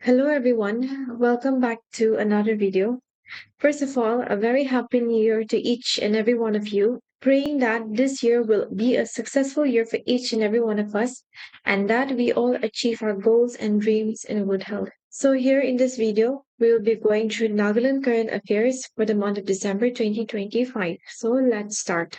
Hello everyone, welcome back to another video. First of all, a very happy new year to each and every one of you. Praying that this year will be a successful year for each and every one of us and that we all achieve our goals and dreams in good health. So here in this video, we will be going through Nagaland current affairs for the month of December 2025. So let's start.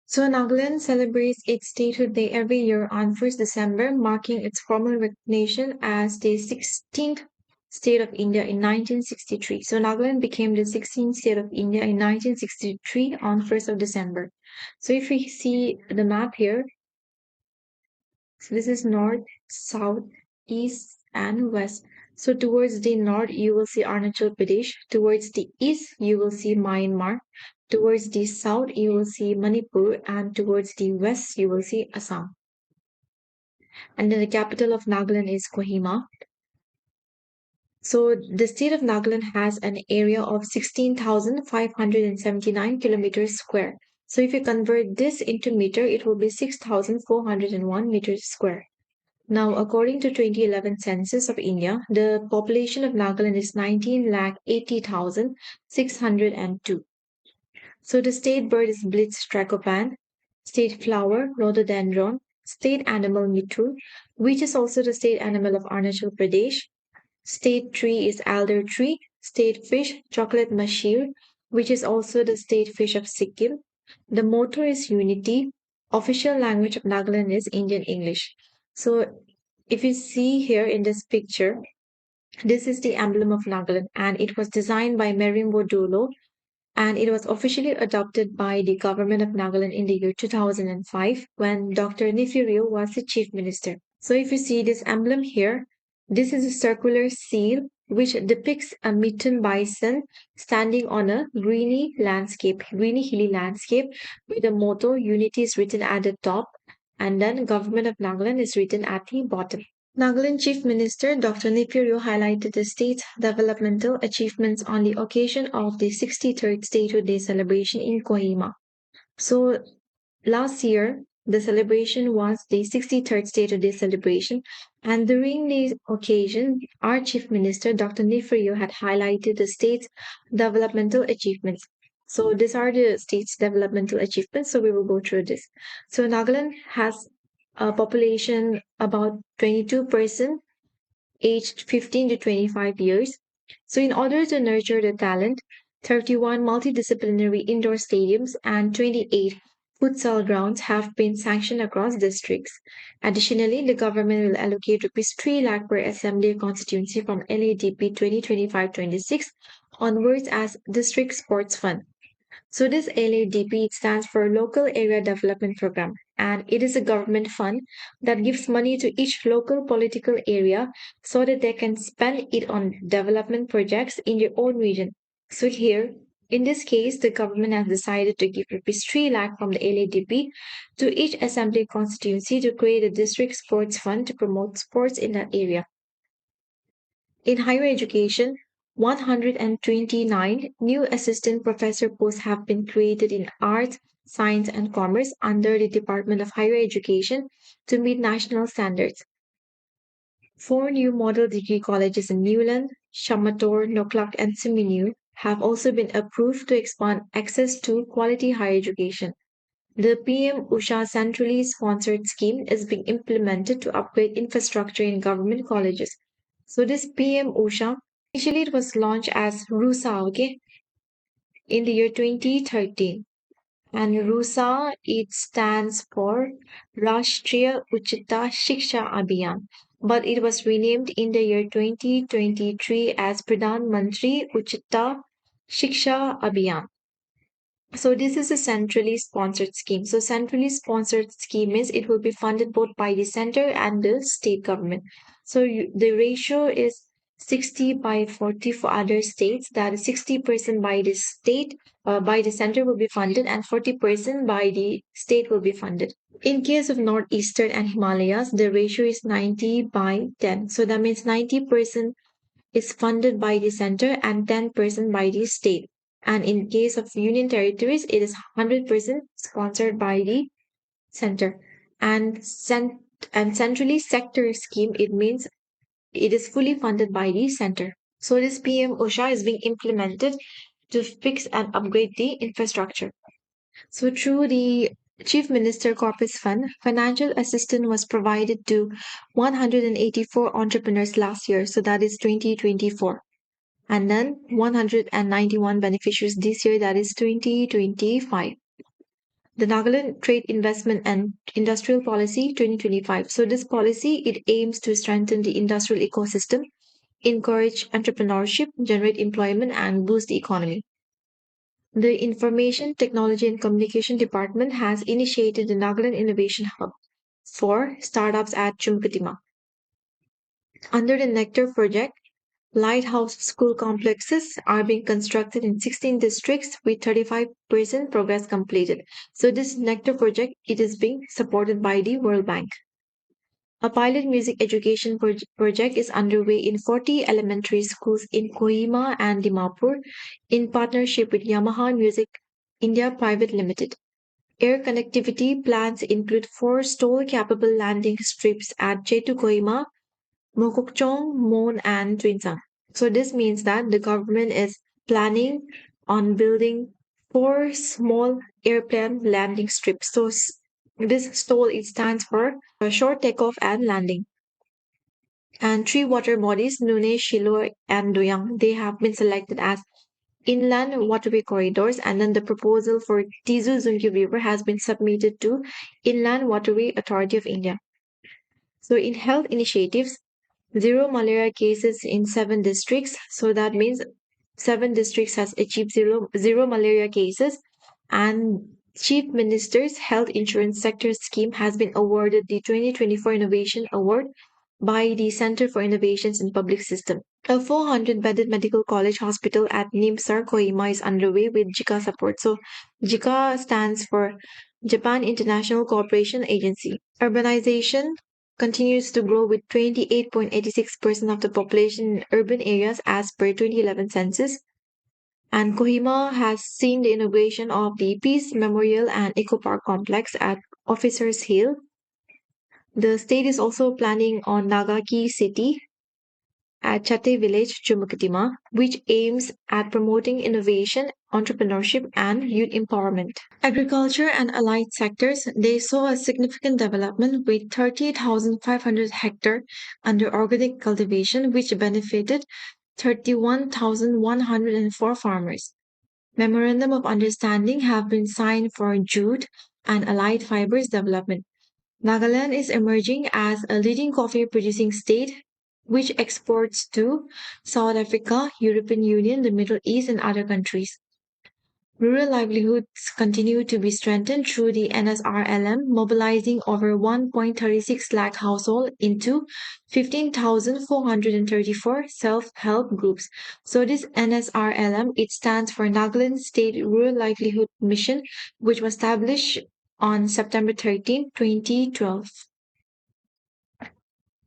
So Nagaland celebrates its statehood day every year on 1st December, marking its formal recognition as the 16th state of India in 1963. So Nagaland became the 16th state of India in 1963 on 1st of December. So if we see the map here, so this is north, south, east, and west. So towards the north, you will see Arunachal Pradesh. Towards the east, you will see Myanmar. Towards the south, you will see Manipur. And towards the west, you will see Assam. And then the capital of Nagaland is Kohima. So the state of Nagaland has an area of 16,579 kilometers square. So if you convert this into meter, it will be 6,401 meters square. Now, according to 2011 census of India, the population of Nagaland is 19,80,602. So the state bird is Blitz tragopan, state flower rhododendron, state animal mithun, which is also the state animal of Arunachal Pradesh. State tree is alder tree, state fish chocolate mashir, which is also the state fish of Sikkim. The motto is unity. Official language of Nagaland is Indian English. So if you see here in this picture, this is the emblem of Nagaland and it was designed by Merimbo Dolo and it was officially adopted by the government of Nagaland in the year 2005 when Dr. Nefirio was the chief minister. So if you see this emblem here, this is a circular seal which depicts a mitten bison standing on a greeny hilly landscape with the motto Unity is written at the top and then Government of Nagaland is written at the bottom. Nagaland Chief Minister Dr. Nefirio highlighted the state's developmental achievements on the occasion of the 63rd Statehood Day celebration in Kohima. So last year, the celebration was the 63rd Statehood Day celebration, and during the occasion, our Chief Minister Dr. Nefirio had highlighted the state's developmental achievements. So these are the state's developmental achievements. So we will go through this. So Nagaland has a population about 22% aged 15 to 25 years. So in order to nurture the talent, 31 multidisciplinary indoor stadiums and 28 futsal grounds have been sanctioned across districts. Additionally, the government will allocate rupees 3 lakh per assembly constituency from LADP 2025-26 onwards as district sports fund. So this LADP stands for Local Area Development Program, and it is a government fund that gives money to each local political area so that they can spend it on development projects in their own region. So here, in this case, the government has decided to give rupees 3 lakh from the LADP to each assembly constituency to create a district sports fund to promote sports in that area. In higher education, 129 new assistant professor posts have been created in arts, science, and commerce under the Department of Higher Education to meet national standards. 4 new model degree colleges in Newland, Shamator, Noklak, and Siminu have also been approved to expand access to quality higher education. The PM Usha centrally sponsored scheme is being implemented to upgrade infrastructure in government colleges. So this PM Usha, initially it was launched as RUSA, okay, in the year 2013. And RUSA, it stands for Rashtriya Uchita Shiksha Abhiyan. But it was renamed in the year 2023 as Pradhan Mantri Uchita Shiksha Abhiyan. So this is a centrally sponsored scheme. So centrally sponsored scheme means it will be funded both by the center and the state government. So the ratio is 60 by 40 for other states. That is 60% by the state, by the center will be funded and 40% by the state will be funded. In case of Northeastern and Himalayas, the ratio is 90 by 10. So that means 90% is funded by the center and 10% by the state. And in case of union territories, it is 100% sponsored by the center. And centrally sector scheme, it means it is fully funded by the center. So this PM OSHA is being implemented to fix and upgrade the infrastructure. So through the Chief Minister Corpus Fund, financial assistance was provided to 184 entrepreneurs last year, so that is 2024. And then 191 beneficiaries this year, that is 2025. The Nagaland Trade Investment and Industrial Policy 2025. So this policy, it aims to strengthen the industrial ecosystem, encourage entrepreneurship, generate employment, and boost the economy. The Information Technology and Communication Department has initiated the Nagaland Innovation Hub for startups at Chumkatima. Under the Nectar project, lighthouse school complexes are being constructed in 16 districts with 35% progress completed. So this Nectar project, it is being supported by the World Bank. A pilot music education project is underway in 40 elementary schools in Kohima and Dimapur in partnership with Yamaha Music India Private Limited. Air connectivity plans include 4 stall-capable landing strips at Chetu Kohima, Mokokchung, Mon, and Twinsang. So this means that the government is planning on building 4 small airplane landing strips. So this stall, it stands for a short takeoff and landing. And 3 water bodies, Nune, Shilo, and Duyang, they have been selected as inland waterway corridors, and then the proposal for Tizu Zungyu River has been submitted to Inland Waterway Authority of India. So in health initiatives, zero malaria cases in 7 districts. So that means 7 districts has achieved zero malaria cases, and Chief Minister's Health Insurance Sector Scheme has been awarded the 2024 Innovation Award by the Center for Innovations in Public System. A 400-bedded medical college hospital at Nimsar, Kohima is underway with JICA support. So JICA stands for Japan International Cooperation Agency. Urbanization continues to grow with 28.86% of the population in urban areas as per 2011 census. And Kohima has seen the inauguration of the Peace Memorial and Eco Park complex at Officers Hill. The state is also planning on Nagaki City at Chate Village, Chumukatima, which aims at promoting innovation, entrepreneurship, and youth empowerment. Agriculture and allied sectors, they saw a significant development with 38,500 hectares under organic cultivation, which benefited 31,104 farmers. Memorandum of Understanding have been signed for jute and allied fibers development. Nagaland is emerging as a leading coffee producing state which exports to South Africa, European Union, the Middle East, and other countries. Rural livelihoods continue to be strengthened through the NSRLM, mobilizing over 1.36 lakh households into 15,434 self-help groups. So this NSRLM, it stands for Nagaland State Rural Livelihood Mission, which was established on September 13, 2012.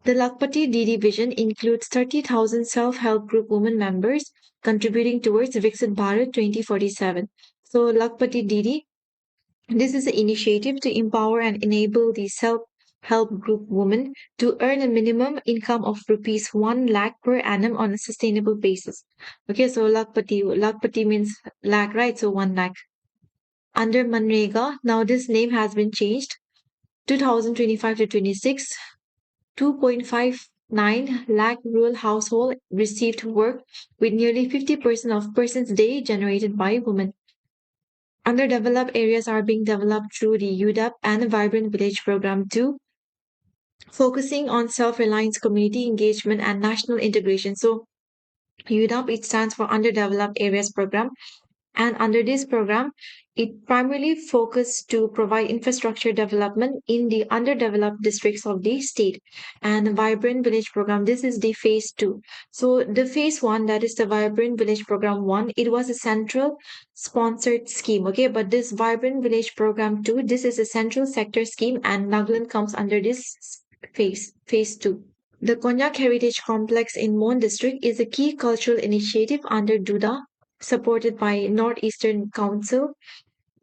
The Lakpati Didi vision includes 30,000 self-help group women members contributing towards Viksit Bharat 2047. So Lakpati Didi, this is an initiative to empower and enable the self-help group women to earn a minimum income of rupees 1 lakh per annum on a sustainable basis. Okay, so Lakpati means lakh, right? So 1 lakh. Under Manrega, now this name has been changed. 2025 to 26, 2.59 lakh rural households received work with nearly 50% of persons day generated by women. Underdeveloped areas are being developed through the UDAP and the Vibrant Village Program 2, focusing on self-reliance, community engagement, and national integration. So UDAP, it stands for Underdeveloped Areas Program. And under this program, it primarily focused to provide infrastructure development in the underdeveloped districts of the state. And the Vibrant Village Program, this is the phase 2. So the phase 1, that is the Vibrant Village Program 1, it was a central sponsored scheme. Okay, but this Vibrant Village Program 2, this is a central sector scheme, and Nagaland comes under this phase 2. The Konyak Heritage Complex in Mon District is a key cultural initiative under Duda, supported by Northeastern Council.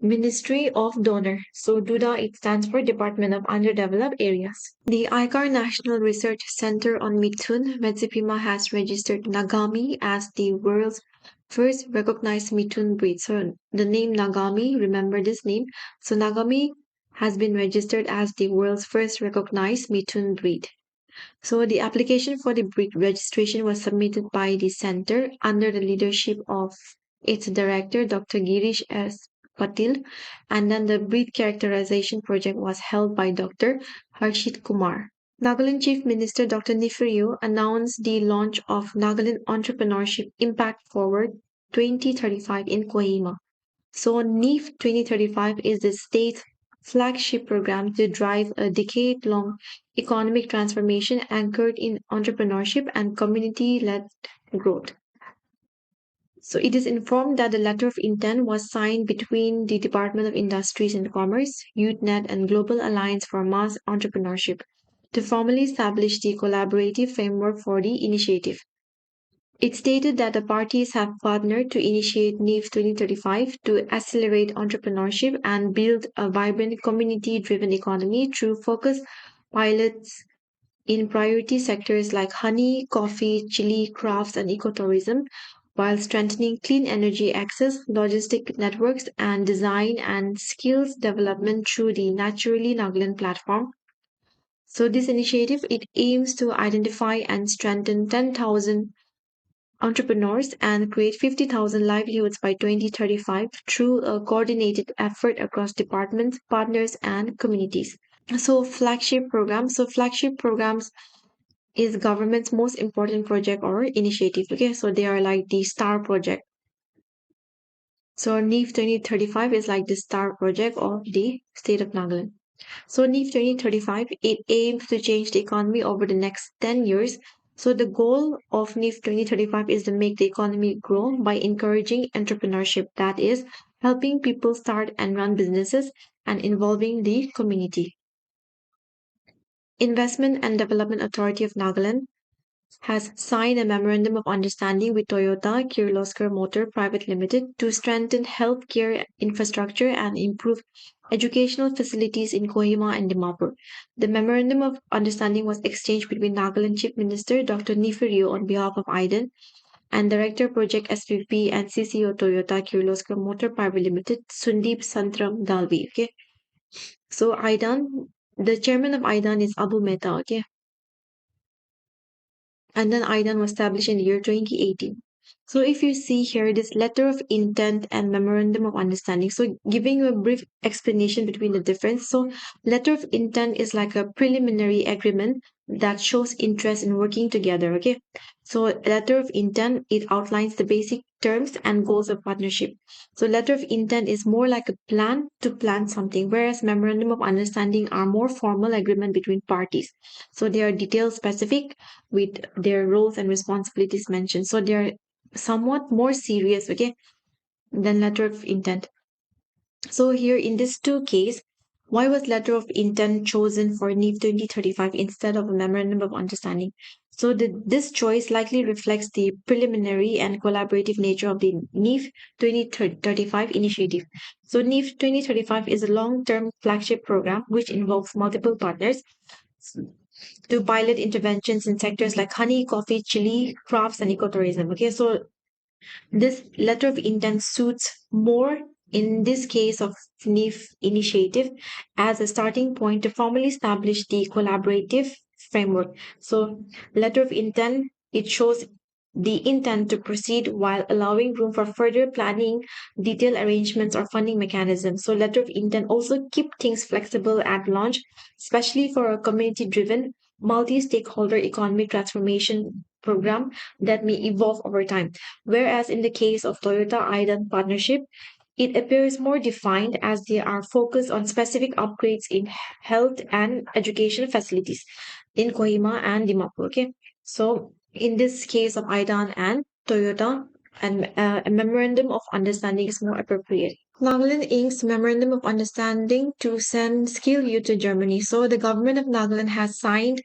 Ministry of Donor. So DUDA, it stands for Department of Underdeveloped Areas. The ICAR National Research Center on Mithun, Metsipima, has registered Nagami as the world's first recognized Mithun breed. So the name Nagami, remember this name. So Nagami has been registered as the world's first recognized Mithun breed. So the application for the breed registration was submitted by the center under the leadership of its director, Dr. Girish S. Patil, and then the breed characterization project was held by Dr. Harshit Kumar. Nagaland Chief Minister Dr. Nifiryu announced the launch of Nagaland Entrepreneurship Impact Forward 2035 in Kohima. So NEEF 2035 is the state's flagship program to drive a decade-long economic transformation anchored in entrepreneurship and community-led growth. So it is informed that the letter of intent was signed between the Department of Industries and Commerce, YouthNet, and Global Alliance for Mass Entrepreneurship to formally establish the collaborative framework for the initiative. It stated that the parties have partnered to initiate NEEF 2035 to accelerate entrepreneurship and build a vibrant community-driven economy through focused pilots in priority sectors like honey, coffee, chili, crafts, and ecotourism, while strengthening clean energy access, logistic networks, and design and skills development through the Naturally Nagaland platform. So this initiative, it aims to identify and strengthen 10,000 entrepreneurs and create 50,000 livelihoods by 2035 through a coordinated effort across departments, partners, and communities. So flagship programs is government's most important project or initiative. Okay, so they are like the star project. So NEEF 2035 is like the star project of the state of Nagaland. So NEEF 2035, it aims to change the economy over the next 10 years. So the goal of NEEF 2035 is to make the economy grow by encouraging entrepreneurship, that is, helping people start and run businesses and involving the community. Investment and Development Authority of Nagaland has signed a memorandum of understanding with Toyota Kirloskar Motor Private Limited to strengthen healthcare infrastructure and improve educational facilities in Kohima and Dimapur. The memorandum of understanding was exchanged between Nagaland Chief Minister Dr. Nifiryu on behalf of IDEN and Director Project SVP and CCO Toyota Kirloskar Motor Private Limited Sundeep Santram Dalvi. Okay, so IDAN, the chairman of IDAN is Abu Mehta. Okay, and then IDAN was established in the year 2018. So if you see here this letter of intent and memorandum of understanding, so giving you a brief explanation between the difference. So letter of intent is like a preliminary agreement that shows interest in working together. Okay, so letter of intent, it outlines the basic terms and goals of partnership. So letter of intent is more like a plan to plan something, whereas memorandum of understanding are more formal agreement between parties. So they are detail specific with their roles and responsibilities mentioned. So they are somewhat more serious, okay, than letter of intent. So here in this two case, why was letter of intent chosen for NEEF 2035 instead of a memorandum of understanding? So this choice likely reflects the preliminary and collaborative nature of the NEEF 2035 initiative. So NEEF 2035 is a long-term flagship program which involves multiple partners to pilot interventions in sectors like honey, coffee, chili, crafts, and ecotourism. Okay, so this letter of intent suits more in this case of NEEF initiative as a starting point to formally establish the collaborative framework. So, letter of intent, it shows the intent to proceed while allowing room for further planning, detailed arrangements, or funding mechanisms. So, letter of intent also keep things flexible at launch, especially for a community-driven, multi-stakeholder economic transformation program that may evolve over time. Whereas in the case of Toyota IDAN partnership, it appears more defined as they are focused on specific upgrades in health and education facilities in Kohima and Dimapur. Okay, so in this case of IDAN and Toyota, and a memorandum of understanding is more appropriate. Nagaland inks memorandum of understanding to send skilled youth to Germany. So the government of Nagaland has signed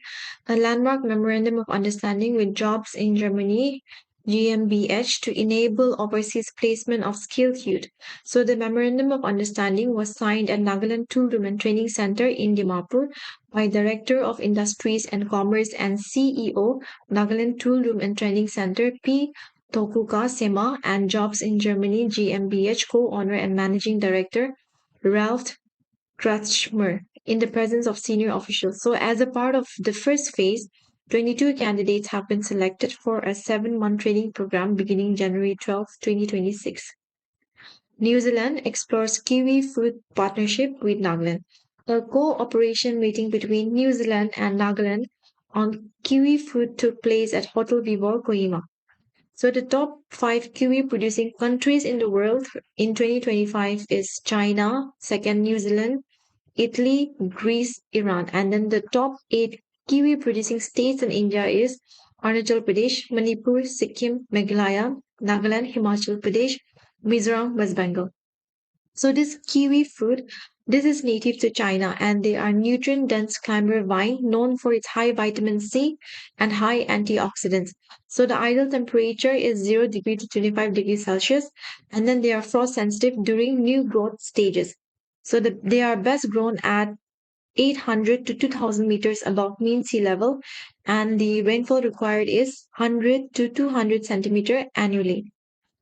a landmark memorandum of understanding with jobs in Germany GmbH to enable overseas placement of skilled youth. So the Memorandum of Understanding was signed at Nagaland Tool Room and Training Center in Dimapur by Director of Industries and Commerce and CEO, Nagaland Tool Room and Training Center, P. Tokuka Sema, and Jobs in Germany GmbH co-owner and managing director, Ralph Kretschmer, in the presence of senior officials. So, as a part of the first phase, 22 candidates have been selected for a 7-month training program beginning January 12, 2026. New Zealand explores kiwi fruit partnership with Nagaland. A cooperation meeting between New Zealand and Nagaland on kiwi fruit took place at Hotel Vivor, Kohima. So the top 5 kiwi producing countries in the world in 2025 is China, second New Zealand, Italy, Greece, Iran. And then the top 8 kiwi producing states in India is Arunachal Pradesh, Manipur, Sikkim, Meghalaya, Nagaland, Himachal Pradesh, Mizoram, West Bengal. So this kiwi fruit, this is native to China and they are nutrient-dense climber vine known for its high vitamin C and high antioxidants. So the ideal temperature is 0 degree to 25 degrees Celsius and then they are frost sensitive during new growth stages. So they are best grown at 800 to 2000 meters above mean sea level and the rainfall required is 100 to 200 centimeter annually.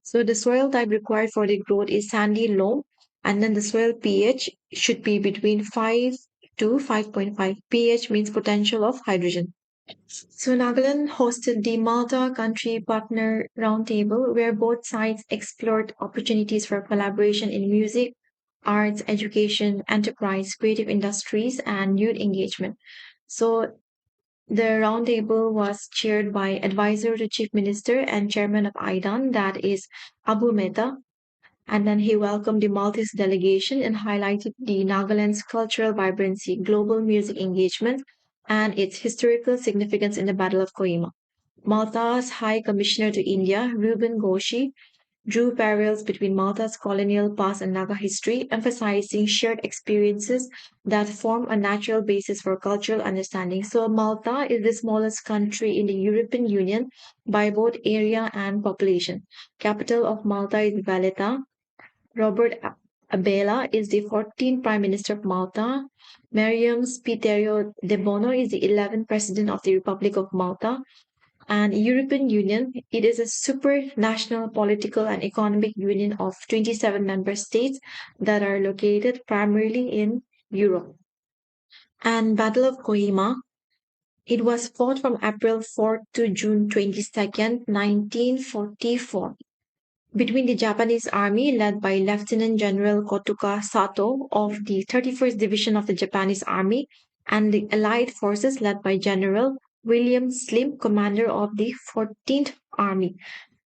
So the soil type required for the growth is sandy loam, and then the soil pH should be between 5 to 5.5. pH means potential of hydrogen. So Nagaland hosted the Malta Country Partner Roundtable, where both sides explored opportunities for collaboration in music, arts, education, enterprise, creative industries, and youth engagement. So the roundtable was chaired by advisor to Chief Minister and Chairman of IDAN, that is Abu Mehta. And then he welcomed the Maltese delegation and highlighted the Nagaland's cultural vibrancy, global music engagement, and its historical significance in the Battle of Koima. Malta's High Commissioner to India, Ruben Goshi, drew parallels between Malta's colonial past and Naga history, emphasizing shared experiences that form a natural basis for cultural understanding. So, Malta is the smallest country in the European Union by both area and population. Capital of Malta is Valletta. Robert Abela is the 14th Prime Minister of Malta. Mariam Spiterio de Bono is the 11th President of the Republic of Malta and European Union. It is a supranational political and economic union of 27 member states that are located primarily in Europe. And Battle of Kohima, it was fought from April 4th to June 22nd, 1944 between the Japanese army led by Lieutenant General Kotuka Sato of the 31st Division of the Japanese Army and the Allied forces led by General William Slim, commander of the 14th Army.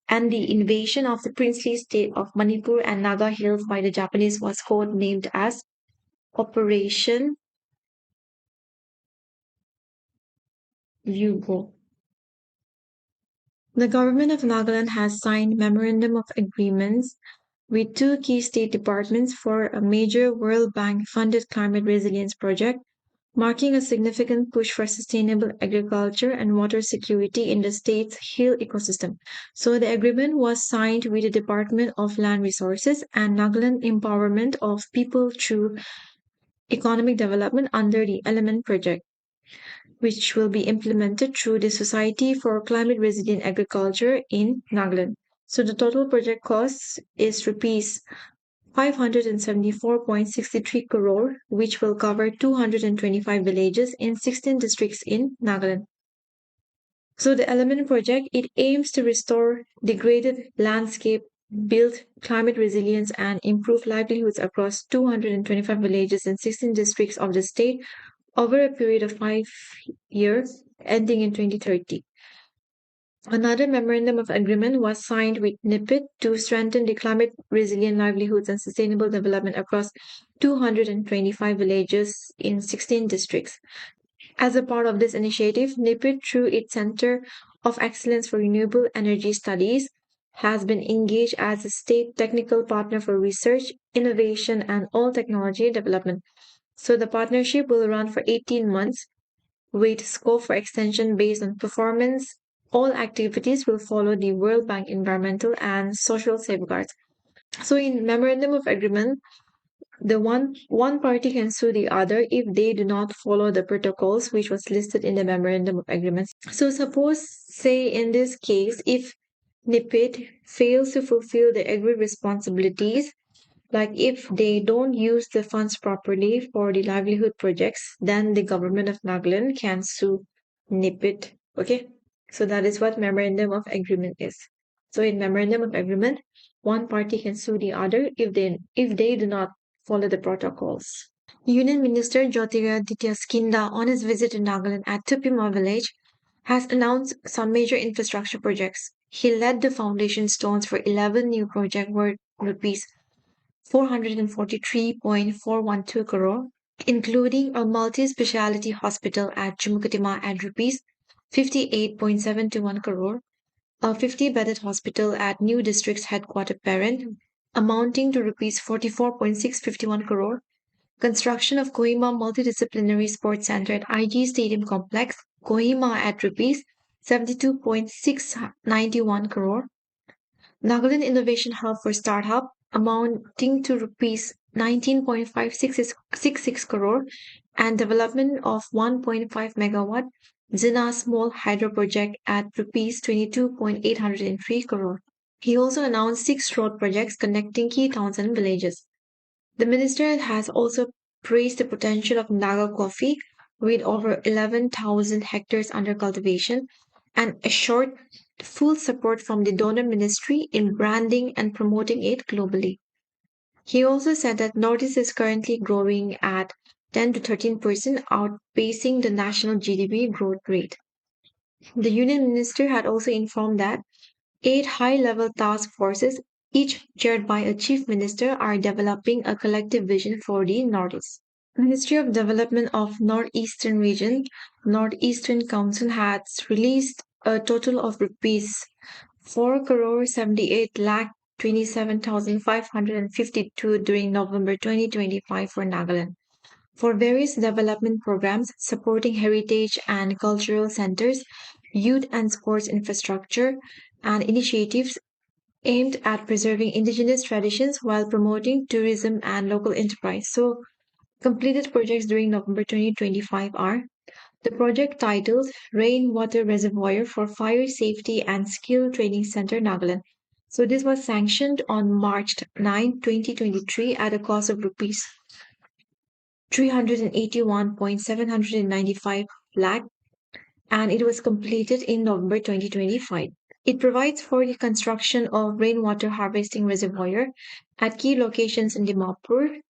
And the invasion of the princely state of Manipur and Naga Hills by the Japanese was codenamed as Operation Yugo. The government of Nagaland has signed memorandum of agreements with two key state departments for a major World Bank funded climate resilience project, marking a significant push for sustainable agriculture and water security in the state's hill ecosystem. So the agreement was signed with the Department of Land Resources and Nagaland Empowerment of People through Economic Development under the Element Project, which will be implemented through the Society for Climate Resilient Agriculture in Nagaland. So the total project cost is rupees 574.63 crore, which will cover 225 villages in 16 districts in Nagaland. So the Element project, it aims to restore degraded landscape, build climate resilience and improve livelihoods across 225 villages in 16 districts of the state over a period of 5 years ending in 2030. Another memorandum of agreement was signed with NIPIT to strengthen the climate resilient livelihoods and sustainable development across 225 villages in 16 districts. As a part of this initiative, NIPIT, through its Center of Excellence for Renewable Energy Studies, has been engaged as a state technical partner for research, innovation, and all technology development. So the partnership will run for 18 months with scope for extension based on performance all activities will follow the World Bank environmental and social safeguards. So in memorandum of agreement, the one party can sue the other if they do not follow the protocols which was listed in the memorandum of agreement. So suppose, say in this case, if NIPID fails to fulfill the agreed responsibilities, like if they don't use the funds properly for the livelihood projects, then the government of Nagaland can sue NIPID. Okay, so that is what memorandum of agreement is. So in memorandum of agreement, one party can sue the other if they do not follow the protocols. Union Minister Jyotiraditya Skinda, on his visit to Nagaland at Tupima village, has announced some major infrastructure projects. He laid the foundation stones for 11 new projects worth rupees 443.412 crore, including a multi-speciality hospital at Chumukatima at rupees 58.721 crore, a 50-bedded hospital at new district's headquarter parent amounting to rupees 44.651 crore, construction of Kohima Multidisciplinary Sports Center at IG Stadium Complex, Kohima at rupees 72.691 crore, Nagaland Innovation Hub for Startup amounting to rupees 19.566 crore and development of 1.5 megawatt Zina small hydro project at rupees 22.803 crore. He also announced 6 road projects connecting key towns and villages. The minister has also praised the potential of Naga coffee with over 11,000 hectares under cultivation and assured full support from the donor ministry in branding and promoting it globally. He also said that Northeast is currently growing at 10 to 13%, outpacing the national GDP growth rate. The union minister had also informed that 8 high-level task forces, each chaired by a chief minister, are developing a collective vision for the Northeast. Ministry of Development of Northeastern Region, Northeastern Council has released a total of rupees 4 crore 78 lakh 27,552 during November 2025 for Nagaland for various development programs supporting heritage and cultural centers, youth and sports infrastructure, and initiatives aimed at preserving indigenous traditions while promoting tourism and local enterprise. So, completed projects during November 2025 are the project titled Rainwater Reservoir for Fire Safety and Skill Training Center, Nagaland. So this was sanctioned on March 9, 2023 at a cost of rupees 381.795 lakh and it was completed in November 2025. It provides for the construction of rainwater harvesting reservoir at key locations in Dimapur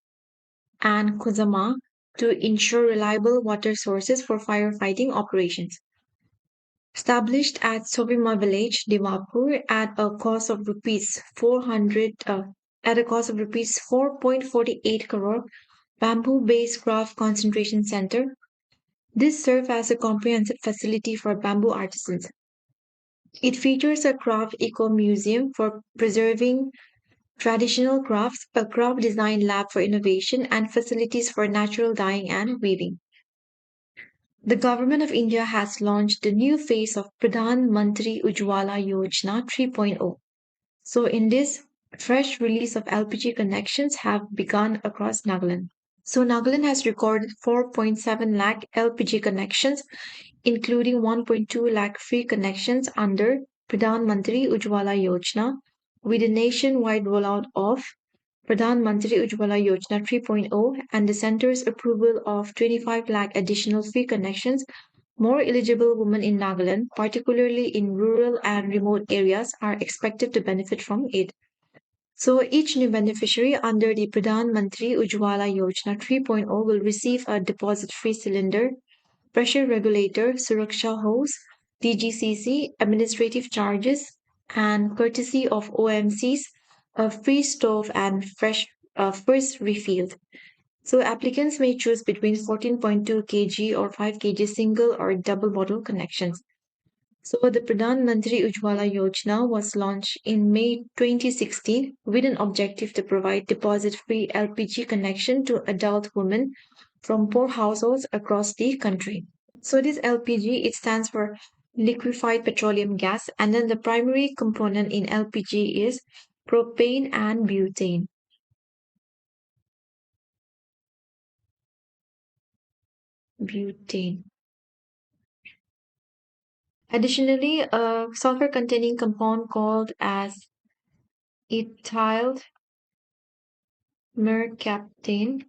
and Kozama to ensure reliable water sources for firefighting operations. Established at Sobima village, Dimapur, at a cost of rupees 4.48 crore, bamboo-based craft concentration center. This serves as a comprehensive facility for bamboo artisans. It features a craft eco museum for preserving traditional crafts, a craft design lab for innovation, and facilities for natural dyeing and weaving. The government of India has launched the new phase of Pradhan Mantri Ujjwala Yojana 3.0. So in this, fresh release of LPG connections have begun across Nagaland. So Nagaland has recorded 4.7 lakh LPG connections, including 1.2 lakh free connections under Pradhan Mantri Ujjwala Yojana, with a nationwide rollout of Pradhan Mantri Ujjwala Yojana 3.0 and the center's approval of 25 lakh additional free connections. More eligible women in Nagaland, particularly in rural and remote areas, are expected to benefit from it. So each new beneficiary under the Pradhan Mantri Ujjwala Yojana 3.0 will receive a deposit-free cylinder, pressure regulator, Suraksha hose, DGCC, administrative charges, and courtesy of OMCs, a free stove and fresh first refilled. So applicants may choose between 14.2 kg or 5 kg single or double bottle connections. So the Pradhan Mantri Ujjwala Yojana was launched in May 2016 with an objective to provide deposit-free LPG connection to adult women from poor households across the country. So this LPG, it stands for liquefied petroleum gas, and then the primary component in LPG is propane and butane. Butane. Additionally, a sulfur-containing compound called as ethyl mercaptan.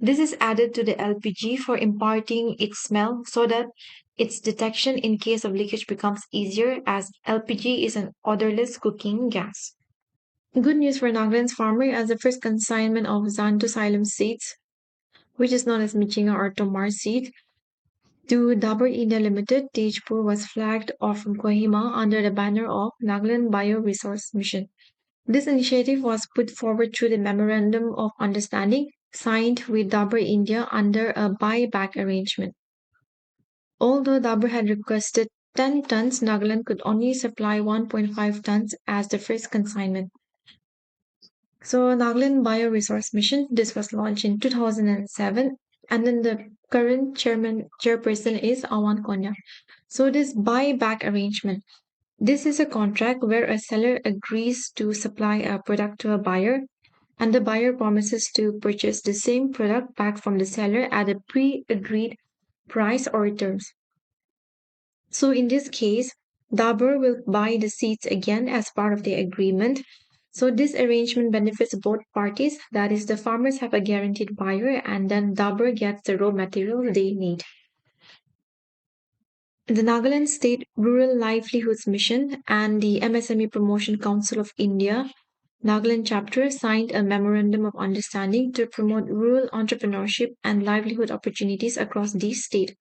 This is added to the LPG for imparting its smell so that its detection in case of leakage becomes easier as LPG is an odorless cooking gas. Good news for Nagaland's farmer as the first consignment of xanthosylum seeds, which is known as Michinga or Tomar seed, to Dabur India Limited, Tejpur was flagged off from Kohima under the banner of Nagaland Bioresource Mission. This initiative was put forward through the Memorandum of Understanding signed with Dabur India under a buyback arrangement. Although Dabur had requested 10 tons, Nagaland could only supply 1.5 tons as the first consignment. So, Nagaland Bioresource Mission, this was launched in 2007, and then the current chairperson is Awan Konya. So, this buyback arrangement, this is a contract where a seller agrees to supply a product to a buyer, and the buyer promises to purchase the same product back from the seller at a pre-agreed price or terms. So in this case, Dabur will buy the seeds again as part of the agreement. So this arrangement benefits both parties. That is, the farmers have a guaranteed buyer, and then Dabur gets the raw material they need. The Nagaland State Rural Livelihoods Mission and the MSME Promotion Council of India Nagaland chapter signed a memorandum of understanding to promote rural entrepreneurship and livelihood opportunities across the state.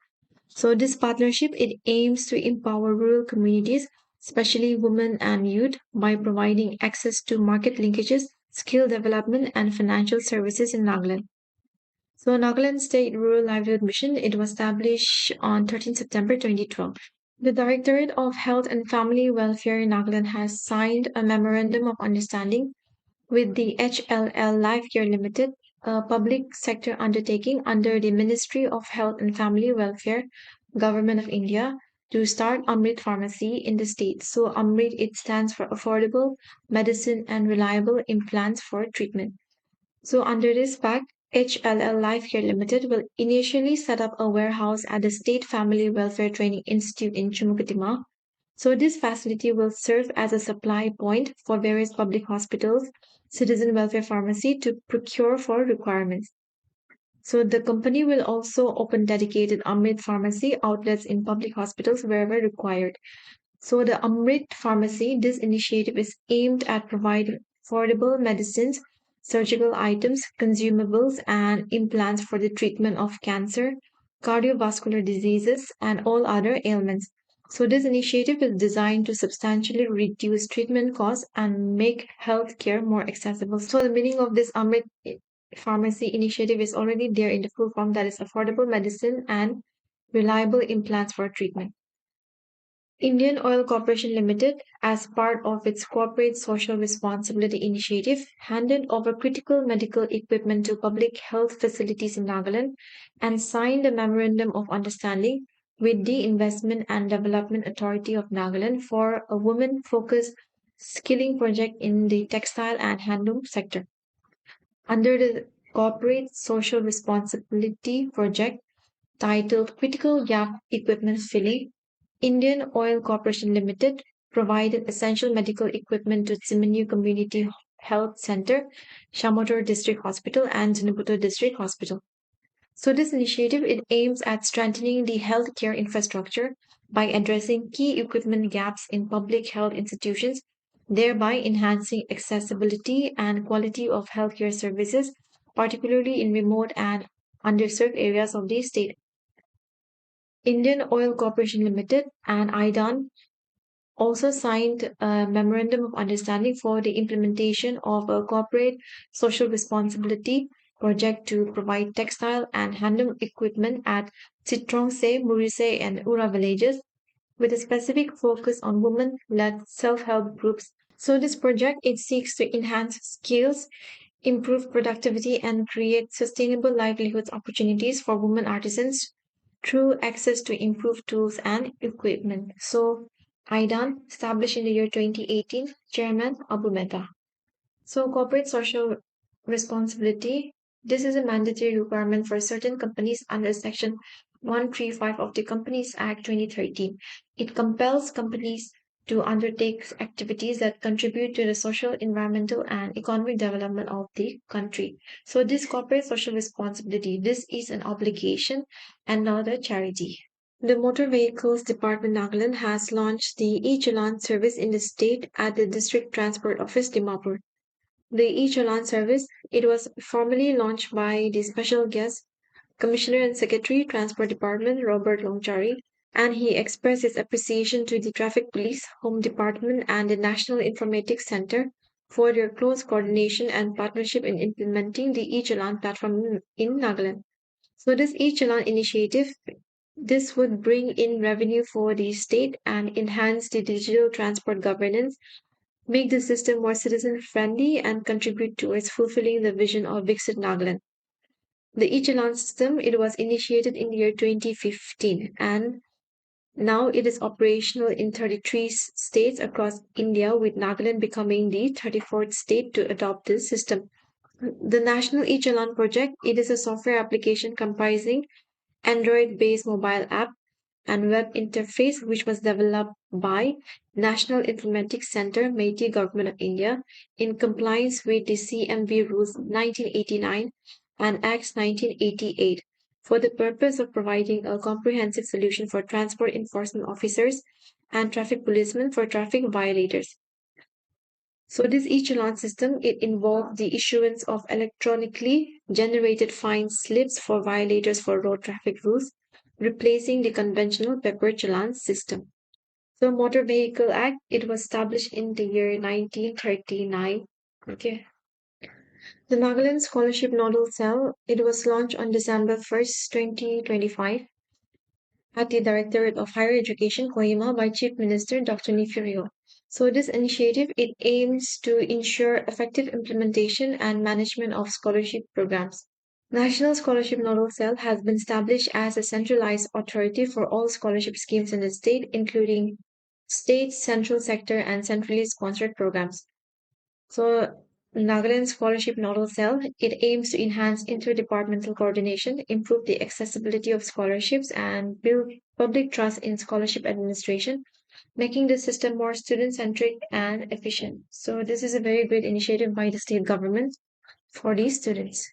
So this partnership it aims to empower rural communities, especially women and youth, by providing access to market linkages, skill development, and financial services in Nagaland. So Nagaland State Rural Livelihood Mission it was established on 13 September 2012. The Directorate of Health and Family Welfare in Nagaland has signed a memorandum of understanding with the HLL Life Care Limited, a public sector undertaking under the Ministry of Health and Family Welfare, Government of India, to start Amrit Pharmacy in the state. So Amrit it stands for affordable medicine and reliable implants for treatment. So under this pact, HLL Life Care Limited will initially set up a warehouse at the State Family Welfare Training Institute in Chumukutima. So this facility will serve as a supply point for various public hospitals, citizen welfare pharmacy to procure for requirements. So the company will also open dedicated Amrit pharmacy outlets in public hospitals wherever required. So the Amrit Pharmacy, this initiative is aimed at providing affordable medicines, surgical items, consumables, and implants for the treatment of cancer, cardiovascular diseases, and all other ailments. So this initiative is designed to substantially reduce treatment costs and make healthcare more accessible. So the meaning of this Amrit Pharmacy initiative is already there in the full form that is affordable medicine and reliable implants for treatment. Indian Oil Corporation Limited, as part of its corporate social responsibility initiative, handed over critical medical equipment to public health facilities in Nagaland and signed a memorandum of understanding with the Investment and Development Authority of Nagaland for a women focused skilling project in the textile and handloom sector. Under the Corporate Social Responsibility Project, titled Critical Gap Equipment Filling, Indian Oil Corporation Limited provided essential medical equipment to Tsiminyu Community Health Center, Shamotor District Hospital, and Zuniputo District Hospital. So this initiative it aims at strengthening the healthcare infrastructure by addressing key equipment gaps in public health institutions, thereby enhancing accessibility and quality of healthcare services, particularly in remote and underserved areas of the state. Indian Oil Corporation Limited and IDAN also signed a memorandum of understanding for the implementation of a corporate social responsibility project to provide textile and handloom equipment at Chitrongse, Murise, and Ura villages with a specific focus on women-led self-help groups. So this project it seeks to enhance skills, improve productivity, and create sustainable livelihoods opportunities for women artisans through access to improved tools and equipment. So, IDAN, established in the year 2018, Chairman Abu Mehta. So, corporate social responsibility. This is a mandatory requirement for certain companies under Section 135 of the Companies Act 2013. It compels companies to undertake activities that contribute to the social, environmental, and economic development of the country. So, this corporate social responsibility, this is an obligation and not a charity. The Motor Vehicles Department Nagaland has launched the e-Challan service in the state at the District Transport Office, Dimapur. The e-Challan service, it was formally launched by the special guest, Commissioner and Secretary, Transport Department, Robert Longchari, and he expressed his appreciation to the Traffic Police, Home Department, and the National Informatics Center for their close coordination and partnership in implementing the e-Challan platform in Nagaland. So this e-Challan initiative, this would bring in revenue for the state and enhance the digital transport governance, make the system more citizen friendly, and contribute towards fulfilling the vision of Viksit Nagaland. The e-Challan system, it was initiated in the year 2015 and now it is operational in 33 states across India, with Nagaland becoming the 34th state to adopt this system. The National e-Challan project, it is a software application comprising Android-based mobile app and web interface which was developed by National Informatics Center, Meitei Government of India, in compliance with the CMV Rules 1989 and Acts 1988 for the purpose of providing a comprehensive solution for transport enforcement officers and traffic policemen for traffic violators. So this e-challan system, it involved the issuance of electronically generated fine slips for violators for road traffic rules, replacing the conventional paper challan system. So Motor Vehicle Act, it was established in the year 1939. Okay. The Nagaland Scholarship Nodal Cell, it was launched on December 1st, 2025 at the Directorate of Higher Education, Kohima, by Chief Minister Dr. Nifirio. So this initiative, it aims to ensure effective implementation and management of scholarship programs. National Scholarship Nodal Cell has been established as a centralized authority for all scholarship schemes in the state, including state, central sector, and centrally sponsored programs. So, Nagaland Scholarship Nodal Cell, it aims to enhance interdepartmental coordination, improve the accessibility of scholarships, and build public trust in scholarship administration, making the system more student-centric and efficient. So, this is a very great initiative by the state government for these students.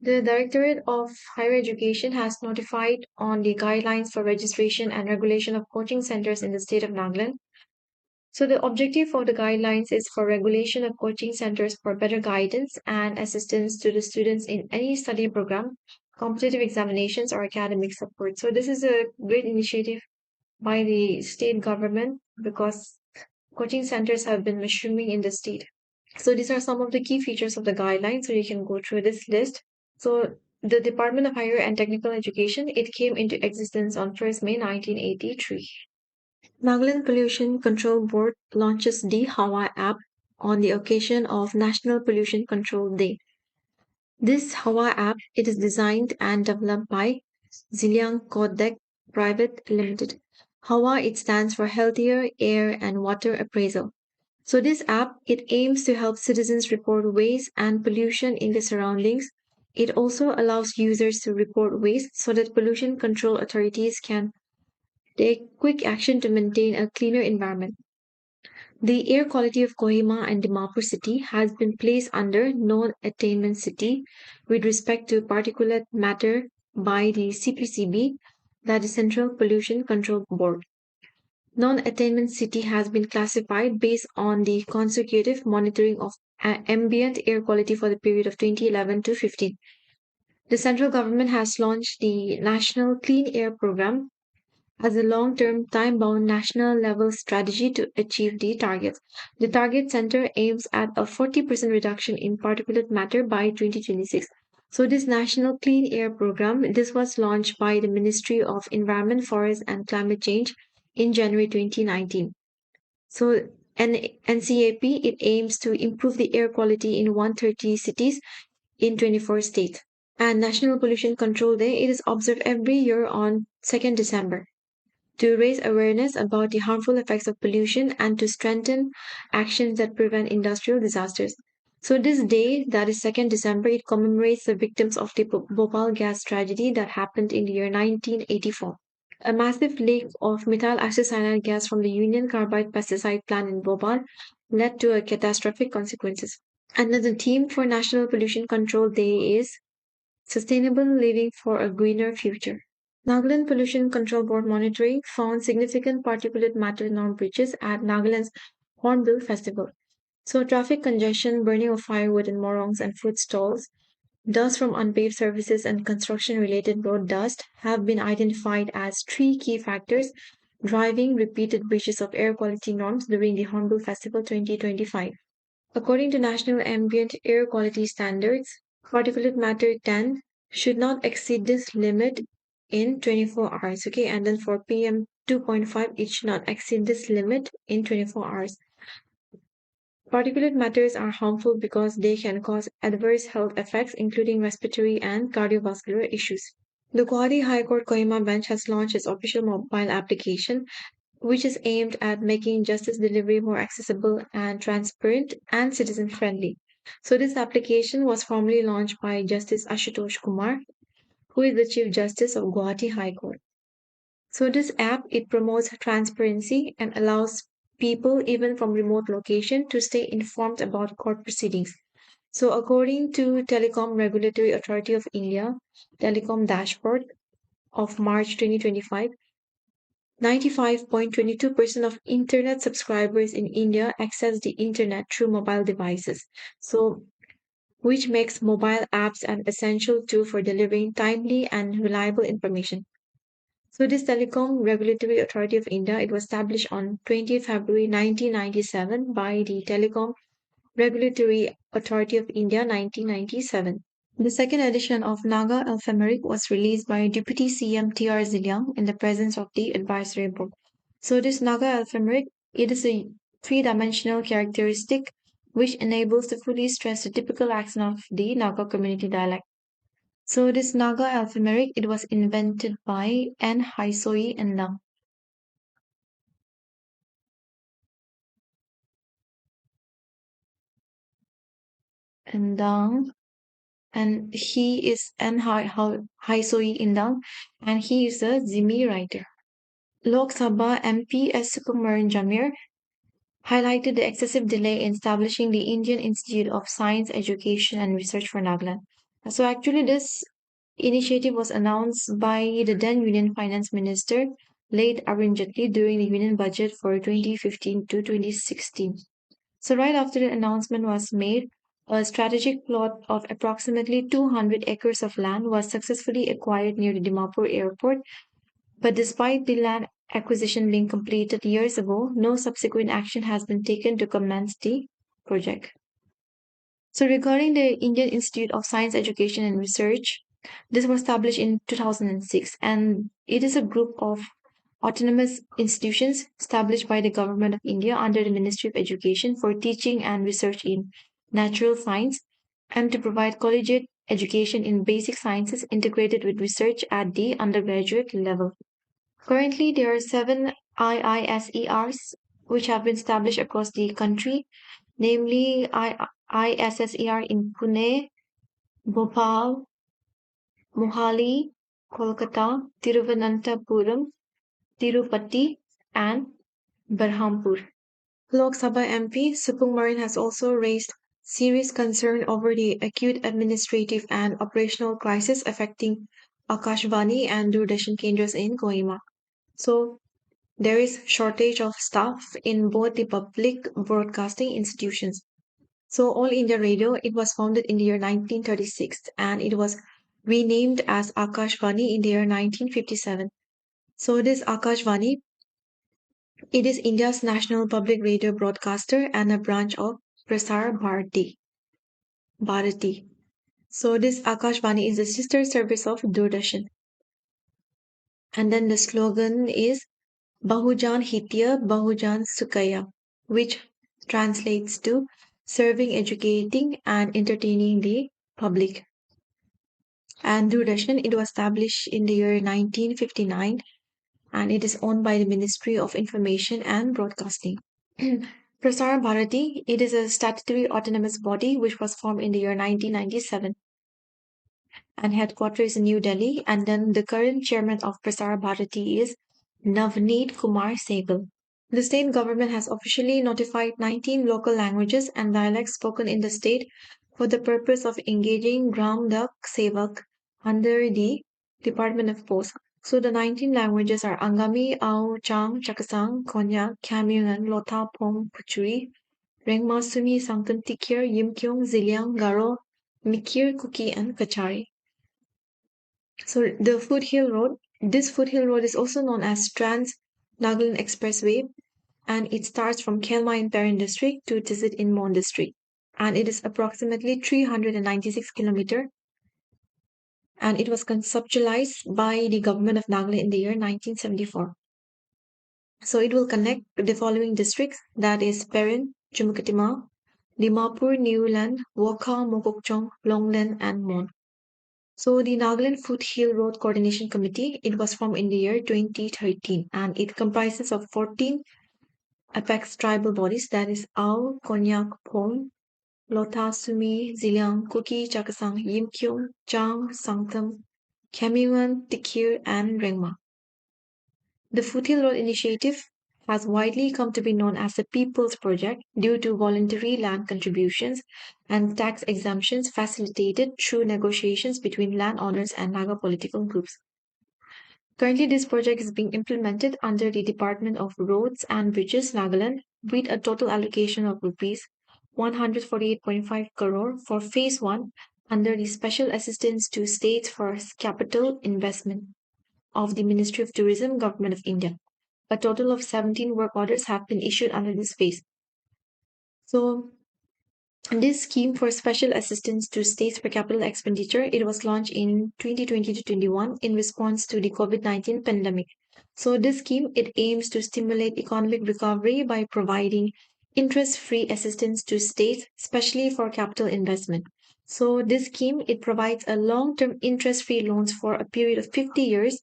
The Directorate of Higher Education has notified on the guidelines for registration and regulation of coaching centers in the state of Nagaland. So the objective of the guidelines is for regulation of coaching centers for better guidance and assistance to the students in any study program, competitive examinations, or academic support. So this is a great initiative by the state government because coaching centers have been mushrooming in the state. So these are some of the key features of the guidelines. So you can go through this list. So the Department of Higher and Technical Education, it came into existence on 1st May 1983. Nagaland Pollution Control Board launches the Hawa app on the occasion of National Pollution Control Day. This Hawa app, it is designed and developed by Ziliang Kodak Private Limited. Hawa, it stands for Healthier Air and Water Appraisal. So this app, it aims to help citizens report waste and pollution in the surroundings. It also allows users to report waste so that pollution control authorities can take quick action to maintain a cleaner environment. The air quality of Kohima and Dimapur city has been placed under non-attainment city with respect to particulate matter by the CPCB, that is Central Pollution Control Board. Non-attainment city has been classified based on the consecutive monitoring of ambient air quality for the period of 2011 to 15. The central government has launched the National Clean Air Program as a long-term, time-bound national-level strategy to achieve the targets. The target center aims at a 40% reduction in particulate matter by 2026. So this National Clean Air Program, this was launched by the Ministry of Environment, Forest and Climate Change in January 2019. So NCAP, it aims to improve the air quality in 130 cities in 24 states. And National Pollution Control Day, it is observed every year on 2nd December to raise awareness about the harmful effects of pollution and to strengthen actions that prevent industrial disasters. So this day, that is 2nd December, it commemorates the victims of the Bhopal gas tragedy that happened in the year 1984. A massive leak of methyl isocyanate gas from the Union Carbide pesticide plant in Bhopal led to a catastrophic consequences. Another theme for National Pollution Control Day is Sustainable Living for a Greener Future. Nagaland Pollution Control Board monitoring found significant particulate matter norm breaches at Nagaland's Hornbill Festival. So, traffic congestion, burning of firewood in morongs and food stalls, dust from unpaved surfaces, and construction related road dust have been identified as three key factors driving repeated breaches of air quality norms during the Hornbill Festival 2025. According to National Ambient Air Quality Standards, particulate matter 10 should not exceed this limit in 24 hours. Okay, and then for PM 2.5, it should not exceed this limit in 24 hours. Particulate matters are harmful because they can cause adverse health effects, including respiratory and cardiovascular issues. The Guwahati High Court Kohima bench has launched its official mobile application which is aimed at making justice delivery more accessible and transparent and citizen friendly. So, this application was formally launched by Justice Ashutosh Kumar, who is the Chief Justice of Guwahati High Court. So, this app it promotes transparency and allows people even from remote location to stay informed about court proceedings. So, according to Telecom Regulatory Authority of India, Telecom Dashboard of March 2025, 95.22% of internet subscribers in India access the internet through mobile devices. So, which makes mobile apps an essential tool for delivering timely and reliable information. So, this Telecom Regulatory Authority of India, it was established on 20th February 1997 by the Telecom Regulatory Authority of India 1997. The second edition of Naga Alphameric was released by Deputy CM T.R. Ziliang in the presence of the advisory board. So this Naga alphanumeric, it is a three-dimensional characteristic which enables to fully stress the typical accent of the Naga community dialect. So this Naga alphanumeric, it was invented by N. Haisoi Endang, and he is N. Haisoi Indang, and he is a Zimi writer. Lok Sabha MP S. Sukumaran Jamir highlighted the excessive delay in establishing the Indian Institute of Science, Education and Research for Nagaland. So actually this initiative was announced by the then Union Finance Minister, late Arun Jaitley, during the Union Budget for 2015 to 2016. So right after the announcement was made, a strategic plot of approximately 200 acres of land was successfully acquired near the Dimapur airport, but despite the land acquisition being completed years ago, no subsequent action has been taken to commence the project. So, regarding the Indian Institute of Science Education and Research, this was established in 2006 and it is a group of autonomous institutions established by the Government of India under the Ministry of Education for teaching and research in natural science and to provide collegiate education in basic sciences integrated with research at the undergraduate level. Currently, there are seven IISERs which have been established across the country, namely ISSER in Pune, Bhopal, Mohali, Kolkata, Tiruvananthapuram, Tirupati, and Berhampur. Lok Sabha MP Sukumaran has also raised serious concern over the acute administrative and operational crisis affecting Akashvani and Doordarshan Kendras in Kohima. So, there is shortage of staff in both the public broadcasting institutions. So All India Radio, it was founded in the year 1936 and it was renamed as Akashvani in the year 1957. So this Akashvani, it is India's national public radio broadcaster and a branch of Prasar Bharati. So this Akashvani is the sister service of Doordarshan. And then the slogan is Bahujan Hitya, Bahujan Sukaya, which translates to serving, educating, and entertaining the public. And Doordarshan, it was established in the year 1959 and it is owned by the Ministry of Information and Broadcasting. Prasar Bharati, it is a statutory autonomous body which was formed in the year 1997 and headquarters in New Delhi. And then the current chairman of Prasar Bharati is Navneet Kumar Sehgal. The state government has officially notified 19 local languages and dialects spoken in the state for the purpose of engaging Gram Dak Sevak under the Department of Post. So the 19 languages are Angami, Ao, Chang, Chakasang, Konya, Kamunan, Lotha, Pong, Puchuri, Rengma, Sumi, Sangtan, Tikir, Yimkyong, Ziliang, Garo, Mikir, Kuki, and Kachari. So the foothill road, this foothill road is also known as Trans Nagaland Expressway and it starts from Kelma in Perin district to Tizit in Mon district. And it is approximately 396 kilometer and it was conceptualized by the government of Nagaland in the year 1974. So it will connect the following districts that is Perin, Jumukatima, Dimapur, Newland, Wokha, Mokokchung, Longland and Mon. So the Nagaland Foothill Road Coordination Committee, it was formed in the year 2013 and it comprises of 14 apex tribal bodies that is Ao, Konyak, Pong, Lota, Sumi, Ziliang, Kuki, Chakasang, Yimkyung, Chang, Sangtam, Kamiwan, Tikir and Rengma. The Foothill Road Initiative has widely come to be known as a people's project due to voluntary land contributions and tax exemptions facilitated through negotiations between landowners and Naga political groups. Currently, this project is being implemented under the Department of Roads and Bridges, Nagaland, with a total allocation of rupees 148.5 crore for phase 1 under the Special Assistance to States for Capital Investment of the Ministry of Tourism, Government of India. A total of 17 work orders have been issued under this phase. So, this scheme for special assistance to states for capital expenditure, it was launched in 2020 to 21 in response to the COVID-19 pandemic. So this scheme, it aims to stimulate economic recovery by providing interest-free assistance to states, especially for capital investment. So this scheme, it provides a long-term interest-free loans for a period of 50 years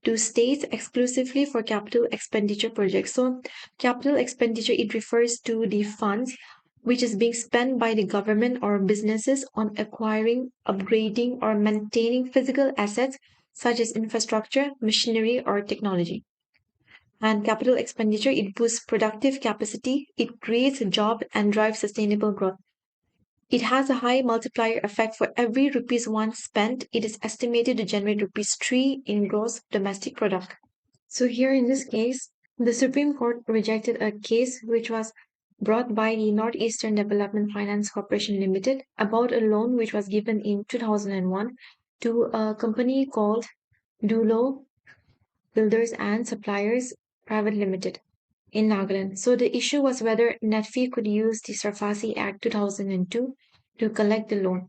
to states exclusively for capital expenditure projects. So capital expenditure, it refers to the funds which is being spent by the government or businesses on acquiring, upgrading, or maintaining physical assets such as infrastructure, machinery, or technology. And capital expenditure, it boosts productive capacity, it creates a job and drives sustainable growth. It has a high multiplier effect for every rupees one spent. It is estimated to generate rupees 3 in gross domestic product. So here in this case, the Supreme Court rejected a case which was brought by the Northeastern Development Finance Corporation Limited about a loan which was given in 2001 to a company called Dulo Builders and Suppliers Private Limited in Nagaland. So the issue was whether NetFee could use the Sarfasi Act 2002 to collect the loan.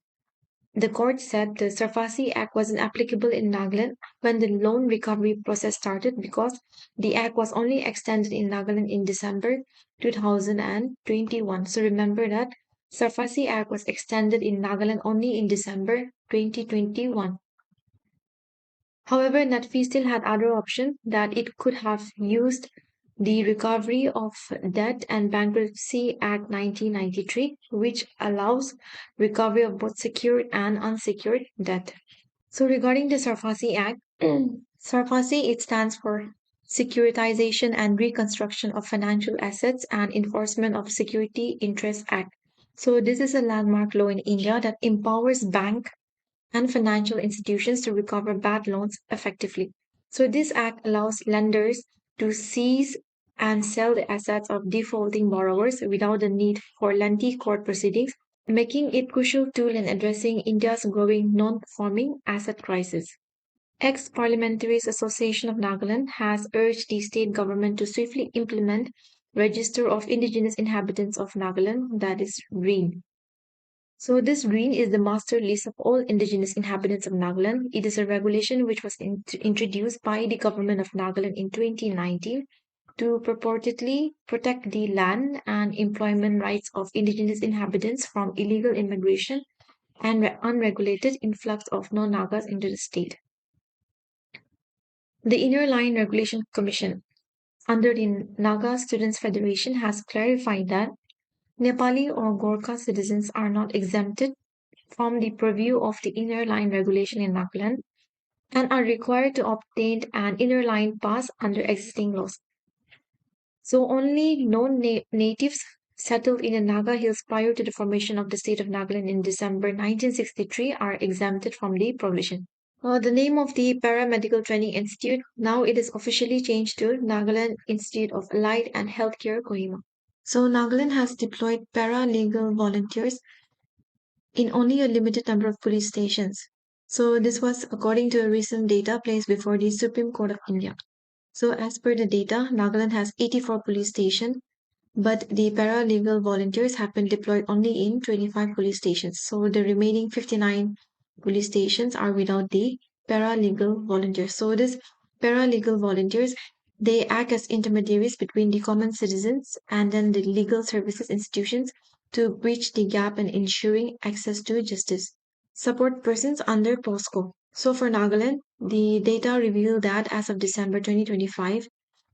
The court said the Sarfasi Act wasn't applicable in Nagaland when the loan recovery process started because the act was only extended in Nagaland in December 2021. So remember that Sarfasi Act was extended in Nagaland only in December 2021. However, Natfi still had other options that it could have used the Recovery of Debt and Bankruptcy Act 1993, which allows recovery of both secured and unsecured debt. So regarding the Sarfasi Act, Sarfasi it stands for Securitization and Reconstruction of Financial Assets and Enforcement of Security Interest Act. So this is a landmark law in India that empowers bank and financial institutions to recover bad loans effectively. So this act allows lenders to seize and sell the assets of defaulting borrowers without the need for lengthy court proceedings, making it crucial tool in addressing India's growing non-performing asset crisis. Ex-Parliamentaries Association of Nagaland has urged the state government to swiftly implement Register of Indigenous Inhabitants of Nagaland, that is REIN. So this green is the master list of all indigenous inhabitants of Nagaland. It is a regulation which was introduced by the government of Nagaland in 2019 to purportedly protect the land and employment rights of indigenous inhabitants from illegal immigration and unregulated influx of non-Nagas into the state. The Inner Line Regulation Commission under the Naga Students Federation has clarified that Nepali or Gorkha citizens are not exempted from the purview of the Inner Line Regulation in Nagaland and are required to obtain an Inner Line pass under existing laws. So only natives settled in the Naga Hills prior to the formation of the state of Nagaland in December 1963 are exempted from the provision. The name of the Paramedical Training Institute, now it is officially changed to Nagaland Institute of Allied and Healthcare Kohima. So Nagaland has deployed paralegal volunteers in only a limited number of police stations. So this was according to a recent data placed before the Supreme Court of India. So as per the data, Nagaland has 84 police stations, but the paralegal volunteers have been deployed only in 25 police stations. So the remaining 59 police stations are without the paralegal volunteers. So these paralegal volunteers, they act as intermediaries between the common citizens and then the legal services institutions to bridge the gap in ensuring access to justice. Support persons under POSCO. So for Nagaland, the data reveal that as of December 2025,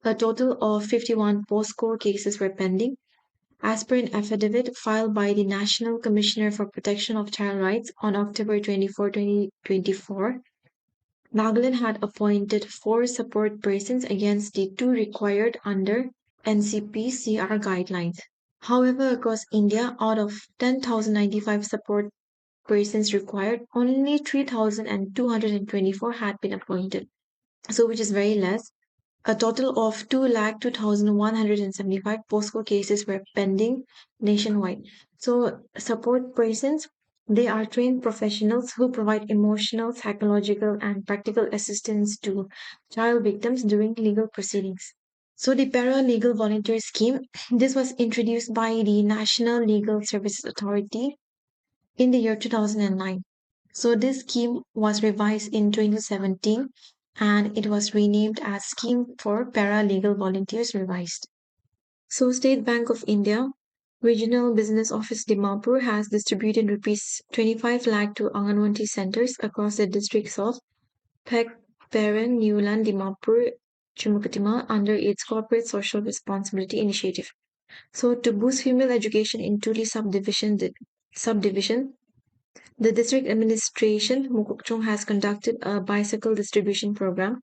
a total of 51 POSCO cases were pending, as per an affidavit filed by the National Commissioner for Protection of Child Rights on October 24, 2024. Nagaland had appointed 4 support persons against the 2 required under NCP-CR guidelines. However, across India, out of 10,095 support persons required, only 3,224 had been appointed. So, which is very less. A total of 2,02,175 POSCO cases were pending nationwide. So, support persons, they are trained professionals who provide emotional, psychological, and practical assistance to child victims during legal proceedings. So, the Paralegal Volunteer Scheme, this was introduced by the National Legal Services Authority in the year 2009. So this scheme was revised in 2017 and it was renamed as Scheme for Paralegal Volunteers Revised. So State Bank of India Regional Business Office Dimapur has distributed rupees 25 lakh to Anganwadi centers across the districts of Pek, Peren, Newland, Dimapur, Chumukatima under its Corporate Social Responsibility Initiative. So to boost female education in Tuli subdivision, the district administration, Mukokchung, has conducted a bicycle distribution program.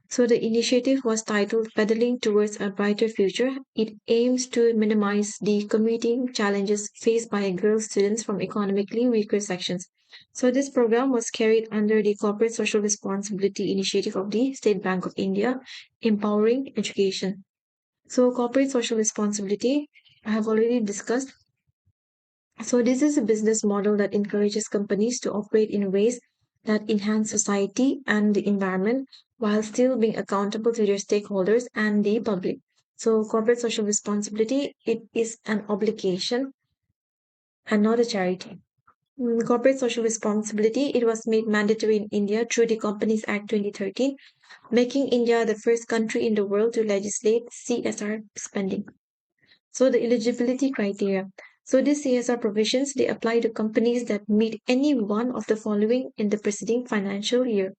So the initiative was titled Pedaling Towards a Brighter Future. It aims to minimize the commuting challenges faced by girl students from economically weaker sections. So this program was carried under the Corporate Social Responsibility Initiative of the State Bank of India, Empowering Education. So corporate social responsibility, I have already discussed. So, this is a business model that encourages companies to operate in ways that enhance society and the environment while still being accountable to their stakeholders and the public. So, corporate social responsibility, it is an obligation and not a charity. Corporate social responsibility, it was made mandatory in India through the Companies Act 2013, making India the first country in the world to legislate CSR spending. So the eligibility criteria. So these CSR provisions, they apply to companies that meet any one of the following in the preceding financial year.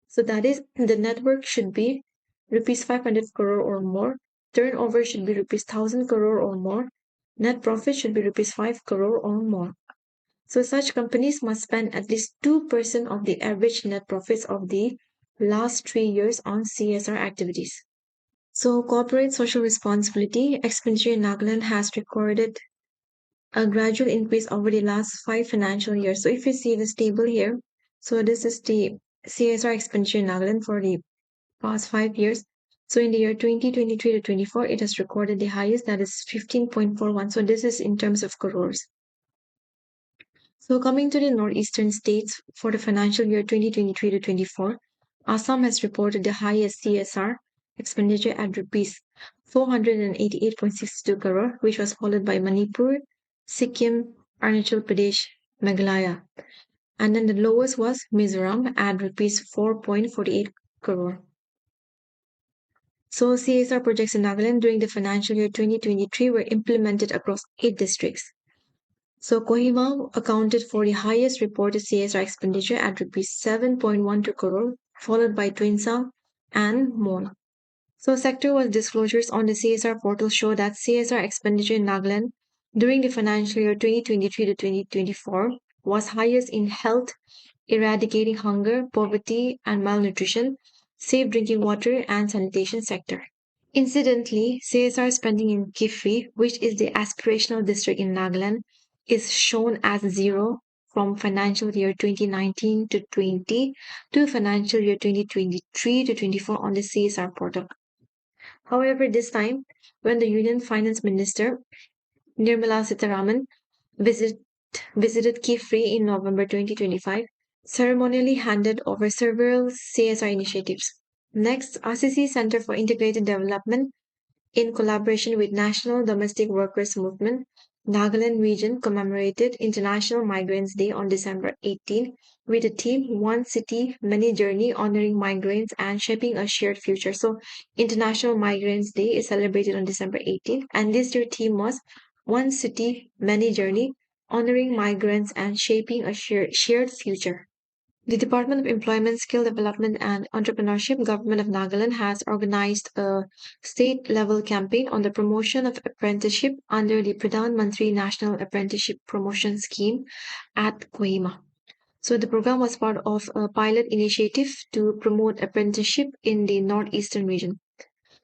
So that is, the network should be rupees 500 crore or more, turnover should be rupees 1000 crore or more, net profit should be rupees 5 crore or more. So such companies must spend at least 2% of the average net profits of the last 3 years on CSR activities. So, corporate social responsibility expenditure in Nagaland has recorded a gradual increase over the last 5 financial years. So, if you see this table here, so this is the CSR expenditure in Nagaland for the past 5 years. So, in the year 2023 to 24, it has recorded the highest, that is 15.41. So, this is in terms of crores. So, coming to the northeastern states for the financial year 2023 to 24, Assam has reported the highest CSR expenditure at rupees 488.62 crore, which was followed by Manipur, Sikkim, Arunachal Pradesh, Meghalaya. And then the lowest was Mizoram at rupees 4.48 crore. So CSR projects in Nagaland during the financial year 2023 were implemented across 8 districts. So Kohima accounted for the highest reported CSR expenditure at rupees 7.12 crore, followed by Twinsang and Mon. So sector-wise disclosures on the CSR portal show that CSR expenditure in Nagaland during the financial year 2023 to 2024 was highest in health, eradicating hunger, poverty, and malnutrition, safe drinking water, and sanitation sector. Incidentally, CSR spending in Kifri, which is the aspirational district in Nagaland, is shown as zero from financial year 2019 to 20 to financial year 2023 to 24 on the CSR portal. However, this time, when the Union Finance Minister Nirmala Sitharaman visit, visited Kifri in November 2025, ceremonially handed over several CSR initiatives. Next, RCC Center for Integrated Development in collaboration with National Domestic Workers Movement, Nagaland region commemorated International Migrants Day on December 18 with the theme One City, Many Journey, honoring migrants and shaping a shared future. So, International Migrants Day is celebrated on December 18th, and this year theme was One City, Many Journey, honoring migrants and shaping a shared future. The Department of Employment, Skill Development and Entrepreneurship, Government of Nagaland has organized a state-level campaign on the promotion of apprenticeship under the Pradhan Mantri National Apprenticeship Promotion Scheme at Kohima. So the program was part of a pilot initiative to promote apprenticeship in the northeastern region.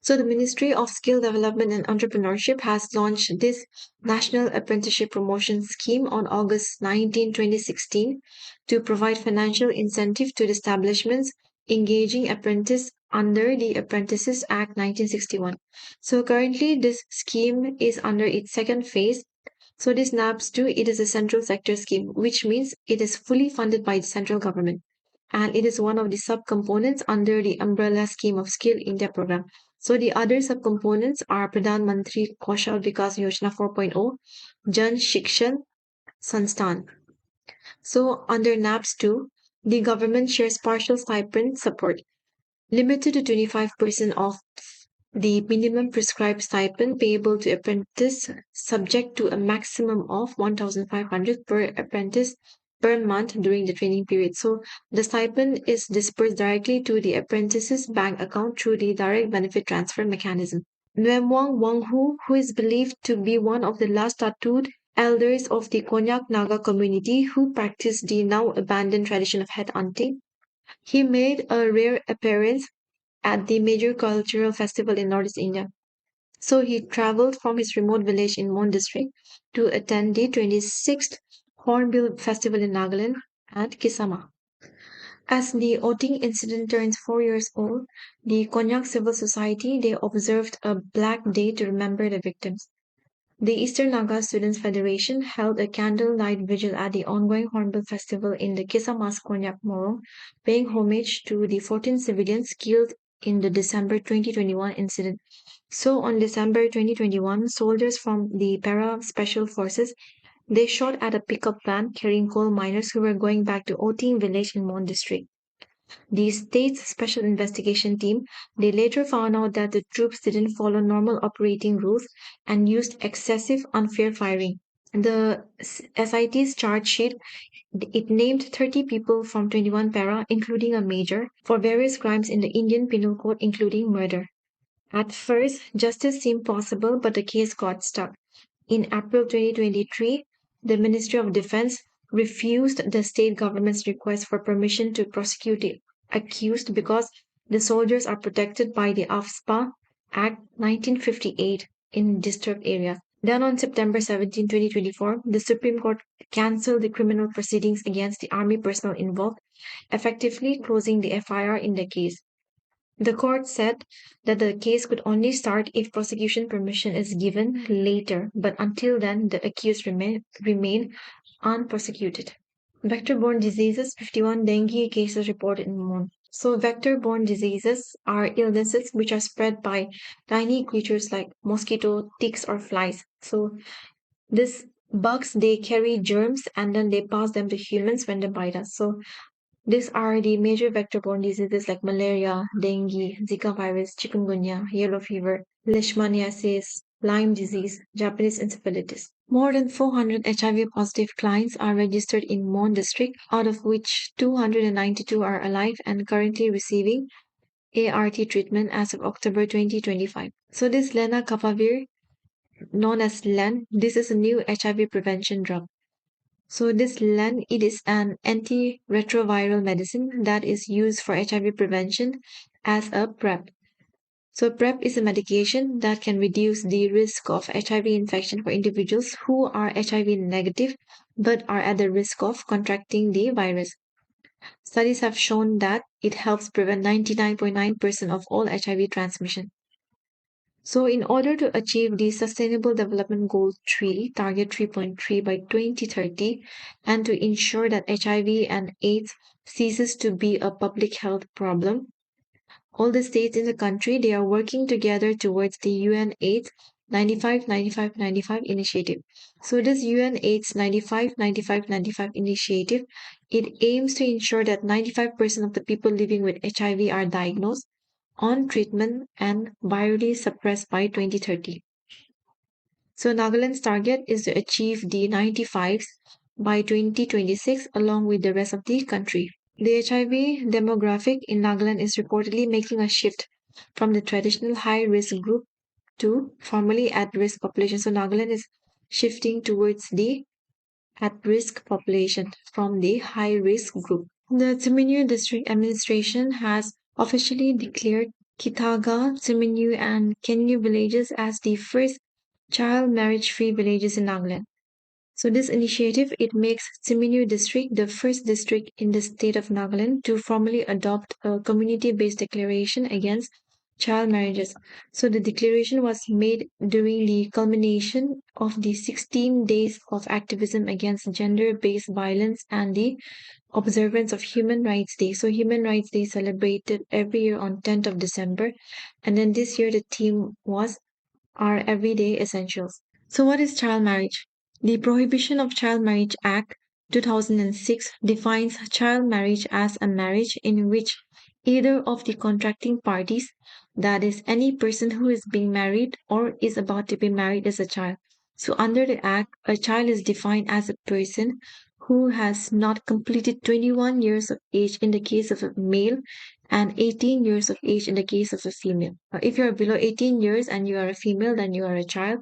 So, the Ministry of Skill Development and Entrepreneurship has launched this National Apprenticeship Promotion Scheme on August 19, 2016, to provide financial incentive to the establishments engaging apprentices under the Apprentices Act 1961. So, currently, this scheme is under its second phase. So, this NAPS 2, it is a central sector scheme, which means it is fully funded by the central government, and it is one of the subcomponents under the umbrella scheme of Skill India program. So the other subcomponents are Pradhan Mantri Kaushal Vikas Yojana 4.0, Jan Shikshan Sansthan. So under NAPS 2, the government shares partial stipend support limited to 25% of the minimum prescribed stipend payable to apprentice, subject to a maximum of 1,500 per apprentice per month during the training period. So the stipend is dispersed directly to the apprentice's bank account through the direct benefit transfer mechanism. Nwemwang Wanghu, who is believed to be one of the last tattooed elders of the Konyak Naga community who practiced the now abandoned tradition of head hunting, he made a rare appearance at the major cultural festival in Northeast India. So he traveled from his remote village in Mon district to attend the 26th Hornbill Festival in Nagaland at Kisama. As the Oting incident turns 4 years old, the Konyak Civil Society they observed a black day to remember the victims. The Eastern Naga Students Federation held a candlelight vigil at the ongoing Hornbill Festival in the Kisamas Konyak Morong, paying homage to the 14 civilians killed in the December 2021 incident. So on December 2021, soldiers from the Para Special Forces they shot at a pickup van carrying coal miners who were going back to Oting village in Mon district. The state's special investigation team they later found out that the troops didn't follow normal operating rules and used excessive unfair firing. The SIT's charge sheet it named 30 people from 21 para, including a major, for various crimes in the Indian Penal Code, including murder. At first, justice seemed possible, but the case got stuck. In April 2023, the Ministry of Defense refused the state government's request for permission to prosecute the accused because the soldiers are protected by the AFSPA Act 1958 in disturbed areas. Then on September 17, 2024, the Supreme Court cancelled the criminal proceedings against the army personnel involved, effectively closing the FIR in the case. The court said that the case could only start if prosecution permission is given later, but until then, the accused remain unprosecuted. Vector-borne diseases, 51 dengue cases reported in Mon. So vector-borne diseases are illnesses which are spread by tiny creatures like mosquito, ticks, or flies. So these bugs, they carry germs and then they pass them to humans when they bite us. So these are the major vector-borne diseases like malaria, dengue, Zika virus, chikungunya, yellow fever, leishmaniasis, Lyme disease, Japanese encephalitis. More than 400 HIV positive clients are registered in Mon district, out of which 292 are alive and currently receiving ART treatment as of October 2025. So this lenacapavir, known as LEN, this is a new HIV prevention drug. So this LEN, it is an antiretroviral medicine that is used for HIV prevention as a PrEP. So PrEP is a medication that can reduce the risk of HIV infection for individuals who are HIV negative but are at the risk of contracting the virus. Studies have shown that it helps prevent 99.9% of all HIV transmission. So, in order to achieve the Sustainable Development Goal 3, Target 3.3 by 2030, and to ensure that HIV and AIDS ceases to be a public health problem, all the states in the country they are working together towards the UN AIDS 95 95 95 initiative. So this UN AIDS 95 95 95 initiative, it aims to ensure that 95% of the people living with HIV are diagnosed, on treatment, and virally suppressed by 2030. So Nagaland's target is to achieve the 95s by 2026 along with the rest of the country. The HIV demographic in Nagaland is reportedly making a shift from the traditional high risk group to formerly at risk population. So Nagaland is shifting towards the at risk population from the high risk group. The Tsiminyu District Administration has officially declared Kitaga, Tsiminyu, and Kenyu villages as the first child marriage free villages in Nagaland. So this initiative it makes Tsiminyu district the first district in the state of Nagaland to formally adopt a community-based declaration against child marriages. So the declaration was made during the culmination of the 16 days of activism against gender-based violence and the observance of Human Rights Day. So Human Rights Day is celebrated every year on 10th of December, and then this year the theme was Our Everyday Essentials. So, what is child marriage? The Prohibition of Child Marriage Act 2006 defines child marriage as a marriage in which either of the contracting parties, that is, any person who is being married or is about to be married, is a child. So, under the Act, a child is defined as a person who has not completed 21 years of age in the case of a male and 18 years of age in the case of a female. If you're below 18 years and you are a female, then you are a child.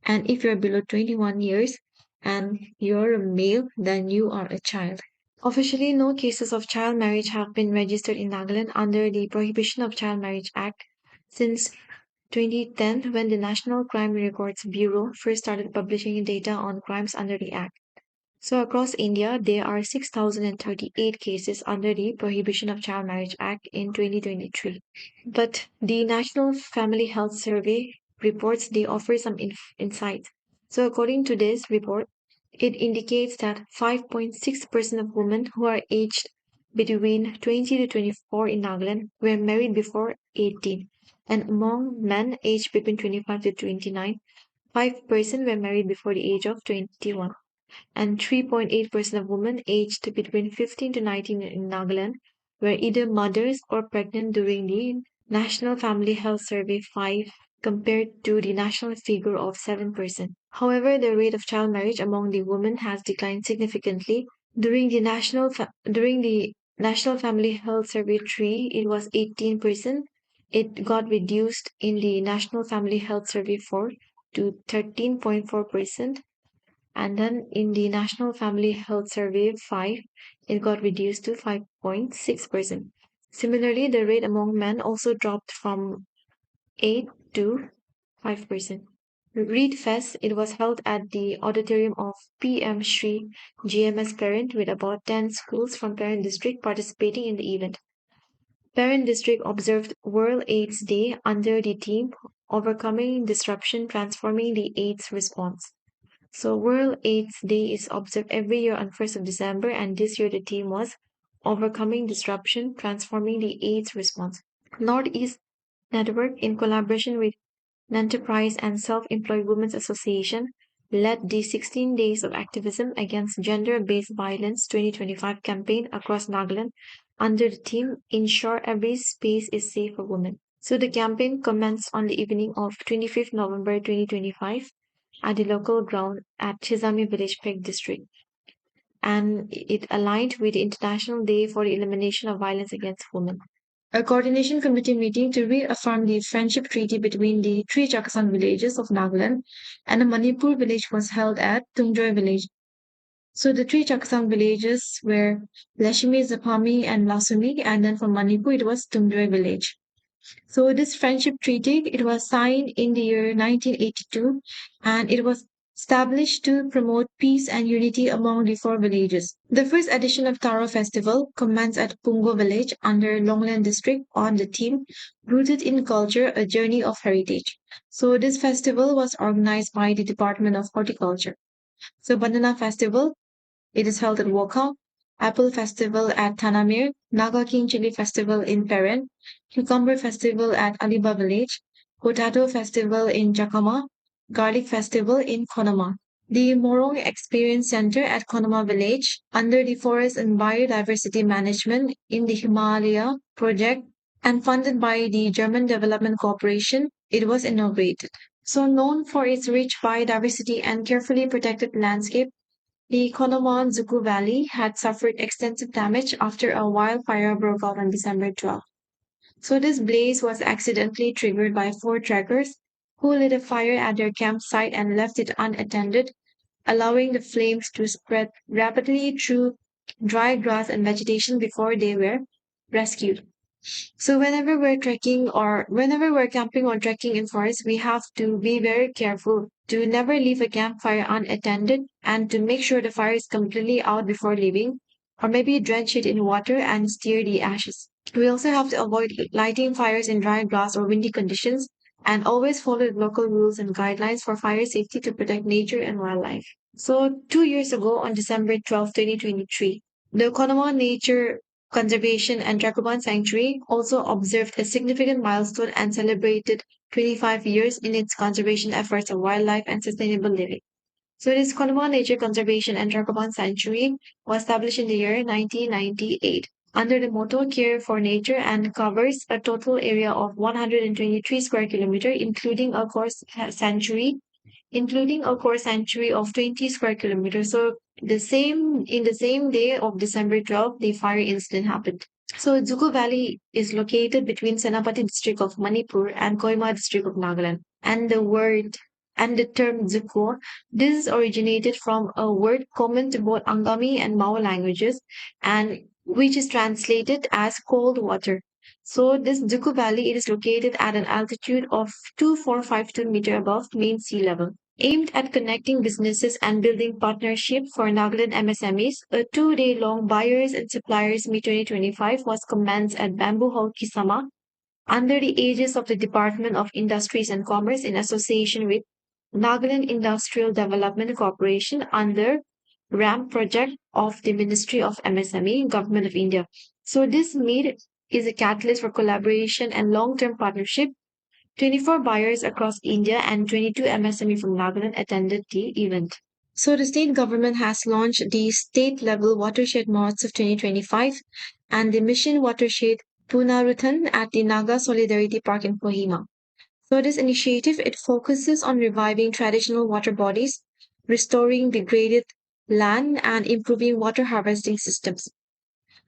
And if you're below 21 years and you're a male, then you are a child. Officially, no cases of child marriage have been registered in Nagaland under the Prohibition of Child Marriage Act since 2010 when the National Crime Records Bureau first started publishing data on crimes under the Act. So across India, there are 6,038 cases under the Prohibition of Child Marriage Act in 2023. But the National Family Health Survey reports they offer some insights. So according to this report, it indicates that 5.6% of women who are aged between 20 to 24 in Nagaland were married before 18. And among men aged between 25 to 29, 5% were married before the age of 21 and 3.8% of women aged between 15 to 19 in Nagaland were either mothers or pregnant during the National Family Health Survey 5 compared to the national figure of 7%. However, the rate of child marriage among the women has declined significantly. During the National Family Health Survey 3, it was 18%. It got reduced in the National Family Health Survey 4 to 13.4%. And then in the National Family Health Survey 5, it got reduced to 5.6%. Similarly, the rate among men also dropped from 8 to 5%. Read Fest, it was held at the auditorium of PM Shri GMS Parent with about 10 schools from Parent District participating in the event. Parent District observed World AIDS Day under the theme Overcoming Disruption, Transforming the AIDS Response. So World AIDS Day is observed every year on 1st of December, and this year the theme was Overcoming Disruption, Transforming the AIDS Response. Northeast Network, in collaboration with Enterprise and Self-Employed Women's Association, led the 16 Days of Activism Against Gender-Based Violence 2025 campaign across Nagaland under the theme Ensure Every Space is Safe for Women. So the campaign commenced on the evening of 25th November 2025 at the local ground at Chizami Village Peck District, and it aligned with the International Day for the Elimination of Violence Against Women. A coordination committee meeting to reaffirm the friendship treaty between the three Chakasang villages of Nagaland and a Manipur village was held at Tungjoy village. So the three Chakasang villages were Lashmi, Zapami, and Lasumi, and then for Manipur it was Tungjoy village. So this friendship treaty, it was signed in the year 1982 and it was established to promote peace and unity among the four villages. The first edition of Taro Festival commenced at Pungo village under Longland district on the theme Rooted in Culture, a Journey of Heritage. So this festival was organized by the Department of Horticulture. So Banana Festival, it is held at Woka, Apple Festival at Tanamir, Naga King Chili Festival in Peren, Cucumber Festival at Aliba Village, Potato Festival in Jakama, Garlic Festival in Konama. The Morong Experience Center at Konama Village, under the Forest and Biodiversity Management in the Himalaya project and funded by the German Development Corporation, it was inaugurated. So known for its rich biodiversity and carefully protected landscape, the Konoman-Zuku Valley had suffered extensive damage after a wildfire broke out on December 12. So this blaze was accidentally triggered by four trekkers who lit a fire at their campsite and left it unattended, allowing the flames to spread rapidly through dry grass and vegetation before they were rescued. So whenever we're camping or trekking in forest, we have to be very careful to never leave a campfire unattended and to make sure the fire is completely out before leaving, or maybe drench it in water and stir the ashes. We also have to avoid lighting fires in dry grass or windy conditions and always follow the local rules and guidelines for fire safety to protect nature and wildlife. So 2 years ago on December 12, 2023, the Konoma Nature Conservation and Dracoban Sanctuary also observed a significant milestone and celebrated 25 years in its conservation efforts of wildlife and sustainable living. So this Konoma Nature Conservation and Dracoban Sanctuary was established in the year 1998 under the motto Care for Nature and covers a total area of 123 square kilometer, including a core sanctuary of 20 square kilometers. So the same day of December 12th, the fire incident happened. So Zugu Valley is located between Senapati district of Manipur and Kohima district of Nagaland. And the term Zuko, this is originated from a word common to both Angami and Mao languages, and which is translated as cold water. So this Zuku Valley, it is located at an altitude of 2452 meter above mean sea level. Aimed at connecting businesses and building partnership for Nagaland MSMEs, a 2-day long Buyers and Suppliers Meet 2025 was commenced at Bamboo Hall Kisama under the aegis of the Department of Industries and Commerce in association with Nagaland Industrial Development Corporation under RAM project of the Ministry of MSME, Government of India. So this meet is a catalyst for collaboration and long-term partnership. 24 buyers across India and 22 MSME from Nagaland attended the event. So the state government has launched the state level watershed Mahotsav 2025 and the mission watershed Punaruthan at the Naga Solidarity Park in Kohima. So this initiative, it focuses on reviving traditional water bodies, restoring degraded land and improving water harvesting systems.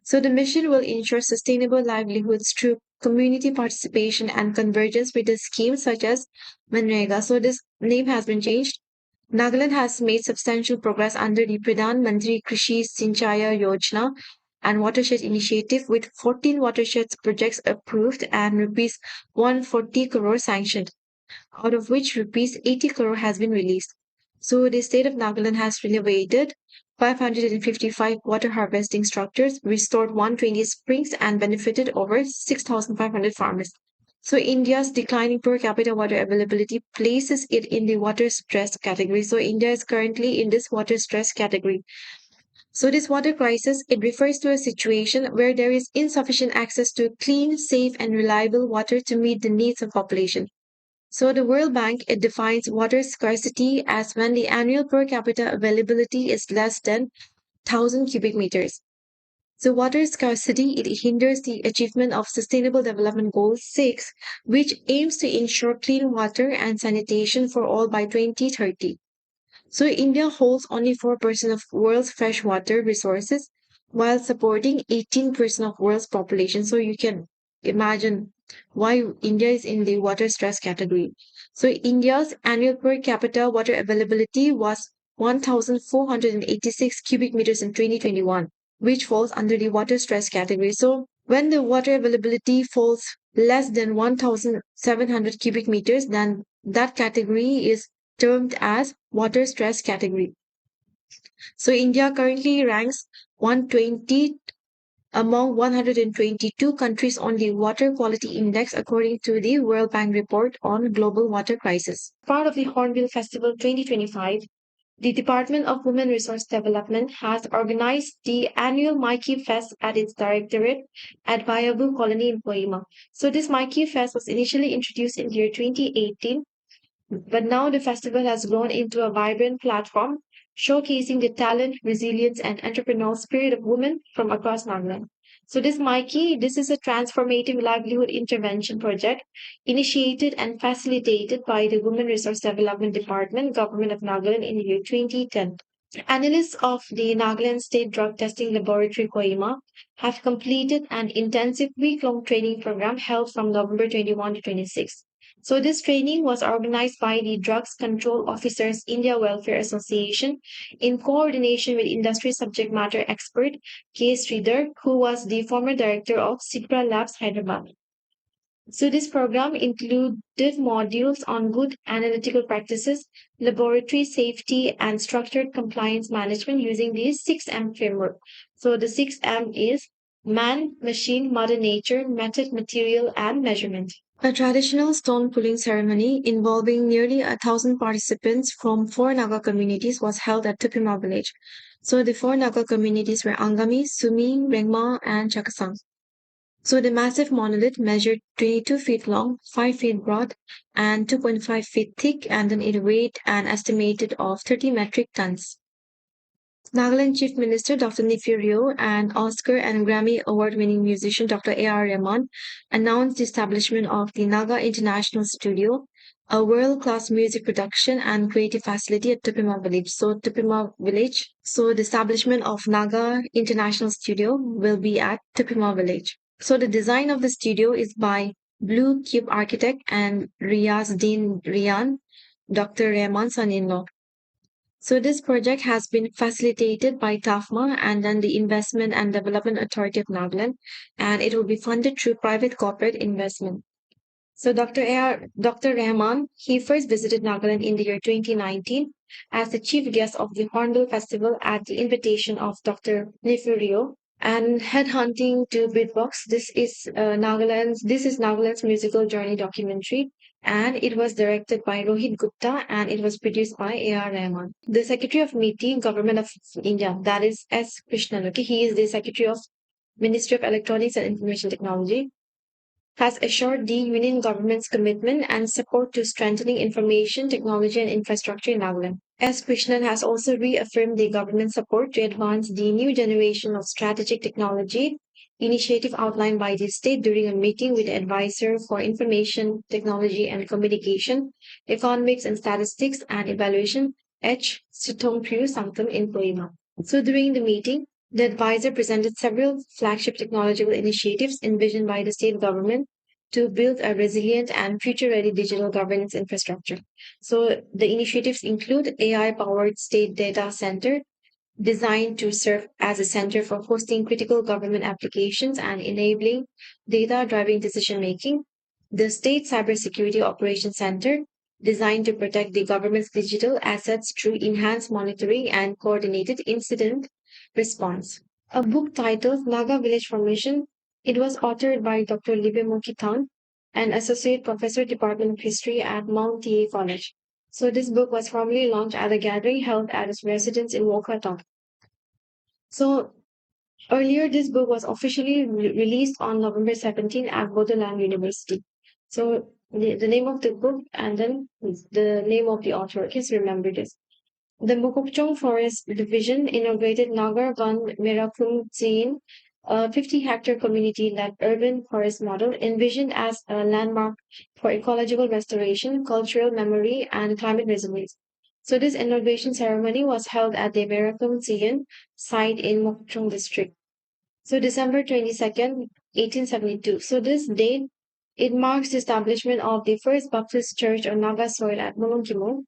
So the mission will ensure sustainable livelihoods through community participation and convergence with the schemes such as Manrega. So this name has been changed. Nagaland has made substantial progress under the Pradhan Mantri Krishi Sinchaya Yojana and Watershed Initiative with 14 watersheds projects approved and rupees 140 crore sanctioned, out of which rupees 80 crore has been released. So the state of Nagaland has renovated 555 water harvesting structures, restored 120 springs, and benefited over 6,500 farmers. So India's declining per capita water availability places it in the water stress category. So India is currently in this water stress category. So this water crisis, it refers to a situation where there is insufficient access to clean, safe, and reliable water to meet the needs of population. So the World Bank, it defines water scarcity as when the annual per capita availability is less than 1,000 cubic meters. So water scarcity, it hinders the achievement of Sustainable Development Goal 6, which aims to ensure clean water and sanitation for all by 2030. So India holds only 4% of world's freshwater resources while supporting 18% of world's population. So you can imagine why India is in the water stress category. So India's annual per capita water availability was 1,486 cubic meters in 2021, which falls under the water stress category. So when the water availability falls less than 1,700 cubic meters, then that category is termed as water stress category. So India currently ranks 120 among 122 countries on the Water Quality Index according to the World Bank report on global water crisis. Part of the Hornbill Festival 2025, the Department of Women Resource Development has organized the annual Maiki Fest at its directorate at Vayabu Colony in Kohima. So this Maiki Fest was initially introduced in the year 2018, but now the festival has grown into a vibrant platform showcasing the talent, resilience, and entrepreneurial spirit of women from across Nagaland. So this is a transformative livelihood intervention project initiated and facilitated by the Women Resource Development Department, Government of Nagaland in the year 2010. Analysts of the Nagaland State Drug Testing Laboratory Kohima have completed an intensive week-long training program held from November 21 to 26. So this training was organized by the Drugs Control Officers India Welfare Association in coordination with industry subject matter expert K. Sridhar, who was the former director of Cipra Labs Hyderabad. So this program included modules on good analytical practices, laboratory safety, and structured compliance management using the 6M framework. So the 6M is man, machine, mother nature, method, material, and measurement. A traditional stone pulling ceremony involving nearly 1,000 participants from four Naga communities was held at Tupima village. So the four Naga communities were Angami, Sumi, Rengma, and Chakasang. So the massive monolith measured 22 feet long, 5 feet broad, and 2.5 feet thick, and then it weighed an estimated of 30 metric tons. Nagaland Chief Minister Dr. Nefirio and Oscar and Grammy Award winning musician Dr. A.R. Rahman announced the establishment of the Naga International Studio, a world class music production and creative facility at Tupima Village. So the establishment of Naga International Studio will be at Tupima Village. So the design of the studio is by Blue Cube Architect and Riaz Din Rian, Dr. Rahman's son-in-law. So this project has been facilitated by TAFMA and then the Investment and Development Authority of Nagaland, and it will be funded through private corporate investment. So Dr. Rahman, he first visited Nagaland in the year 2019 as the chief guest of the Hornbill Festival at the invitation of Dr. Nefurio, and Headhunting to Beatbox. This is Nagaland's musical journey documentary, and it was directed by Rohit Gupta and it was produced by A.R. Rahman. The Secretary of MITI, Government of India, that is S. Krishnan. Okay, he is the Secretary of Ministry of Electronics and Information Technology, has assured the Union government's commitment and support to strengthening information technology and infrastructure in Nagaland. S. Krishnan has also reaffirmed the government's support to advance the new generation of strategic technology initiative outlined by the state during a meeting with the advisor for information technology and communication, economics and statistics and evaluation, H. Sitompru Sankam in Kohima. So during the meeting, the advisor presented several flagship technological initiatives envisioned by the state government to build a resilient and future-ready digital governance infrastructure. So the initiatives include AI-powered state data center designed to serve as a center for hosting critical government applications and enabling data-driven decision-making, the State Cybersecurity Operations Center, designed to protect the government's digital assets through enhanced monitoring and coordinated incident response. A book titled Naga Village Formation. It was authored by Dr. Libe Mokitang, an associate professor, Department of History at Mount TA College. So this book was formally launched at a gathering held at his residence in Wokatong. So earlier, this book was officially released on November 17 at Bodoland University. So the name of the book and then the name of the author. Please remember this. The Mukokchung Forest Division inaugurated Nagar Van Merakum Tsin a 50-hectare community-led urban forest model envisioned as a landmark for ecological restoration, cultural memory, and climate resilience. So this inauguration ceremony was held at the Merakam Sian site in Mokchung district. So December 22nd, 1872. So this date, it marks the establishment of the first Baptist church on Naga soil at Molongkimo.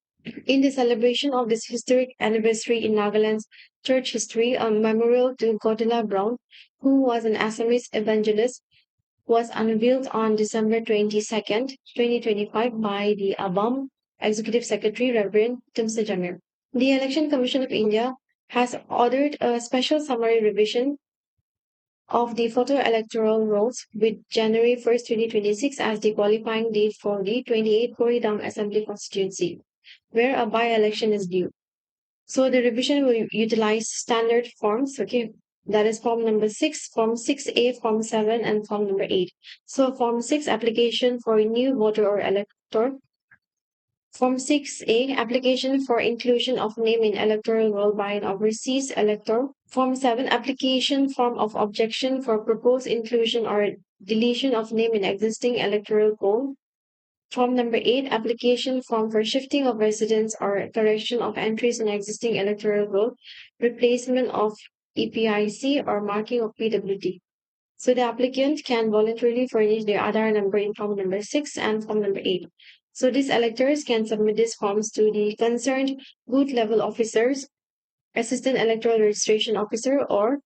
In the celebration of this historic anniversary in Nagaland's church history, a memorial to Cordella Brown, who was an Assamese evangelist, was unveiled on December 22nd, 2025 by the ABAM Executive Secretary Reverend Timsa Jamir. The Election Commission of India has ordered a special summary revision of the photo electoral rolls with January 1st, 2026 as the qualifying date for the 28 Koredam Assembly constituency, where a by-election is due. So the revision will utilize standard forms, okay? That is form number 6, form 6A, form 7, and form number 8. So form 6, application for a new voter or elector. Form 6A, application for inclusion of name in electoral roll by an overseas elector. Form 7, application form of objection for proposed inclusion or deletion of name in existing electoral roll. Form number 8, application form for shifting of residence or correction of entries in existing electoral roll, replacement of EPIC or marking of PWD. So the applicant can voluntarily furnish their Aadhaar number in form number 6 and form number 8. So these electors can submit these forms to the concerned booth level officers, assistant electoral registration officer, or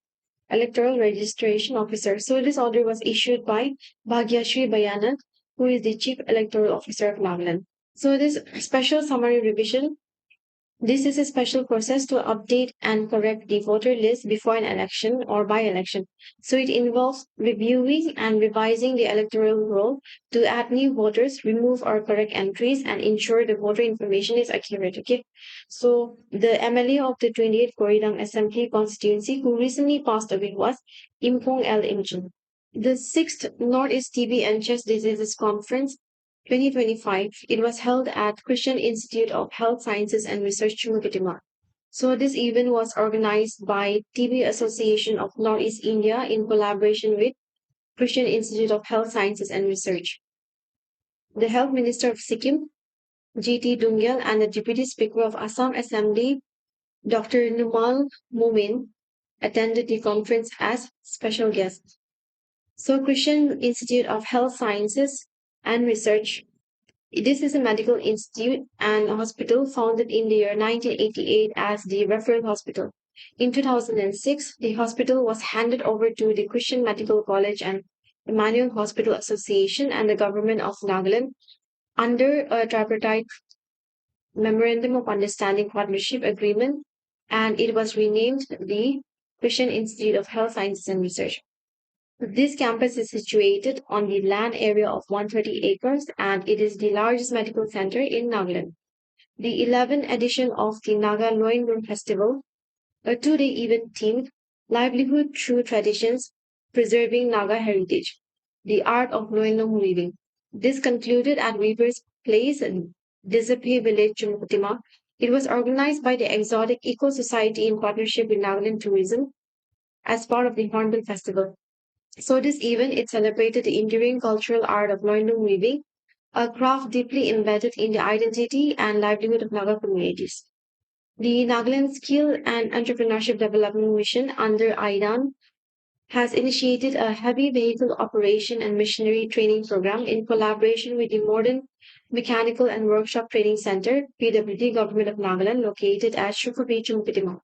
electoral registration officer. So this order was issued by Bhagyashri Bayanat, who is the chief electoral officer of Nagaland. So this special summary revision, this is a special process to update and correct the voter list before an election or by election. So it involves reviewing and revising the electoral roll to add new voters, remove or correct entries, and ensure the voter information is accurate. Okay. So the MLA of the 28th Koredang Assembly constituency who recently passed away was Impong L. Imjin. The 6th Northeast TB and Chest Diseases Conference 2025, it was held at Christian Institute of Health Sciences and Research, Chumukitima. So this event was organized by TB Association of Northeast India in collaboration with Christian Institute of Health Sciences and Research. The Health Minister of Sikkim, G.T. Dungyal, and the Deputy Speaker of Assam Assembly, Dr. Numal Mumin, attended the conference as special guests. So Christian Institute of Health Sciences and Research, this is a medical institute and a hospital founded in the year 1988 as the referral hospital. In 2006, the hospital was handed over to the Christian Medical College and Emmanuel Hospital Association and the government of Nagaland under a tripartite memorandum of understanding partnership agreement, and it was renamed the Christian Institute of Health Sciences and Research. This campus is situated on the land area of 130 acres and it is the largest medical center in Nagaland. The 11th edition of the Naga Loinlung Festival, a two-day event themed Livelihood Through Traditions, Preserving Naga Heritage, the art of Loinlung weaving. This concluded at Weaver's Place, Disape Village, Chumukutima. It was organized by the Exotic Eco Society in partnership with Nagaland Tourism as part of the Hornbill Festival. So this event it celebrated the enduring cultural art of loinloom weaving, a craft deeply embedded in the identity and livelihood of Naga communities. The Nagaland Skill and Entrepreneurship Development Mission under IDAN has initiated a heavy vehicle operation and machinery training program in collaboration with the Modern Mechanical and Workshop Training Center, PWD Government of Nagaland, located at Shukupi, Chumpitima.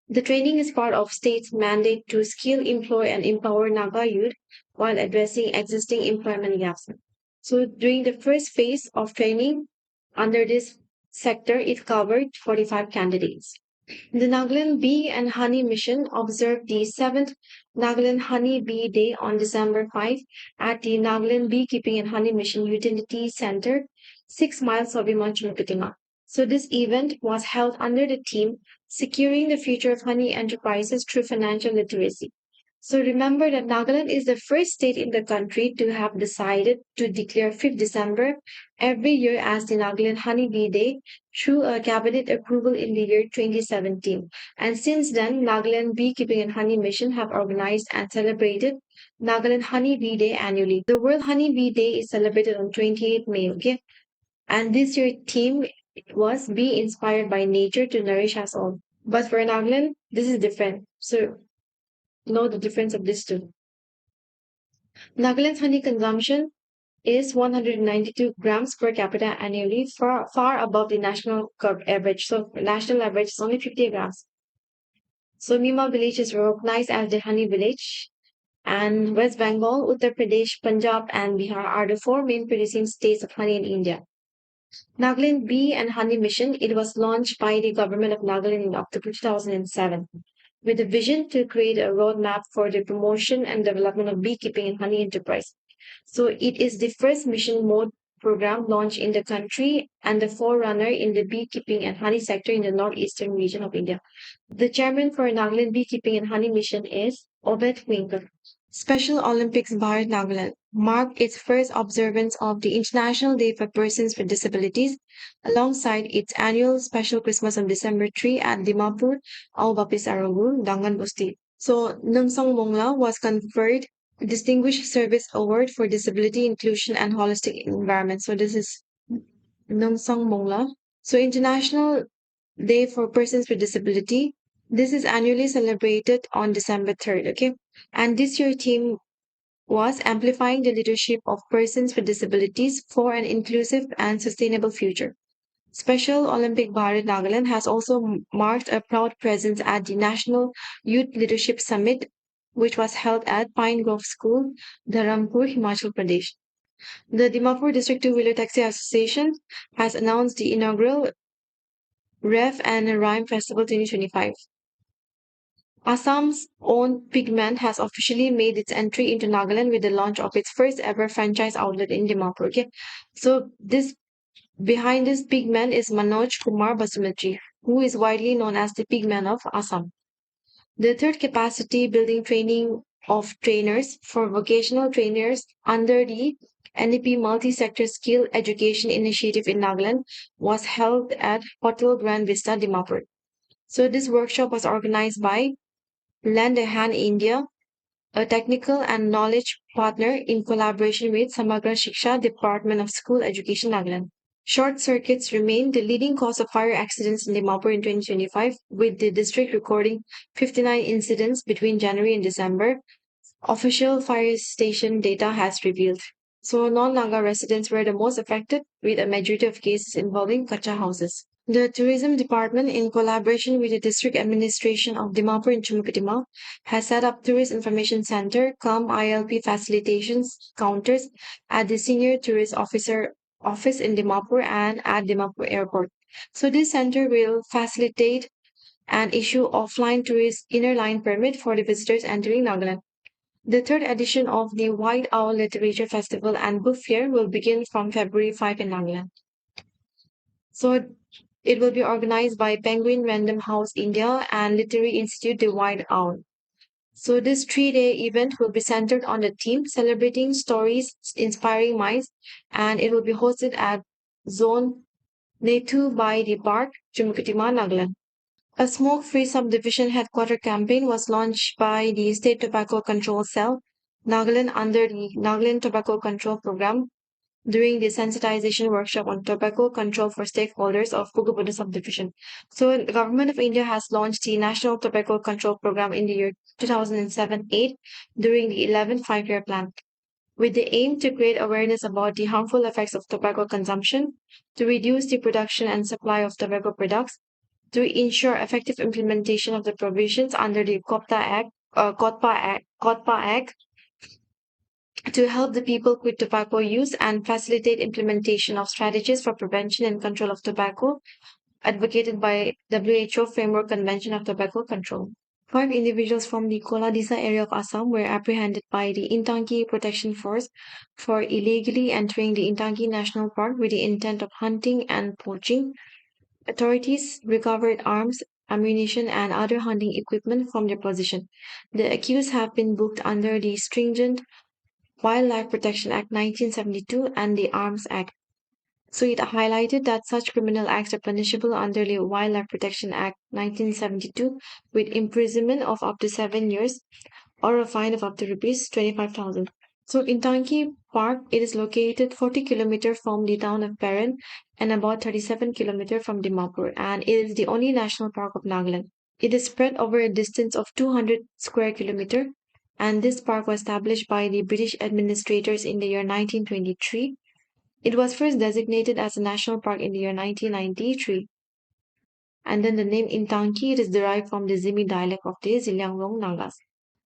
The training is part of state's mandate to skill, employ, and empower Naga youth while addressing existing employment gaps. So during the first phase of training under this sector, it covered 45 candidates. The Nagaland Bee and Honey Mission observed the 7th Nagaland Honey Bee Day on December 5 at the Nagaland Beekeeping and Honey Mission Utility Center, 6 miles away from Chumukitima. So this event was held under the theme Securing the Future of Honey Enterprises Through Financial Literacy. So remember that Nagaland is the first state in the country to have decided to declare 5th December every year as the Nagaland Honey Bee Day through a cabinet approval in the year 2017. And since then, Nagaland Beekeeping and Honey Mission have organized and celebrated Nagaland Honey Bee Day annually. The World Honey Bee Day is celebrated on 28th May, okay? And this year theme was Be Inspired by Nature to Nourish Us All. But for Nagaland, this is different. So know the difference of these two. Nagaland's honey consumption is 192 grams per capita annually, far above the national average. So national average is only 50 grams. So Mima village is recognized as the honey village. And West Bengal, Uttar Pradesh, Punjab, and Bihar are the four main producing states of honey in India. Nagaland Bee and Honey Mission, it was launched by the government of Nagaland in October 2007 with a vision to create a roadmap for the promotion and development of beekeeping and honey enterprise. So it is the first mission mode program launched in the country and the forerunner in the beekeeping and honey sector in the northeastern region of India. The chairman for Nagaland Beekeeping and Honey Mission is Obed Winkler. Special Olympics Bharat Nagaland marked its first observance of the International Day for Persons with Disabilities alongside its annual special Christmas on December 3 at Dimapur, Au Bapis Arogul, Dangan Bosti. So, Nungsong Mongla was conferred Distinguished Service Award for Disability Inclusion and Holistic Environment. So, this is Nungsong Mongla. So, International Day for Persons with Disability. This is annually celebrated on December 3rd, okay? And this year theme was amplifying the leadership of persons with disabilities for an inclusive and sustainable future. Special Olympic Bharat Nagaland has also marked a proud presence at the National Youth Leadership Summit, which was held at Pine Grove School, Dharampur, Himachal Pradesh. The Dimapur District Two-Wheeler Taxi Association has announced the inaugural Rev and Rhyme Festival 2025. Assam's own Pigment has officially made its entry into Nagaland with the launch of its first ever franchise outlet in Dimapur. Okay, so this behind this Pigman is Manoj Kumar Basumati, who is widely known as the Pigman of Assam. The third capacity building training of trainers for vocational trainers under the NEP Multi-Sector Skill Education Initiative in Nagaland was held at Hotel Grand Vista, Dimapur. So this workshop was organized by Lend a Hand India, a technical and knowledge partner in collaboration with Samagra Shiksha Department of School Education, Nagaland. Short circuits remain the leading cause of fire accidents in Dimapur in 2025, with the district recording 59 incidents between January and December. Official fire station data has revealed. So, non-Naga residents were the most affected, with a majority of cases involving kacha houses. The Tourism Department, in collaboration with the District Administration of Dimapur and Chumukatima, has set up Tourist Information Center, COM ILP facilitations counters at the Senior Tourist Officer Office in Dimapur and at Dimapur Airport. So this center will facilitate and issue offline tourist inner line permit for the visitors entering Nagaland. The third edition of the White Owl Literature Festival and Book Fair will begin from February 5 in Nagaland. So it will be organized by Penguin Random House India and Literary Institute The White Owl. So this 3-day event will be centered on the theme celebrating stories, inspiring minds, and it will be hosted at Zone Netu by the Park, Chumukutima, Nagaland. A smoke-free subdivision headquarter campaign was launched by the State Tobacco Control Cell, Nagaland under the Nagaland Tobacco Control Program during the sensitization workshop on tobacco control for stakeholders of Pugabuda subdivision. So the government of India has launched the National Tobacco Control Program in the year 2007-8 during the 11th five-year plan with the aim to create awareness about the harmful effects of tobacco consumption, to reduce the production and supply of tobacco products, to ensure effective implementation of the provisions under the COTPA Act, to help the people quit tobacco use and facilitate implementation of strategies for prevention and control of tobacco advocated by WHO Framework Convention of Tobacco Control. 5 individuals from the Koladisa area of Assam were apprehended by the Intanki Protection Force for illegally entering the Intanki National Park with the intent of hunting and poaching. Authorities recovered arms ammunition, and other hunting equipment from their possession. The accused have been booked under the stringent Wildlife Protection Act 1972 and the Arms Act. So it highlighted that such criminal acts are punishable under the Wildlife Protection Act 1972 with imprisonment of up to 7 years or a fine of up to rupees 25,000. So in Tanki Park, it is located 40 kilometers from the town of Paran and about 37 kilometers from Dimapur, and it is the only national park of Nagaland. It is spread over a distance of 200 square kilometers, and this park was established by the British administrators in the year 1923. It was first designated as a national park in the year 1993, and then the name Intanki it is derived from the Zimi dialect of the Ziliangrong Nagas.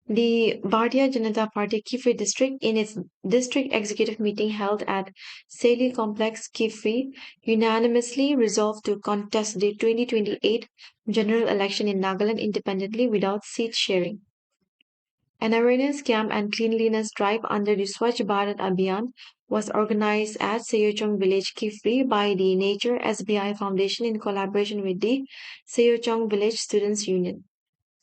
The Bharatiya Janata Party Kifri district, in its district executive meeting held at Seli Complex, Kifri, unanimously resolved to contest the 2028 general election in Nagaland independently without seat sharing. An awareness camp and cleanliness drive under the Swachh Bharat Abhiyan was organized at Seyochong village Kifri by the Nature SBI Foundation in collaboration with the Seyochong Village Students Union.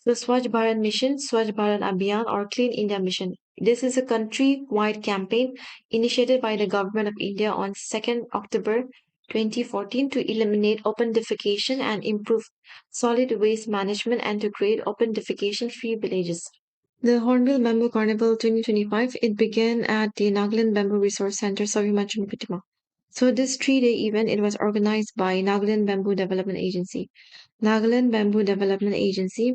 The Swachh Bharat Mission, Swachh Bharat Abhiyan or Clean India Mission. This is a country-wide campaign initiated by the Government of India on 2nd October 2014 to eliminate open defecation and improve solid waste management and to create open defecation-free villages. The Hornbill Bamboo Carnival 2025, it began at the Nagaland Bamboo Resource Center, Savimancham, Pitima. So this 3-day event, it was organized by Nagaland Bamboo Development Agency. Nagaland Bamboo Development Agency,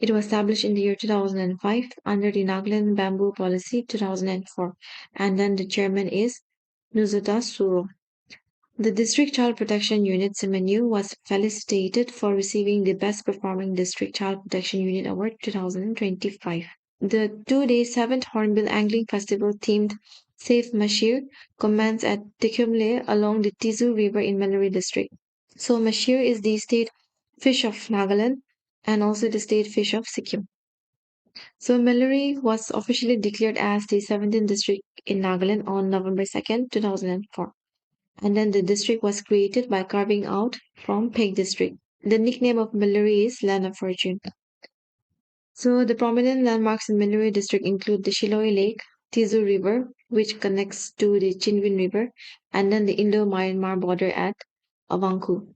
it was established in the year 2005 under the Nagaland Bamboo Policy 2004. And then the chairman is Nuzuta Suro. The District Child Protection Unit Simenu was felicitated for receiving the Best Performing District Child Protection Unit Award 2025. The 2-day 7th Hornbill Angling Festival themed Safe Mashir commenced at Tikumle along the Tizu River in Mallory district. So Mashir is the state fish of Nagaland and also the state fish of Sikkim. So Mallory was officially declared as the 17th district in Nagaland on November 2nd, 2004. And then the district was created by carving out from Peg district. The nickname of Mallory is Land of Fortune. So the prominent landmarks in Milluri district include the Shiloi Lake, Tizu River, which connects to the Chinwin River, and then the Indo-Myanmar border at Avangku.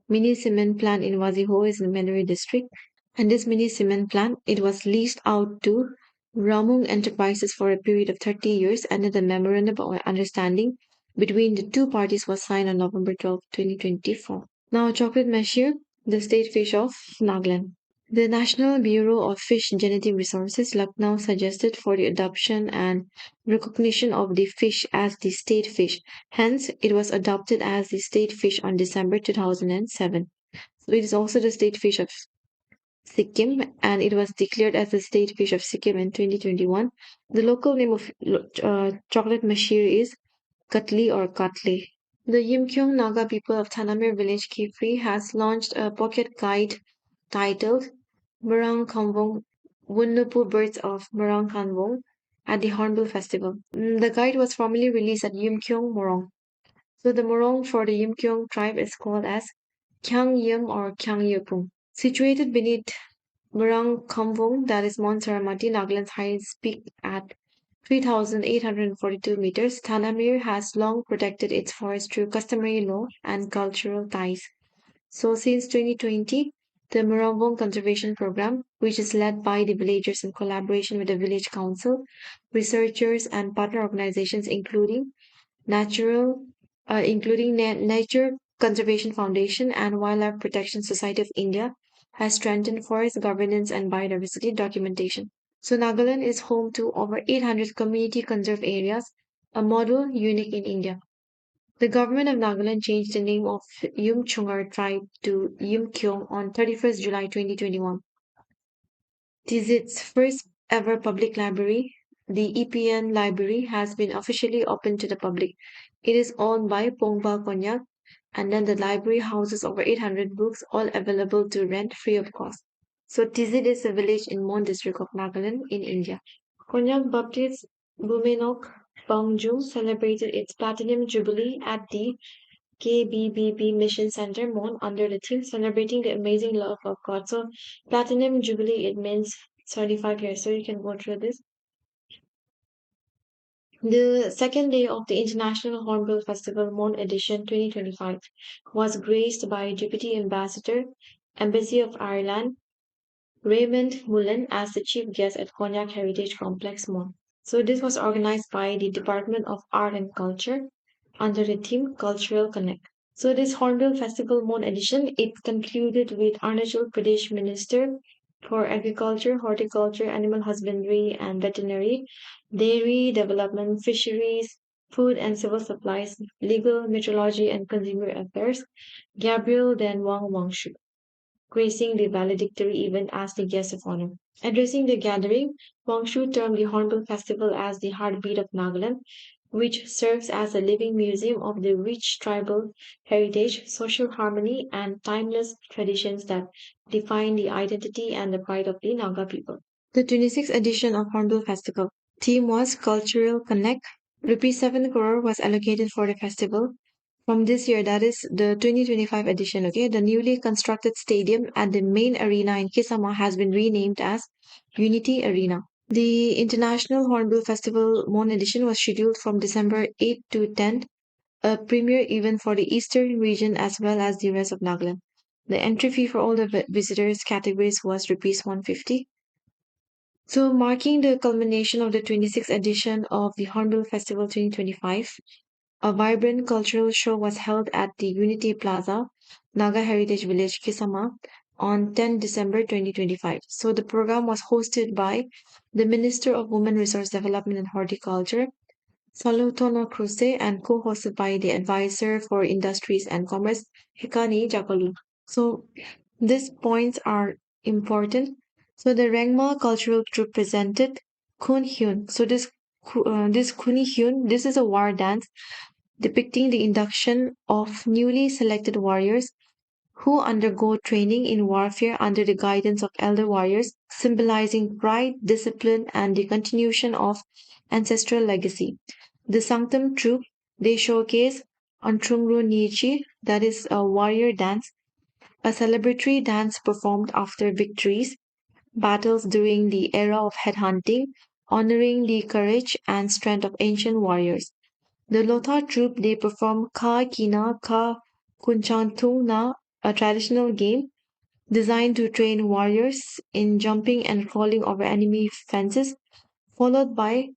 Mini cement plant in Waziho is in Milluri district, and this mini cement plant it was leased out to Ramung Enterprises for a period of 30 years, and then the memorandum of understanding between the two parties was signed on November 12, 2024. Now, chocolate mashir, the state fish of Nagaland. The National Bureau of Fish Genetic Resources, Lucknow, suggested for the adoption and recognition of the fish as the state fish. Hence, it was adopted as the state fish on December 2007. So it is also the state fish of Sikkim, and it was declared as the state fish of Sikkim in 2021. The local name of chocolate mashir is Katli or Katli. The Yimkyong Naga people of Tanamir village Kifri has launched a pocket guide titled Murang Kamvong Wunnupu Birds of Murang Kanwong at the Hornbill Festival. The guide was formally released at Yimkyong Morong. So the Morong for the Yimkyong tribe is called as Kyang Yim or Kyang Yupung. Situated beneath Murang Kamvong, that is Mount Saramati, Nagaland's highest peak at 3,842 meters, Tanamir has long protected its forest through customary law and cultural ties. So since 2020, the Murangwong Conservation Program, which is led by the villagers in collaboration with the village council, researchers, and partner organizations, natural, including Nature Conservation Foundation and Wildlife Protection Society of India, has strengthened forest governance and biodiversity documentation. So Nagaland is home to over 800 community conserved areas, a model unique in India. The government of Nagaland changed the name of Yumchungar tribe to Yumkyong on 31st July 2021. It is its first ever public library. The EPN library has been officially opened to the public. It is owned by Pongpa Konyak, and then the library houses over 800 books, all available to rent free of cost. So Tizit is a village in Mon district of Nagaland in India. Konyak Baptist Bumenok Bongjung celebrated its platinum jubilee at the KBBB Mission Center Mon under the theme celebrating the amazing love of God. So Platinum Jubilee, it means 35 years. So you can go through this. The second day of the International Hornbill Festival, Mon Edition 2025, was graced by Deputy Ambassador, Embassy of Ireland, Raymond Mullen as the chief guest at Cognac Heritage Complex, Mon. So this was organized by the Department of Art and Culture under the theme Cultural Connect. So this Hornbill Festival Mon edition, it concluded with Arunachal Pradesh Minister for Agriculture, Horticulture, Animal Husbandry and Veterinary, Dairy Development, Fisheries, Food and Civil Supplies, Legal, Metrology and Consumer Affairs, Gabriel Dan Wangshu, gracing the valedictory event as the guest of honor. Addressing the gathering, Wangshu termed the Hornbill Festival as the heartbeat of Nagaland, which serves as a living museum of the rich tribal heritage, social harmony, and timeless traditions that define the identity and the pride of the Naga people. The 26th edition of Hornbill Festival theme was Cultural Connect. Rupees 7 crore was allocated for the festival. From this year, that is the 2025 edition, okay, the newly constructed stadium at the main arena in Kisama has been renamed as Unity Arena. The International Hornbill Festival Mon edition was scheduled from December 8 to 10, a premier event for the eastern region as well as the rest of Nagaland. The entry fee for all the visitors categories was rupees 150. So, marking the culmination of the 26th edition of the Hornbill Festival 2025, a vibrant cultural show was held at the Unity Plaza, Naga Heritage Village, Kisama, on 10 December 2025. So the program was hosted by the Minister of Women Resource Development and Horticulture, Salutono Kruse, and co-hosted by the Advisor for Industries and Commerce, Hikani Jakalu. So these points are important. So the Rengma cultural troupe presented Kun Hyun. So this Kuni Hyun, this is a war dance depicting the induction of newly selected warriors who undergo training in warfare under the guidance of elder warriors, symbolizing pride, discipline, and the continuation of ancestral legacy. The Sanctum troupe, they showcase Antrungru Nichi, that is a warrior dance, a celebratory dance performed after victories, battles during the era of headhunting, honoring the courage and strength of ancient warriors. The Lotha troupe they perform Ka Kina Ka Kunchantung Na, a traditional game designed to train warriors in jumping and crawling over enemy fences, followed by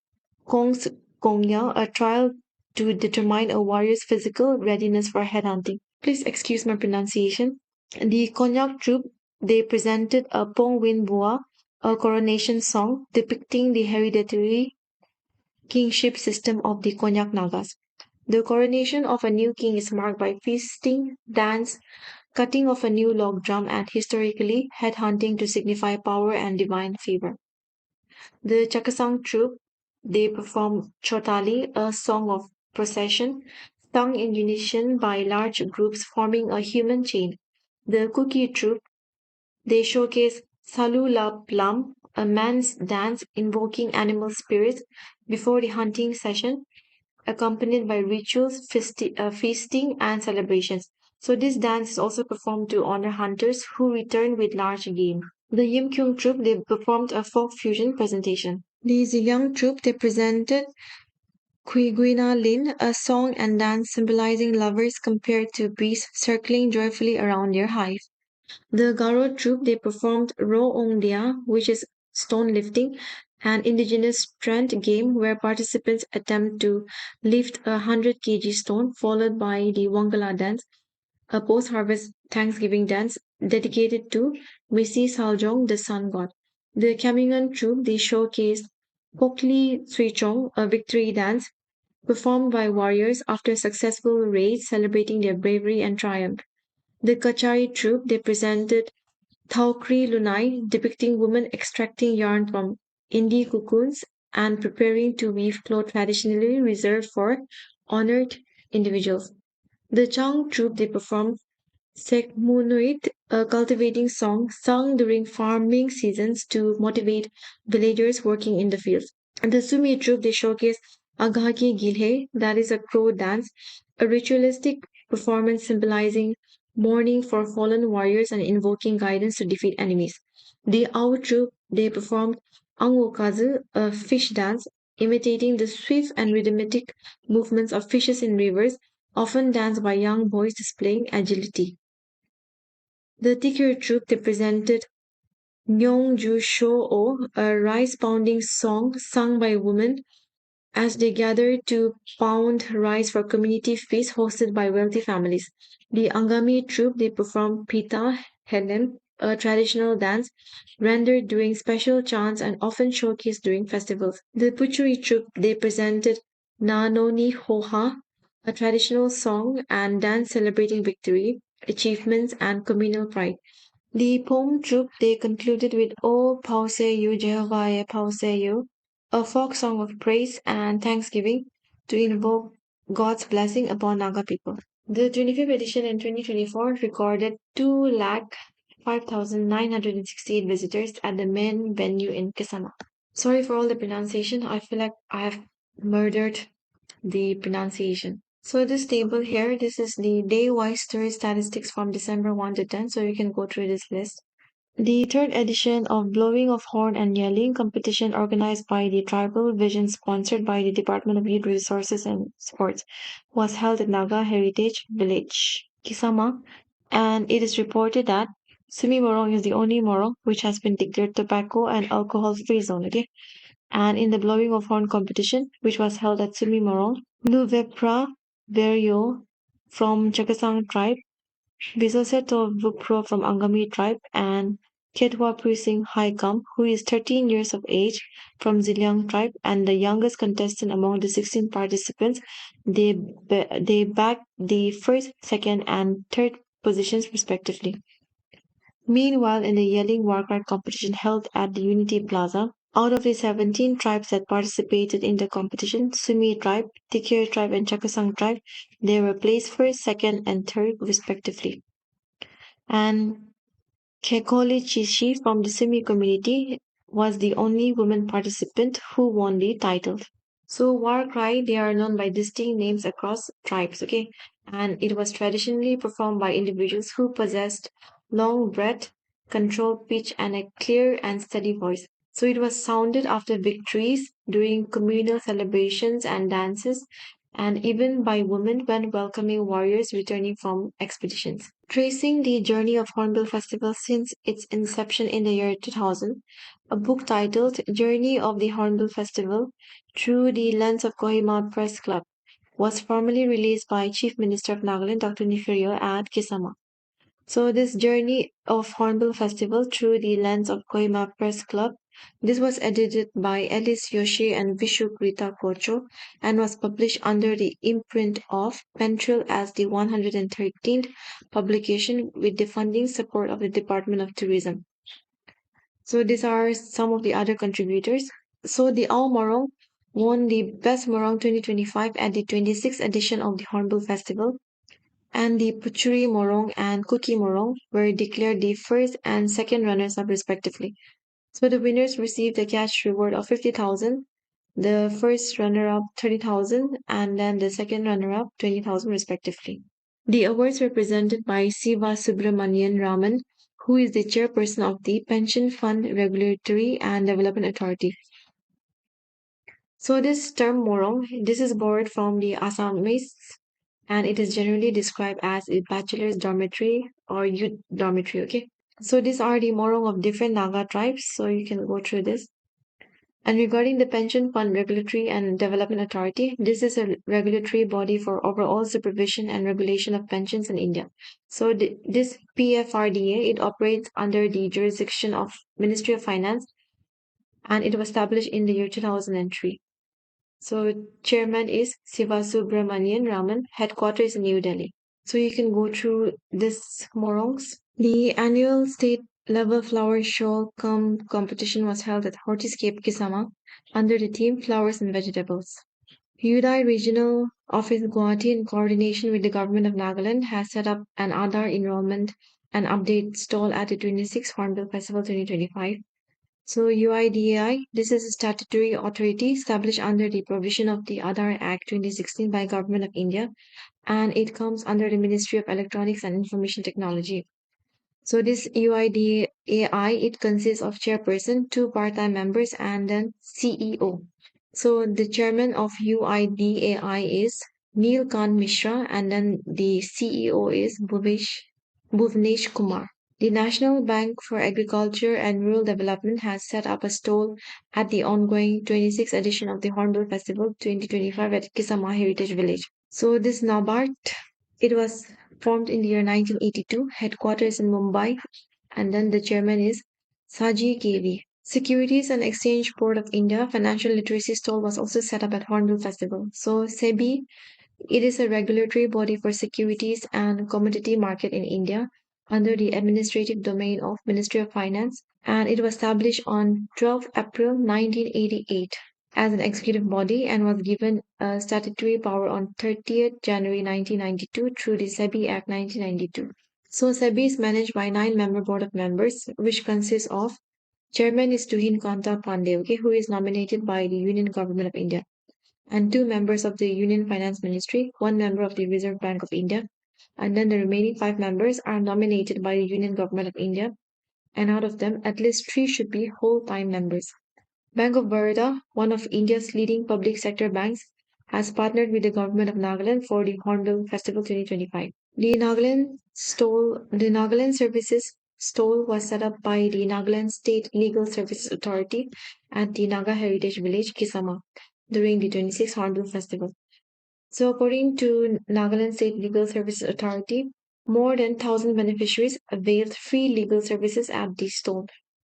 Kong's Kongya, a trial to determine a warrior's physical readiness for headhunting. Please excuse my pronunciation. The Konyak troupe they presented a Pong Win Bua, a coronation song depicting the hereditary kingship system of the Konyak Nagas. The coronation of a new king is marked by feasting, dance, cutting of a new log drum, and historically headhunting to signify power and divine favor. The Chakasang troupe they perform Chotali, a song of procession, sung in unison by large groups forming a human chain. The Kuki troupe they showcase Salu La Plum, a man's dance invoking animal spirits before the hunting session, accompanied by rituals, feasting, and celebrations. So this dance is also performed to honor hunters who return with large game. The Yim Kyung troupe they performed a folk fusion presentation. The Ziyang troupe they presented Quiguina Lin, a song and dance symbolizing lovers compared to bees circling joyfully around their hive. The Garo troupe they performed Ro Ong Dia, which is stone lifting, an indigenous strength game where participants attempt to lift a 100 kg stone, followed by the Wangala dance, a post-harvest Thanksgiving dance dedicated to Missy Saljong, the sun god. The Kamingan troupe they showcased Pokli Suichong, a victory dance performed by warriors after successful raids celebrating their bravery and triumph. The Kachari troupe they presented Thaukri Lunai, depicting women extracting yarn from Indi cocoons and preparing to weave cloth traditionally reserved for honored individuals. The Chang troupe they performed Sekmunuit, a cultivating song sung during farming seasons to motivate villagers working in the fields. And the Sumi troupe they showcase Agaki Gilhe, that is a crow dance, a ritualistic performance symbolizing mourning for fallen warriors and invoking guidance to defeat enemies. The Ao troupe, they performed Angokazu, a fish dance, imitating the swift and rhythmic movements of fishes in rivers, often danced by young boys displaying agility. The Tikir troupe, they presented Nyongju Shoo, a rice-pounding song sung by women as they gathered to pound rice for community feasts hosted by wealthy families. The Angami troupe, they performed Pita Helem, a traditional dance rendered during special chants and often showcased during festivals. The Puchuri troupe, they presented Nanoni Hoha, a traditional song and dance celebrating victory, achievements, and communal pride. The poem troupe, they concluded with O Pauseyu Jehovah Pauseyu, a folk song of praise and thanksgiving to invoke God's blessing upon Naga people. The 25th edition in 2024 recorded 2,05,968 visitors at the main venue in Kisama. Sorry for all the pronunciation. I feel like I have murdered the pronunciation. So this table here, this is the day-wise tourist statistics from December 1 to 10. So you can go through this list. The third edition of Blowing of Horn and Yelling competition organized by the Tribal Vision sponsored by the Department of Youth Resources and Sports was held at Naga Heritage Village, Kisama, and it is reported that Sumi Morong is the only Morong which has been declared tobacco and alcohol free zone, okay? And in the Blowing of Horn competition, which was held at Sumi Morong, Luvepra Berio from Chakasang tribe, Bisoseto Vupro from Angami tribe, and Ketwa Pusing Haikam, who is 13 years of age from Ziliang tribe and the youngest contestant among the 16 participants. They bagged the first, second, and third positions respectively. Meanwhile, in the yelling warcry competition held at the Unity Plaza, out of the 17 tribes that participated in the competition, Sumi tribe, Tikir tribe, and Chakasang tribe, they were placed first, second, and third respectively. And Kekoli Chishi from the Simi community was the only woman participant who won the title. So war cry, they are known by distinct names across tribes, okay? And it was traditionally performed by individuals who possessed long breath, controlled pitch, and a clear and steady voice. So it was sounded after victories, during communal celebrations and dances, and even by women when welcoming warriors returning from expeditions. Tracing the journey of Hornbill Festival since its inception in the year 2000, a book titled Journey of the Hornbill Festival Through the Lens of Kohima Press Club was formally released by Chief Minister of Nagaland, Dr. Nifirio, at Kisama. So this journey of Hornbill Festival through the lens of Kohima Press Club, this was edited by Alice Yoshi and Vishu Krita Kocho and was published under the imprint of Pentrill as the 113th publication with the funding support of the Department of Tourism. So these are some of the other contributors. So the Ao Morong won the Best Morong 2025 at the 26th edition of the Hornbill Festival, and the Puchuri Morong and Kuki Morong were declared the first and second runners-up respectively. So the winners received a cash reward of 50,000, the first runner-up 30,000, and then the second runner-up 20,000 respectively. The awards were presented by Siva Subramanian Raman, who is the chairperson of the Pension Fund Regulatory and Development Authority. So this term Morong, this is borrowed from the Assamese, and it is generally described as a bachelor's dormitory or youth dormitory, okay? So these are the Morong of different Naga tribes, so you can go through this. And regarding the Pension Fund Regulatory and Development Authority, this is a regulatory body for overall supervision and regulation of pensions in India. So this PFRDA, it operates under the jurisdiction of Ministry of Finance, and it was established in the year 2003. So chairman is Siva Subramanian Raman, headquarters in New Delhi. So you can go through this morongs. The annual state level flower show competition was held at Hortiscape Kisama under the theme Flowers and Vegetables. UDI Regional Office Guwahati, in coordination with the Government of Nagaland, has set up an Aadhaar enrollment and update stall at the 26th Hornbill Festival 2025. So UIDAI, this is a statutory authority established under the provision of the Aadhaar Act 2016 by Government of India, and it comes under the Ministry of Electronics and Information Technology. So this UIDAI, it consists of chairperson, two part-time members, and then CEO. So the chairman of UIDAI is Neil Khan Mishra, and then the CEO is Bhuvnesh Kumar. The National Bank for Agriculture and Rural Development has set up a stall at the ongoing 26th edition of the Hornbill Festival 2025 at Kisama Heritage Village. So this NABARD, it was formed in the year 1982, headquarters in Mumbai, and then the chairman is Saji KV. Securities and Exchange Board of India Financial Literacy Stall was also set up at Hornbill Festival. So SEBI, it is a regulatory body for securities and commodity market in India under the administrative domain of Ministry of Finance, and it was established on 12 April 1988 as an executive body and was given a statutory power on 30th January 1992 through the SEBI Act 1992. So SEBI is managed by 9-member board of members, which consists of chairman is Tuhin Kanta Pandey, okay, who is nominated by the Union Government of India, and two members of the Union Finance Ministry, one member of the Reserve Bank of India, and then the remaining five members are nominated by the Union Government of India, and out of them, at least three should be whole-time members. Bank of Baroda, one of India's leading public sector banks, has partnered with the government of Nagaland for the Hornbill Festival 2025. The Nagaland Services Stole was set up by the Nagaland State Legal Services Authority at the Naga Heritage Village, Kisama, during the 26th Hornbill Festival. So, according to Nagaland State Legal Services Authority, more than 1,000 beneficiaries availed free legal services at the stall.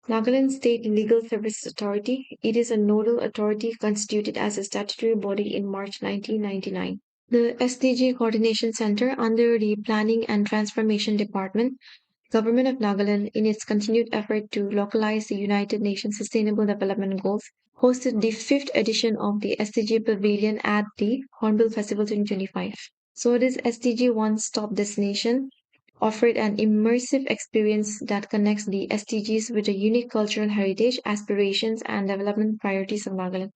Nagaland State Legal Services Authority, it is a nodal authority constituted as a statutory body in March 1999. The SDG Coordination Center under the Planning and Transformation Department, Government of Nagaland, in its continued effort to localize the United Nations Sustainable Development Goals, hosted the fifth edition of the SDG Pavilion at the Hornbill Festival 2025. So this SDG one-stop destination offered an immersive experience that connects the SDGs with the unique cultural heritage, aspirations, and development priorities of Nagaland.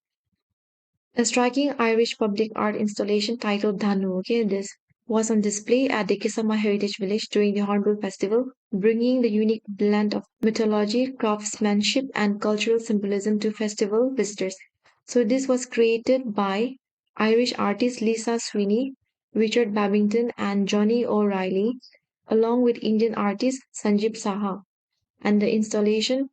A striking Irish public art installation titled Dhanu, okay, this was on display at the Kisama Heritage Village during the Hornbill Festival, bringing the unique blend of mythology, craftsmanship, and cultural symbolism to festival visitors. So this was created by Irish artist Lisa Sweeney, Richard Babington, and Johnny O'Reilly, along with Indian artist Sanjeev Saha, and the installation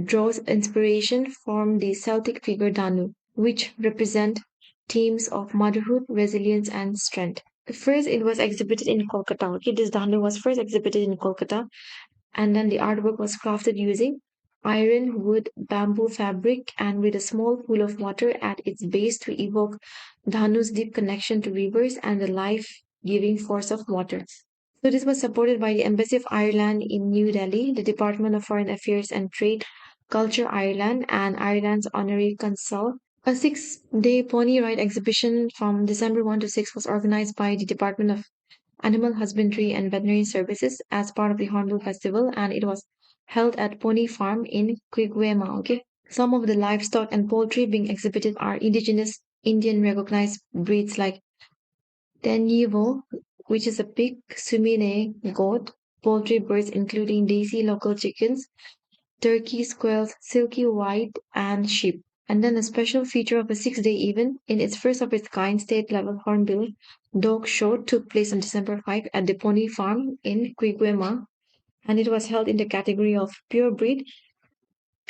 draws inspiration from the Celtic figure Danu, which represent themes of motherhood, resilience, and strength. First, it was exhibited in Kolkata. Okay, this Danu was first exhibited in Kolkata, and then the artwork was crafted using iron, wood, bamboo fabric, and with a small pool of water at its base to evoke Dhanu's deep connection to rivers and the life-giving force of water. So this was supported by the Embassy of Ireland in New Delhi, the Department of Foreign Affairs and Trade, Culture Ireland, and Ireland's honorary consul. A 6-day pony ride exhibition from December 1 to 6 was organized by the Department of Animal Husbandry and Veterinary Services as part of the Hornbill Festival, and it was held at Pony Farm in Quiguema. Okay, some of the livestock and poultry being exhibited are indigenous Indian recognized breeds like Tenyivo, which is a pig, Sumine, goat, poultry birds including daisy local chickens, turkey, squirrels, silky white, and sheep. And then a special feature of a 6-day event in its first of its kind state level hornbill dog show took place on December 5 at the Pony Farm in Quiguema, and it was held in the category of pure breed,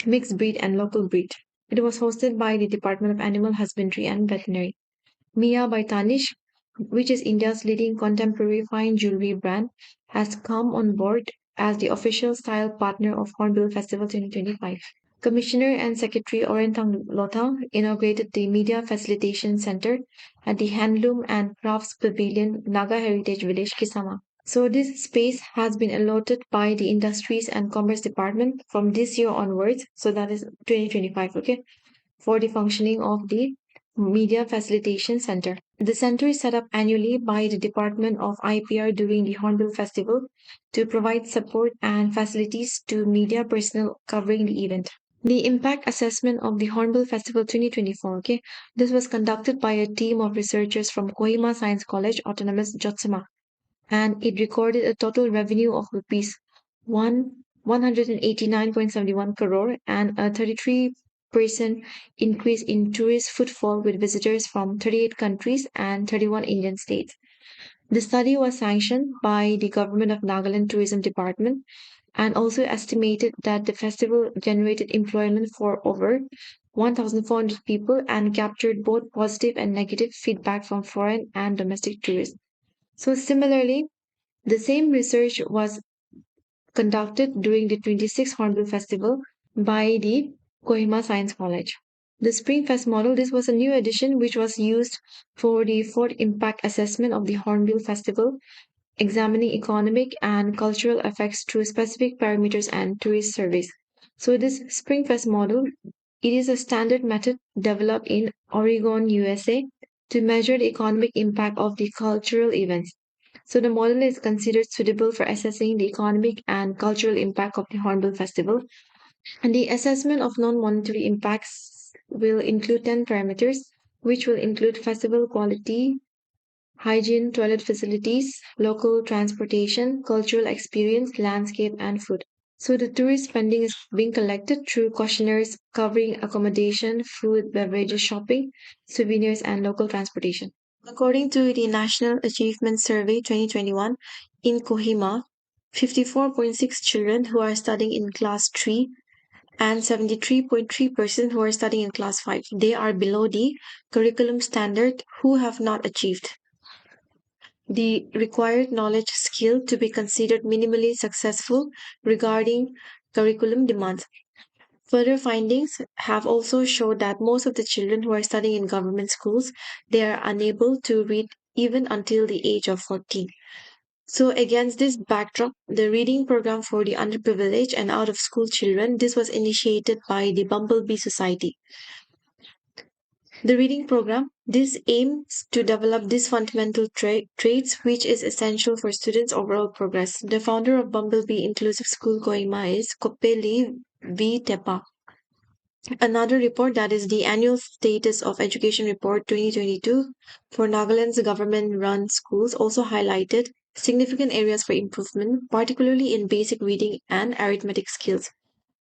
mixed breed, and local breed. It was hosted by the Department of Animal Husbandry and Veterinary. Mia by Tanish, which is India's leading contemporary fine jewelry brand, has come on board as the official style partner of Hornbill Festival 2025. Commissioner and Secretary Orentang Lotha inaugurated the Media Facilitation Center at the Handloom and Crafts Pavilion, Naga Heritage Village, Kisama. So this space has been allotted by the Industries and Commerce Department from this year onwards, so that is 2025, okay, for the functioning of the Media Facilitation Center. The center is set up annually by the Department of IPR during the Hornbill Festival to provide support and facilities to media personnel covering the event. The impact assessment of the Hornbill Festival 2024. Okay, this was conducted by a team of researchers from Kohima Science College, Autonomous Jotsama, and it recorded a total revenue of rupees 189.71 crore and a 33% increase in tourist footfall with visitors from 38 countries and 31 Indian states. The study was sanctioned by the Government of Nagaland Tourism Department and also estimated that the festival generated employment for over 1,400 people and captured both positive and negative feedback from foreign and domestic tourists. So, similarly, the same research was conducted during the 26th Hornbill Festival by the Kohima Science College. The Spring Fest model, this was a new addition which was used for the fourth impact assessment of the Hornbill Festival, examining economic and cultural effects through specific parameters and tourist surveys. So this Springfest model, it is a standard method developed in Oregon, USA to measure the economic impact of the cultural events. So the model is considered suitable for assessing the economic and cultural impact of the Hornbill Festival. And the assessment of non-monetary impacts will include 10 parameters, which will include festival quality, hygiene, toilet facilities, local transportation, cultural experience, landscape, and food. So the tourist spending is being collected through questionnaires covering accommodation, food, beverages, shopping, souvenirs, and local transportation. According to the National Achievement Survey 2021, in Kohima, 54.6 children who are studying in class 3 and 73.3% who are studying in class 5, they are below the curriculum standard who have not achieved the required knowledge skill to be considered minimally successful regarding curriculum demands. Further findings have also showed that most of the children who are studying in government schools, they are unable to read even until the age of 14. So against this backdrop, the reading program for the underprivileged and out of school children, this was initiated by the Bumblebee Society. The reading program, this aims to develop these fundamental traits which is essential for students' overall progress. The founder of Bumblebee Inclusive School Kohima is Kopeli V. Tepa. Another report, that is the Annual Status of Education Report 2022 for Nagaland's government-run schools, also highlighted significant areas for improvement, particularly in basic reading and arithmetic skills.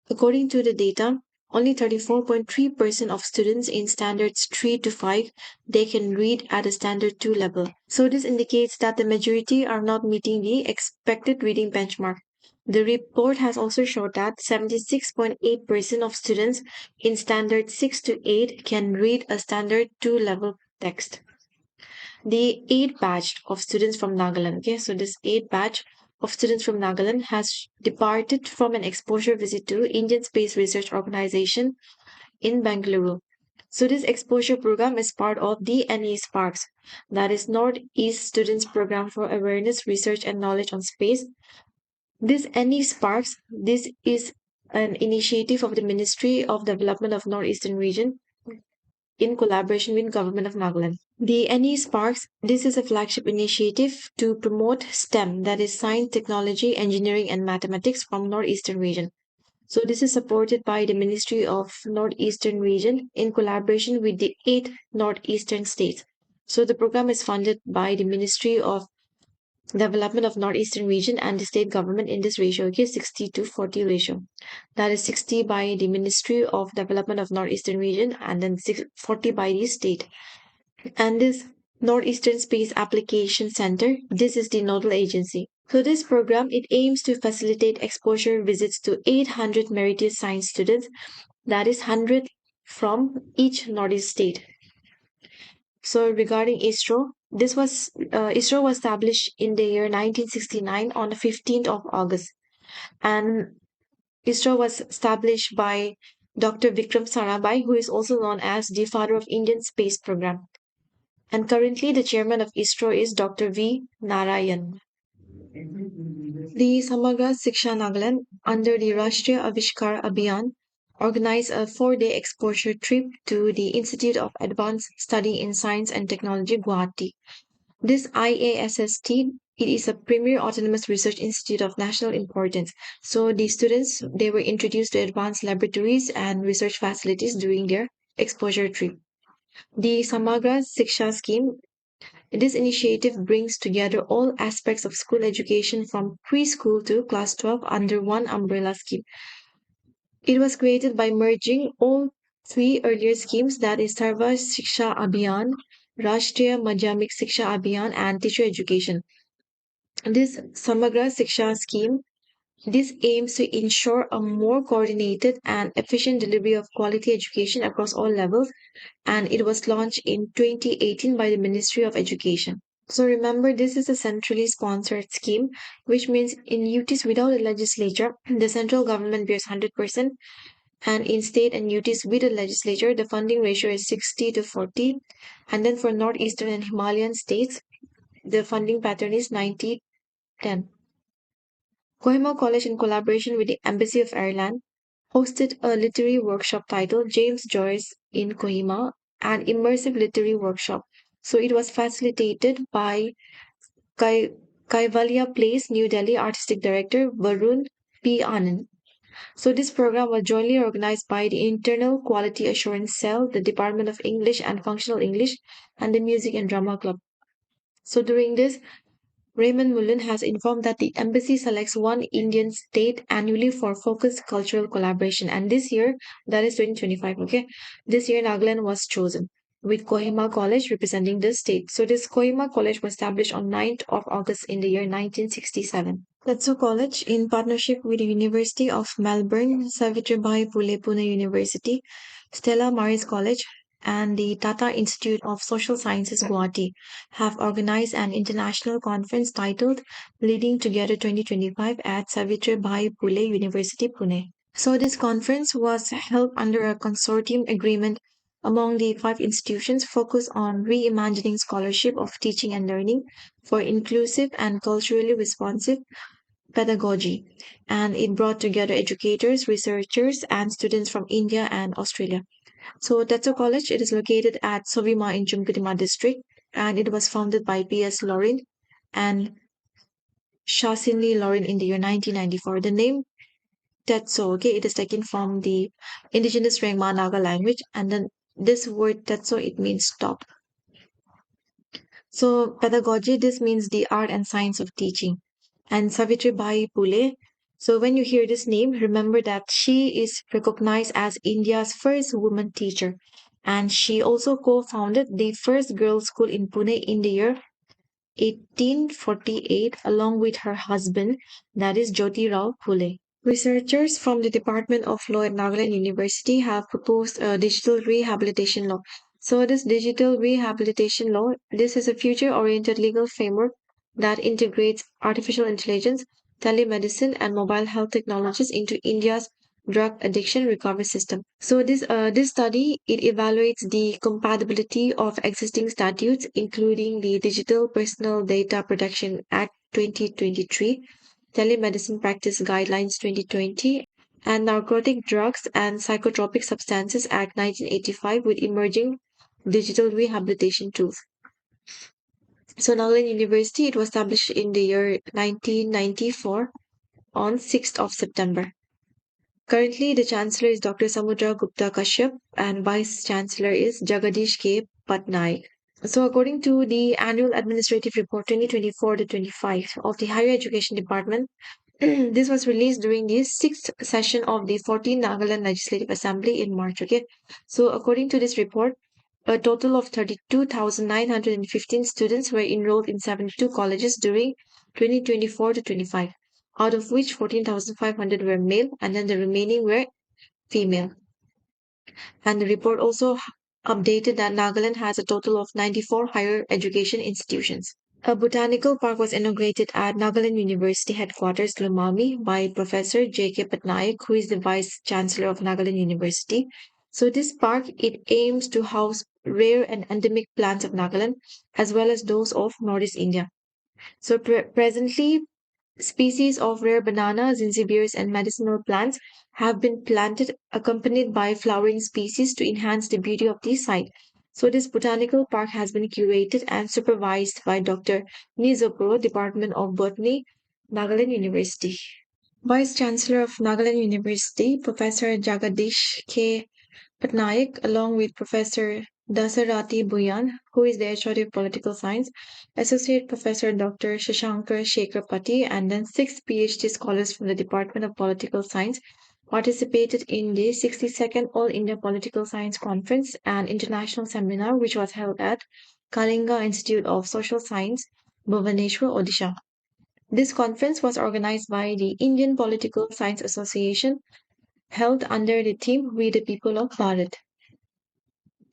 According to the data, only 34.3% of students in standards 3 to 5 they can read at a standard 2 level. So this indicates that the majority are not meeting the expected reading benchmark. The report has also showed that 76.8% of students in standard 6 to 8 can read a standard 2 level text. The 8 batch of students from Nagaland, okay, so this 8 batch of students from Nagaland has departed from an exposure visit to Indian Space Research Organization in Bangalore. So this exposure program is part of the NE Sparks, that is Northeast Students Program for Awareness, Research and Knowledge on Space. This NE Sparks, this is an initiative of the Ministry of Development of Northeastern Region in collaboration with Government of Nagaland. The NE Sparks, this is a flagship initiative to promote STEM, that is science, technology, engineering and mathematics from Northeastern region. So this is supported by the Ministry of Northeastern region in collaboration with the 8 Northeastern states. So the program is funded by the Ministry of Development of Northeastern region and the state government in this ratio, okay, 60 to 40 ratio. That is 60 by the Ministry of Development of Northeastern region and then 40 by the state. And this Northeastern Space Application Center, this is the nodal agency. So this program, it aims to facilitate exposure visits to 800 meritorious science students, that is 100 from each Northeast state. So regarding ISRO, ISRO was established in the year 1969 on the 15th of August, and ISRO was established by Dr. Vikram Sarabhai, who is also known as the father of Indian space program. And currently the chairman of ISRO is Dr. V. Narayan. The Samagra Siksha Nagaland, under the Rashtriya Avishkar Abhiyan, organized a 4-day exposure trip to the Institute of Advanced Study in Science and Technology, Guwahati. This IASST It is a premier autonomous research institute of national importance. So the students they were introduced to advanced laboratories and research facilities during their exposure trip. The Samagra Siksha scheme, this initiative brings together all aspects of school education from preschool to class 12 under one umbrella scheme. It was created by merging all three earlier schemes, that is Sarva Shiksha Abhiyan, Rashtriya Madhyamik Shiksha Abhiyan, and Teacher Education. This Samagra Shiksha scheme, this aims to ensure a more coordinated and efficient delivery of quality education across all levels, and it was launched in 2018 by the Ministry of Education. So remember, this is a centrally sponsored scheme, which means in UTs without a legislature, the central government bears 100%, and in state and UTs with a legislature, the funding ratio is 60 to 40. And then for northeastern and Himalayan states, the funding pattern is 90-10. Kohima College, in collaboration with the Embassy of Ireland, hosted a literary workshop titled James Joyce in Kohima, an immersive literary workshop. So it was facilitated by Kai- Kaivalya Place, New Delhi Artistic Director Varun P. Anand. So this program was jointly organized by the Internal Quality Assurance Cell, the Department of English and Functional English, and the Music and Drama Club. So during this, Raymond Mullen has informed that the embassy selects one Indian state annually for focused cultural collaboration. And this year, that is 2025, okay? This year, Nagaland was chosen with Kohima College representing the state. So this Kohima College was established on 9th of August in the year 1967. Tetsu College, in partnership with the University of Melbourne, Savitribai Phule Pune University, Stella Maris College, and the Tata Institute of Social Sciences Guwahati, have organized an international conference titled Leading Together 2025 at Savitribai Phule University, Pune. So this conference was held under a consortium agreement among the five institutions focused on reimagining scholarship of teaching and learning for inclusive and culturally responsive pedagogy, and it brought together educators, researchers, and students from India and Australia. So Tetsu College, it is located at Sovima in Jumkutima district, and it was founded by P.S. Laurin and Shasinli Laurin in the year 1994. The name Tetsu, okay, it is taken from the indigenous Rengma Naga language, and then this word Tetsu, it means stop. So pedagogy, this means the art and science of teaching. And Savitribai Phule. So when you hear this name, remember that she is recognized as India's first woman teacher. And she also co-founded the first girls' school in Pune in the year 1848 along with her husband, that is Jyoti Rao Phule. Researchers from the Department of Law at Nagaland University have proposed a digital rehabilitation law. So this digital rehabilitation law, this is a future-oriented legal framework that integrates artificial intelligence, telemedicine, and mobile health technologies into India's drug addiction recovery system. So this study it evaluates the compatibility of existing statutes, including the Digital Personal Data Protection Act 2023, Telemedicine Practice Guidelines 2020, and Narcotic Drugs and Psychotropic Substances Act 1985 with emerging digital rehabilitation tools. So Nagaland University, it was established in the year 1994 on 6th of September. Currently, the Chancellor is Dr. Samudra Gupta Kashyap and Vice Chancellor is Jagadish K. Patnaik. So, according to the Annual Administrative Report 2024 to 25 of the Higher Education Department, this was released during the sixth session of the 14th Nagaland Legislative Assembly in March. Okay, so according to this report, a total of 32,915 students were enrolled in 72 colleges during 2024 to 25, out of which 14,500 were male and then the remaining were female. And the report also updated that Nagaland has a total of 94 higher education institutions. A botanical park was inaugurated at Nagaland University headquarters, Lumami, by Professor J.K. Patnaik, who is the Vice Chancellor of Nagaland University. So this park, it aims to house rare and endemic plants of Nagaland, as well as those of Northeast India. So presently, species of rare bananas, zingibears, and medicinal plants have been planted accompanied by flowering species to enhance the beauty of the site. So this botanical park has been curated and supervised by Dr. Nizopuro, Department of Botany, Nagaland University. Vice Chancellor of Nagaland University, Professor Jagadish K. Patnaik, along with Professor Dasarati Bhuyan, who is the HOD of Political Science, Associate Professor Dr. Shashankar Shekhar and then six PhD scholars from the Department of Political Science participated in the 62nd All India Political Science Conference and International Seminar, which was held at Kalinga Institute of Social Science, Bhubaneswar, Odisha. This conference was organized by the Indian Political Science Association, held under the theme We the People of Bharat.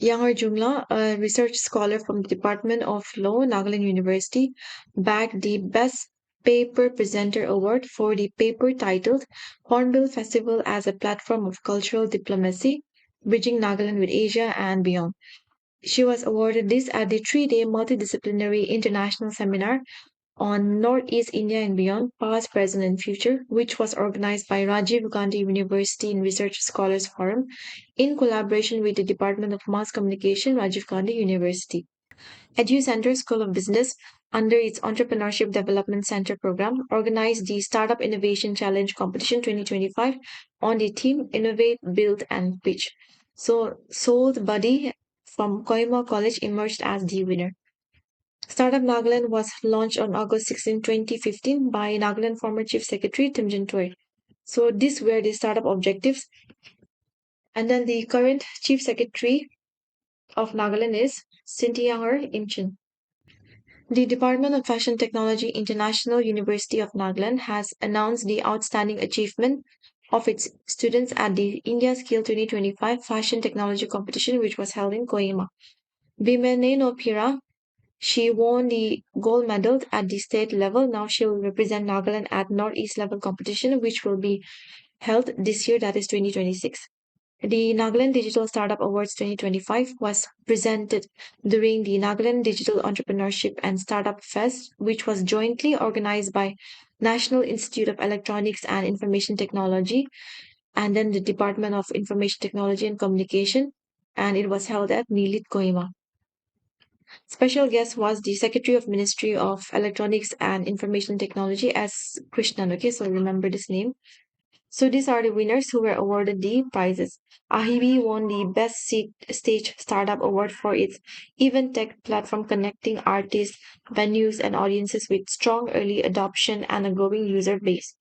Younger Jumla, a research scholar from the Department of Law, Nagaland University, bagged the Best Paper Presenter Award for the paper titled Hornbill Festival as a Platform of Cultural Diplomacy, Bridging Nagaland with Asia and Beyond. She was awarded this at the 3-day multidisciplinary international seminar on Northeast India and Beyond, Past, Present, and Future, which was organized by Rajiv Gandhi University and Research Scholars Forum in collaboration with the Department of Mass Communication, Rajiv Gandhi University. EduCenter School of Business, under its Entrepreneurship Development Center program, organized the Startup Innovation Challenge Competition 2025 on the theme Innovate, Build, and Pitch. So, Sold Buddy from Kohima College emerged as the winner. Startup Nagaland was launched on August 16, 2015 by Nagaland former Chief Secretary Timjan Toy. So these were the startup objectives. And then the current Chief Secretary of Nagaland is Sintiyangar Imchin. The Department of Fashion Technology International University of Nagaland has announced the outstanding achievement of its students at the India Skill 2025 Fashion Technology Competition, which was held in Kohima. Bimene no Pira, she won the gold medal at the state level. Now she will represent Nagaland at Northeast level competition, which will be held this year, that is 2026. The Nagaland Digital Startup Awards 2025 was presented during the Nagaland Digital Entrepreneurship and Startup Fest, which was jointly organized by National Institute of Electronics and Information Technology and then the Department of Information Technology and Communication, and it was held at Nilit, Kohima. Special guest was the Secretary of Ministry of Electronics and Information Technology S. Krishnan. Okay, so remember this name. So these are the winners who were awarded the prizes. Ahibi won the Best Stage Startup Award for its event tech platform connecting artists, venues, and audiences with strong early adoption and a growing user base.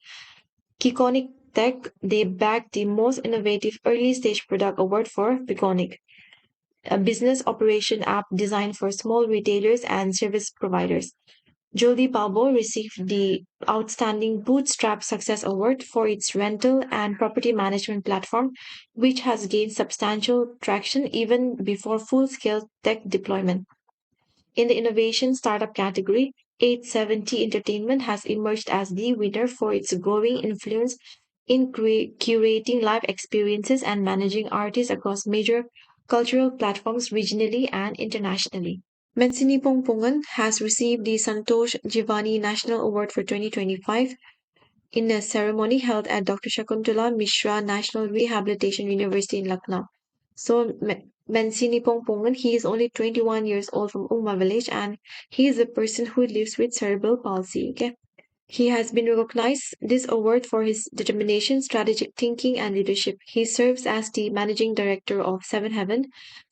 Kikonic Tech, they bagged the Most Innovative Early Stage Product Award for Piconic, a business operation app designed for small retailers and service providers. Joldi Balbo received the Outstanding Bootstrap Success Award for its rental and property management platform, which has gained substantial traction even before full scale tech deployment. In the innovation startup category, 870 Entertainment has emerged as the winner for its growing influence in curating live experiences and managing artists across major cultural platforms regionally and internationally. Mancini Pongpongan has received the Santosh Jivani National Award for 2025 in a ceremony held at Dr. Shakuntala Mishra National Rehabilitation University in Lucknow. So Mancini Pongpongan, he is only 21 years old from Umma village and he is a person who lives with cerebral palsy. Okay? He has been recognized this award for his determination, strategic thinking, and leadership. He serves as the managing director of Seven Heaven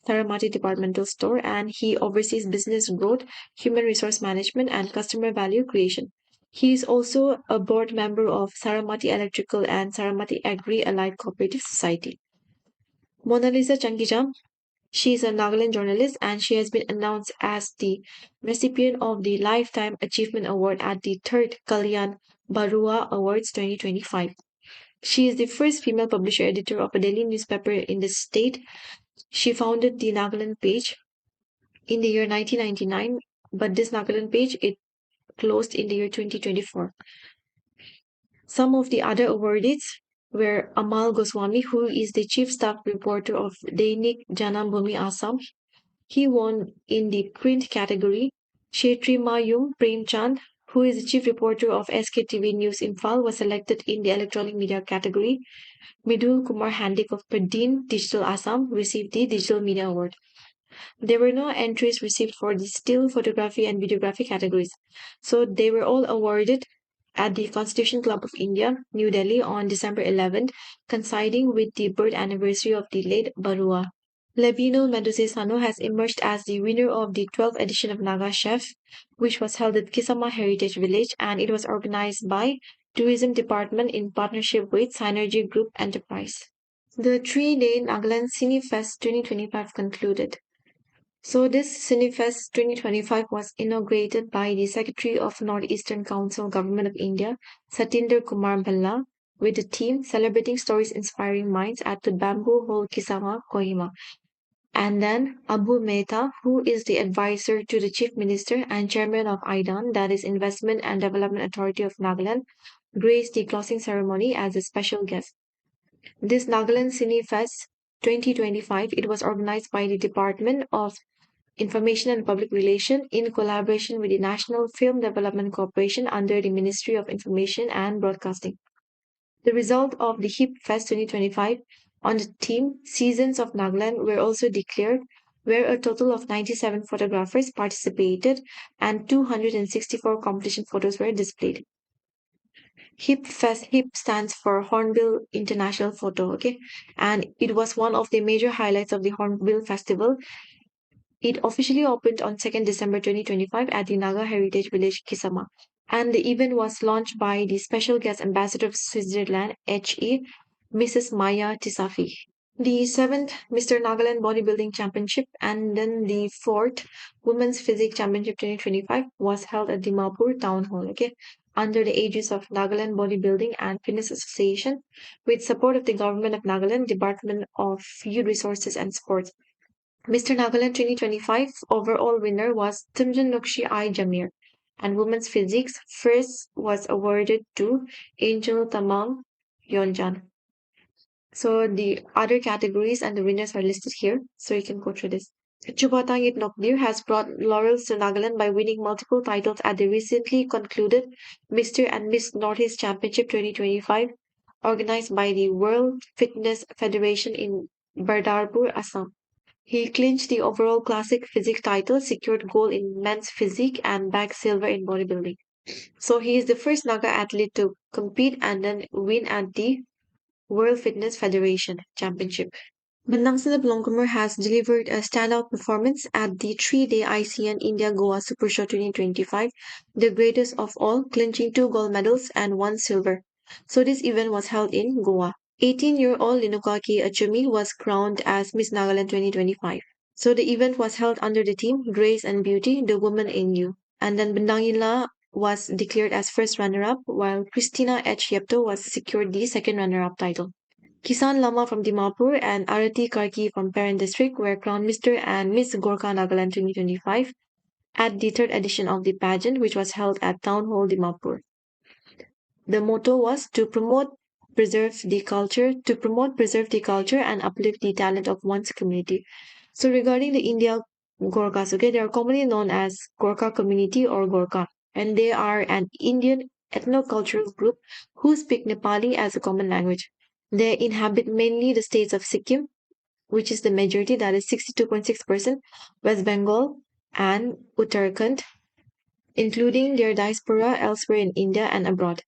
Saramati Departmental Store, and he oversees business growth, human resource management, and customer value creation. He is also a board member of Saramati Electrical and Saramati Agri Allied Cooperative Society. Mona Lisa Changijam, she is a Nagaland journalist and she has been announced as the recipient of the Lifetime Achievement Award at the 3rd Kalyan Barua Awards 2025. She is the first female publisher editor of a daily newspaper in the state. She founded the Nagaland page in the year 1999, but this Nagaland page it closed in the year 2024. Some of the other awardees were Amal Goswami, who is the chief staff reporter of Dainik Janambhumi Assam. He won in the print category. Shetri Mayum Premchand, who is the chief reporter of SKTV News Imphal, was selected in the electronic media category. Midul Kumar Handik of Pradeen Digital Assam received the Digital Media Award. There were no entries received for the still photography and videography categories. So they were all awarded at the Constitution Club of India, New Delhi on December 11th, coinciding with the birth anniversary of the late Barua. Lebino Medusesano has emerged as the winner of the 12th edition of Naga Chef, which was held at Kisama Heritage Village, and it was organized by Tourism Department in partnership with Synergy Group Enterprise. The three-day Nagaland Cinefest 2025 concluded. So this Cinefest 2025 was inaugurated by the Secretary of Northeastern Council Government of India, Satinder Kumar Bhalla, with the theme Celebrating Stories Inspiring Minds at the Bamboo Hall Kisama, Kohima. And then Abu Mehta, who is the advisor to the Chief Minister and Chairman of IDAN, that is Investment and Development Authority of Nagaland, graced the closing ceremony as a special guest. This Nagaland Cinefest 2025, it was organized by the Department of Information and Public Relations in collaboration with the National Film Development Corporation under the Ministry of Information and Broadcasting. The result of the HIP Fest 2025 on the theme Seasons of Nagaland were also declared, where a total of 97 photographers participated and 264 competition photos were displayed. HIP stands for Hornbill International Photo, okay? And it was one of the major highlights of the Hornbill Festival. It officially opened on 2nd December 2025 at the Naga Heritage Village, Kisama. And the event was launched by the special guest ambassador of Switzerland, HE, Mrs. Maya Tisafi. The seventh Mr. Nagaland Bodybuilding Championship and then the fourth Women's Physique Championship 2025 was held at Dimapur Town Hall, okay, under the aegis of Nagaland Bodybuilding and Fitness Association, with support of the Government of Nagaland, Department of Youth Resources and Sports. Mr. Nagaland 2025 overall winner was Timjan Nukshi I Jamir, and Women's Physiques first was awarded to Angel Tamang Yonjan. So the other categories and the winners are listed here, so you can go through this. Chubatangit Nokdir has brought laurels to Nagaland by winning multiple titles at the recently concluded Mr. and Miss Northeast Championship 2025, organized by the World Fitness Federation in Bardarpur, Assam. He clinched the overall classic physique title, secured gold in men's physique, and bagged silver in bodybuilding. So he is the first Naga athlete to compete and then win at the World Fitness Federation Championship. Bandang Blongkumar has delivered a standout performance at the three-day ICN India Goa Super Show 2025, the greatest of all, clinching 2 gold medals and 1 silver. So this event was held in Goa. 18-year-old Linukaki Achumi was crowned as Miss Nagaland 2025. So the event was held under the theme Grace and Beauty, the Woman in You. And then Bandangila was declared as first runner-up, while Christina H. Yepto was secured the second runner-up title. Kisan Lama from Dimapur and Arati Karki from Parent District were crowned Mr. and Miss Gorkha Nagaland 2025 at the third edition of the pageant, which was held at Town Hall Dimapur. The motto was to preserve the culture, and uplift the talent of one's community. So regarding the India Gorkhas, okay, they are commonly known as Gorkha community or Gorkha, and they are an Indian ethnocultural group who speak Nepali as a common language. They inhabit mainly the states of Sikkim, which is the majority, that is 62.6%, West Bengal, and Uttarakhand, including their diaspora elsewhere in India and abroad.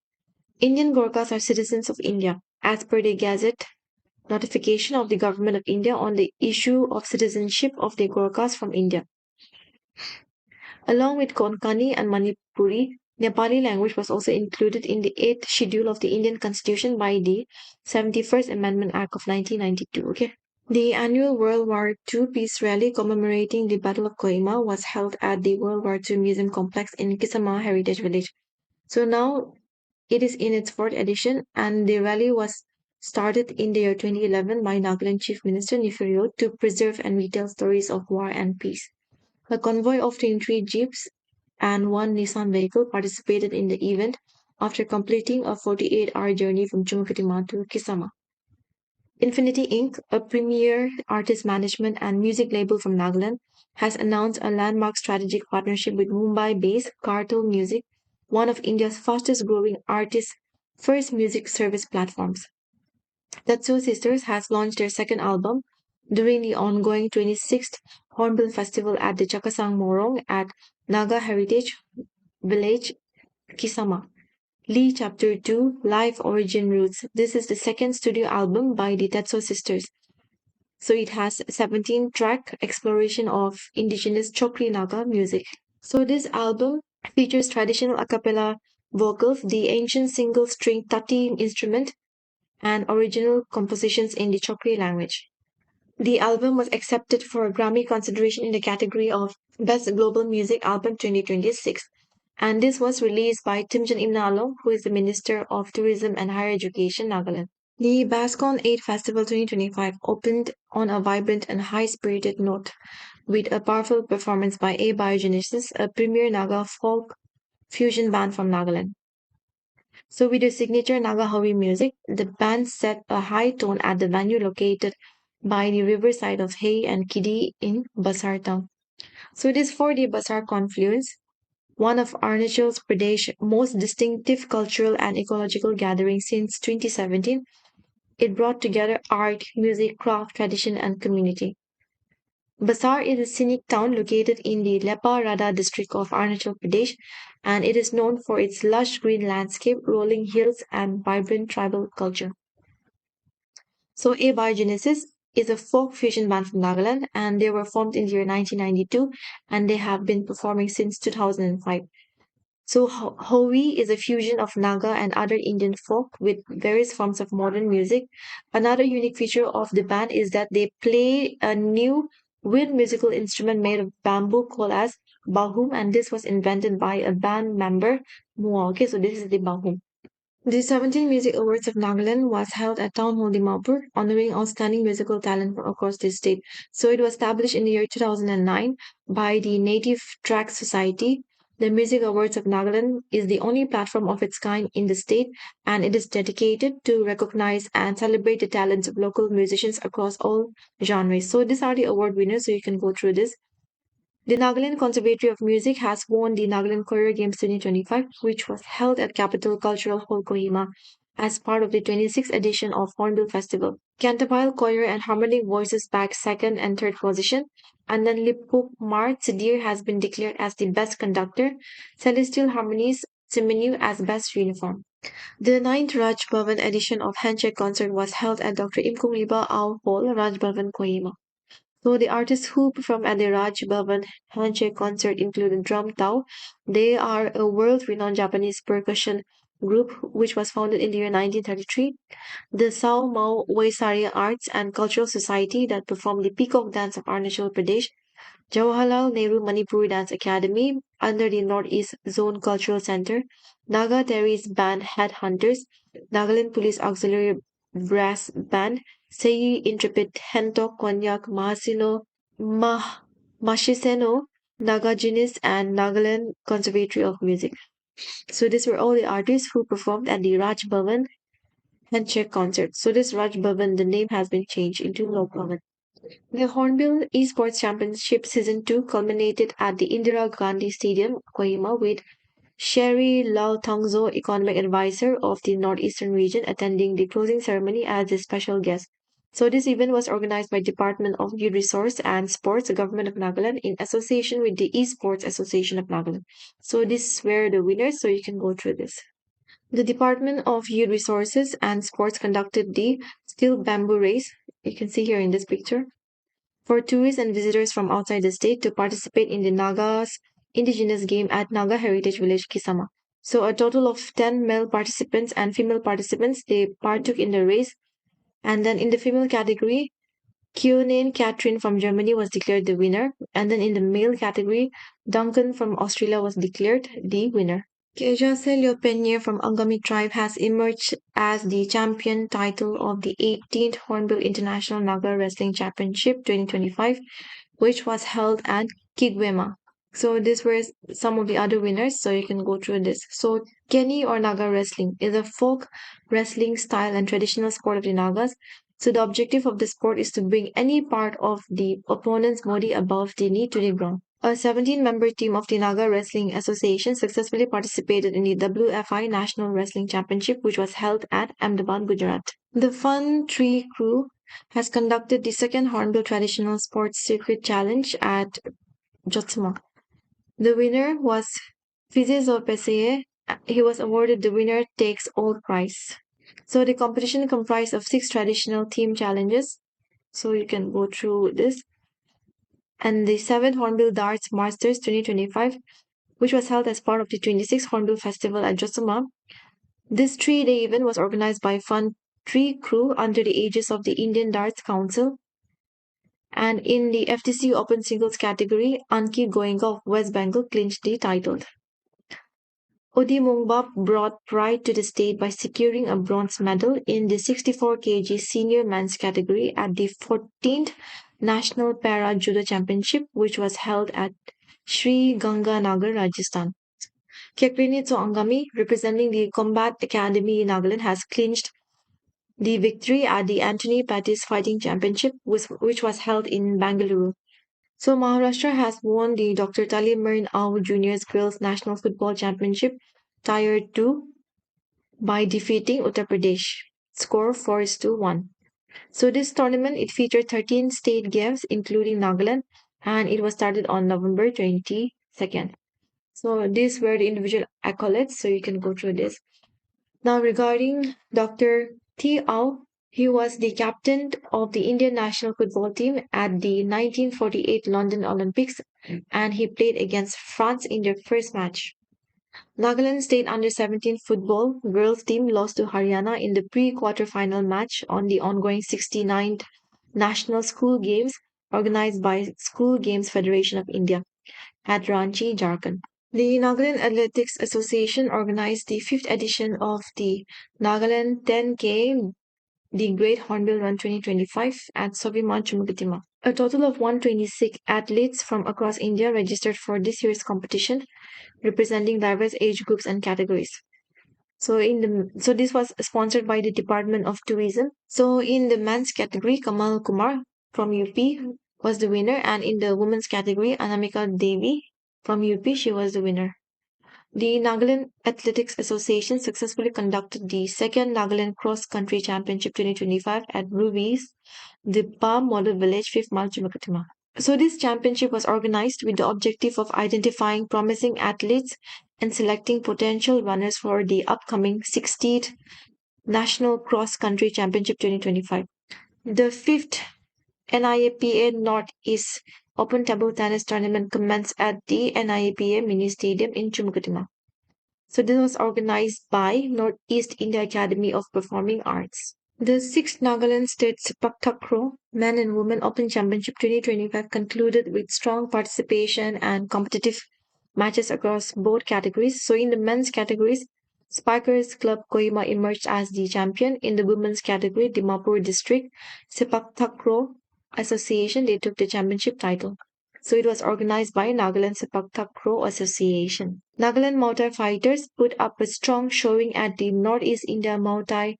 Indian Gorkhas are citizens of India, as per the Gazette notification of the Government of India on the issue of citizenship of the Gorkhas from India. Along with Konkani and Manipuri, Nepali language was also included in the 8th schedule of the Indian Constitution by the 71st Amendment Act of 1992. Okay. The annual World War II peace rally commemorating the Battle of Kohima was held at the World War II Museum Complex in Kisama Heritage Village. So now it is in its fourth edition, and the rally was started in the year 2011 by Nagaland Chief Minister Nifirio to preserve and retell stories of war and peace. A convoy of 23 jeeps and one Nissan vehicle participated in the event after completing a 48-hour journey from Chumukatima to Kisama. Infinity Inc., a premier artist management and music label from Nagaland, has announced a landmark strategic partnership with Mumbai-based Cartel Music, one of India's fastest growing artist first music service platforms. The Two Sisters has launched their second album, during the ongoing 26th Hornbill Festival at the Chakasang Morong at Naga Heritage Village, Kisama. Lee Chapter 2 Life Origin Roots. This is the second studio album by the Tetsu sisters. So it has 17 track exploration of indigenous Chokri Naga music. So this album features traditional a cappella vocals, the ancient single string tati instrument, and original compositions in the Chokri language. The album was accepted for Grammy consideration in the category of Best Global Music Album 2026. And this was released by Timjan Imnalong, who is the Minister of Tourism and Higher Education, Nagaland. The Bascon 8 Festival 2025 opened on a vibrant and high-spirited note with a powerful performance by A Biogenesis, a premier Naga folk fusion band from Nagaland. So with their signature Naga Hawi music, the band set a high tone at the venue located by the riverside of Hay and Kidi in Basar town. So it is 4-day Basar confluence, one of Arunachal Pradesh's most distinctive cultural and ecological gatherings since 2017. It brought together art, music, craft, tradition, and community. Basar is a scenic town located in the Lepa Rada district of Arunachal Pradesh, and it is known for its lush green landscape, rolling hills, and vibrant tribal culture. So, Abiogenesis is a folk fusion band from Nagaland, and they were formed in the year 1992, and they have been performing since 2005. So, Howi is a fusion of Naga and other Indian folk with various forms of modern music. Another unique feature of the band is that they play a new wind musical instrument made of bamboo called as bahum, and this was invented by a band member, Mua. Okay, so this is the bahum. The 17th Music Awards of Nagaland was held at Town Hall Dimapur, honoring outstanding musical talent from across the state. So it was established in the year 2009 by the Native Track Society. The Music Awards of Nagaland is the only platform of its kind in the state, and it is dedicated to recognize and celebrate the talents of local musicians across all genres. So these are the award winners, so you can go through this. The Nagaland Conservatory of Music has won the Nagaland Choir Games 2025, which was held at Capital Cultural Hall Kohima as part of the 26th edition of Hornbill Festival. Cantabile Choir and Harmonic Voices bagged second and third position, and then Lipuk Mar Sidir has been declared as the best conductor, Celestial Harmonies Simenu as best uniform. The ninth Raj Bhavan edition of Handshake Concert was held at Dr. Imkung Liba Ao Hall, Raj Bhavan, Kohima. So the artists who performed at the Raj Bhavan Handshake concert included Drum Tao. They are a world-renowned Japanese percussion group which was founded in the year 1933. The Sao Mau Waisaria Arts and Cultural Society that performed the Peacock Dance of Arunachal Pradesh. Jawaharlal Nehru Manipuri Dance Academy under the Northeast Zone Cultural Center. Naga Terry's band Headhunters. Nagaland Police Auxiliary Brass Band. Sei Intrepid Hento Konyak Mahasino Mah Mashiseno Nagajinis and Nagaland Conservatory of Music. So these were all the artists who performed at the Raj Bhavan Handshake concert. So this Raj Bhavan, the name has been changed into Lok Bhavan. The Hornbill Esports Championship Season 2 culminated at the Indira Gandhi Stadium, Kohima, with Sherry Lau Tangzo, Economic Advisor of the Northeastern region, attending the closing ceremony as a special guest. So this event was organized by Department of Youth Resource and Sports, Government of Nagaland, in association with the Esports Association of Nagaland. So these were the winners, so you can go through this. The Department of Youth Resources and Sports conducted the steel bamboo race. You can see here in this picture for tourists and visitors from outside the state to participate in the Naga's indigenous game at Naga Heritage Village, Kisama. So a total of 10 male participants and female participants, they partook in the race. And then in the female category, Kyonin Catherine from Germany was declared the winner. And then in the male category, Duncan from Australia was declared the winner. Kejase Leopenier from Angami tribe has emerged as the champion title of the 18th Hornbill International Naga Wrestling Championship 2025, which was held at Kigwema. So these were some of the other winners, so you can go through this. So Kenny or Naga wrestling is a folk wrestling style and traditional sport of the Nagas. So the objective of the sport is to bring any part of the opponent's body above the knee to the ground. A 17-member team of the Naga Wrestling Association successfully participated in the WFI National Wrestling Championship, which was held at Ahmedabad, Gujarat. The Fun Tree Crew has conducted the second Hornbill Traditional Sports Circuit Challenge at Jotsma. The winner was Fizezo Peseye. He was awarded the winner takes all prize. So the competition comprised of six traditional team challenges. So you can go through this. And the 7th Hornbill Darts Masters 2025, which was held as part of the 26th Hornbill Festival at Josama. This 3-day event was organized by Fun Tree Crew under the aegis of the Indian Darts Council. And in the FTC Open Singles category, Anki Goenka of West Bengal clinched the title. Odi Mungbap brought pride to the state by securing a bronze medal in the 64 kg senior men's category at the 14th National Para Judo Championship, which was held at Sri Ganganagar, Rajasthan. Kyakrini Angami, representing the Combat Academy in Nagaland, has clinched the victory at the Anthony Pettis Fighting Championship, which was held in Bangalore. So Maharashtra has won the Dr. Talimirn Au Juniors Girls National Football Championship Tier 2 by defeating Uttar Pradesh. Score 4-1. So this tournament, it featured 13 state games including Nagaland, and it was started on November 22nd. So these were the individual accolades, so you can go through this. Now regarding Dr. T. Au, he was the captain of the Indian national football team at the 1948 London Olympics, and he played against France in their first match. Nagaland State Under-17 football girls team lost to Haryana in the pre-quarter-final match on the ongoing 69th National School Games organized by School Games Federation of India at Ranchi, Jharkhand. The Nagaland Athletics Association organized the fifth edition of the Nagaland 10K, the Great Hornbill Run 2025 at Sovima Chumukatima. A total of 126 athletes from across India registered for this year's competition, representing diverse age groups and categories. So this was sponsored by the Department of Tourism. So in the men's category, Kamal Kumar from UP was the winner, and in the women's category, Anamika Devi from UP, she was the winner. The Nagaland Athletics Association successfully conducted the second Nagaland Cross Country Championship 2025 at Ruby's, the Palm Model Village, 5th Mile, Chimakatima. So this championship was organized with the objective of identifying promising athletes and selecting potential runners for the upcoming 60th National Cross Country Championship 2025. The fifth NIAPA Northeast Open Table Tennis Tournament commenced at the NIAPA Mini Stadium in Chumukatima. So this was organized by Northeast India Academy of Performing Arts. The sixth Nagaland State Sepak Takraw Men and Women Open Championship 2025 concluded with strong participation and competitive matches across both categories. So in the men's categories, Spikers Club Kohima emerged as the champion. In the women's category, Dimapur District Sepak Takraw Association, they took the championship title. So it was organized by Nagaland Sepak Takraw Association. Nagaland Muay Thai fighters put up a strong showing at the Northeast India Muay Thai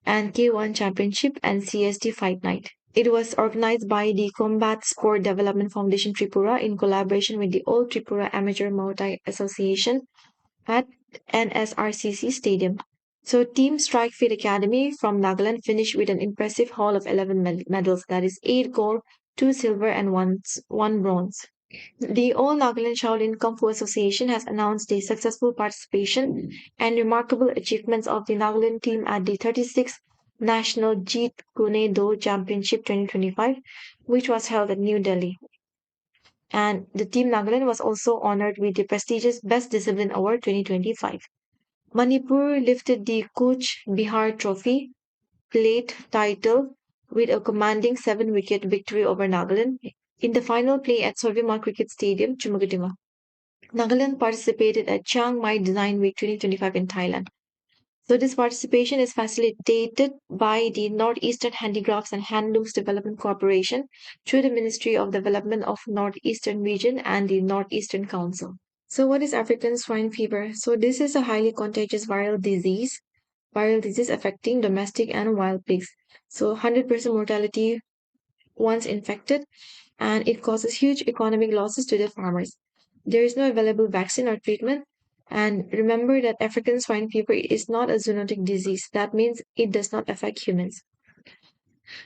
and K1 Championship and CST Fight Night. It was organized by the Combat Sport Development Foundation Tripura in collaboration with the All Tripura Amateur Muay Thai Association at NSRCC Stadium. So Team Strike Fit Academy from Nagaland finished with an impressive haul of 11 medals, that is 8 gold, 2 silver and 1 bronze. The All Nagaland Shaolin Kung Fu Association has announced the successful participation and remarkable achievements of the Nagaland team at the 36th National Jeet Kune Do Championship 2025, which was held at New Delhi. And the Team Nagaland was also honored with the prestigious Best Discipline Award 2025. Manipur lifted the Cooch Bihar Trophy plate title with a commanding 7-wicket victory over Nagaland in the final play at Sorvima Cricket Stadium, Chumukatima. Nagaland participated at Chiang Mai Design Week 2025 in Thailand. So this participation is facilitated by the Northeastern Handicrafts and Handlooms Development Corporation through the Ministry of Development of Northeastern Region and the Northeastern Council. So what is African swine fever? So this is a highly contagious viral disease affecting domestic and wild pigs. So 100% mortality once infected, and it causes huge economic losses to the farmers. There is no available vaccine or treatment. And remember that African swine fever is not a zoonotic disease. That means it does not affect humans.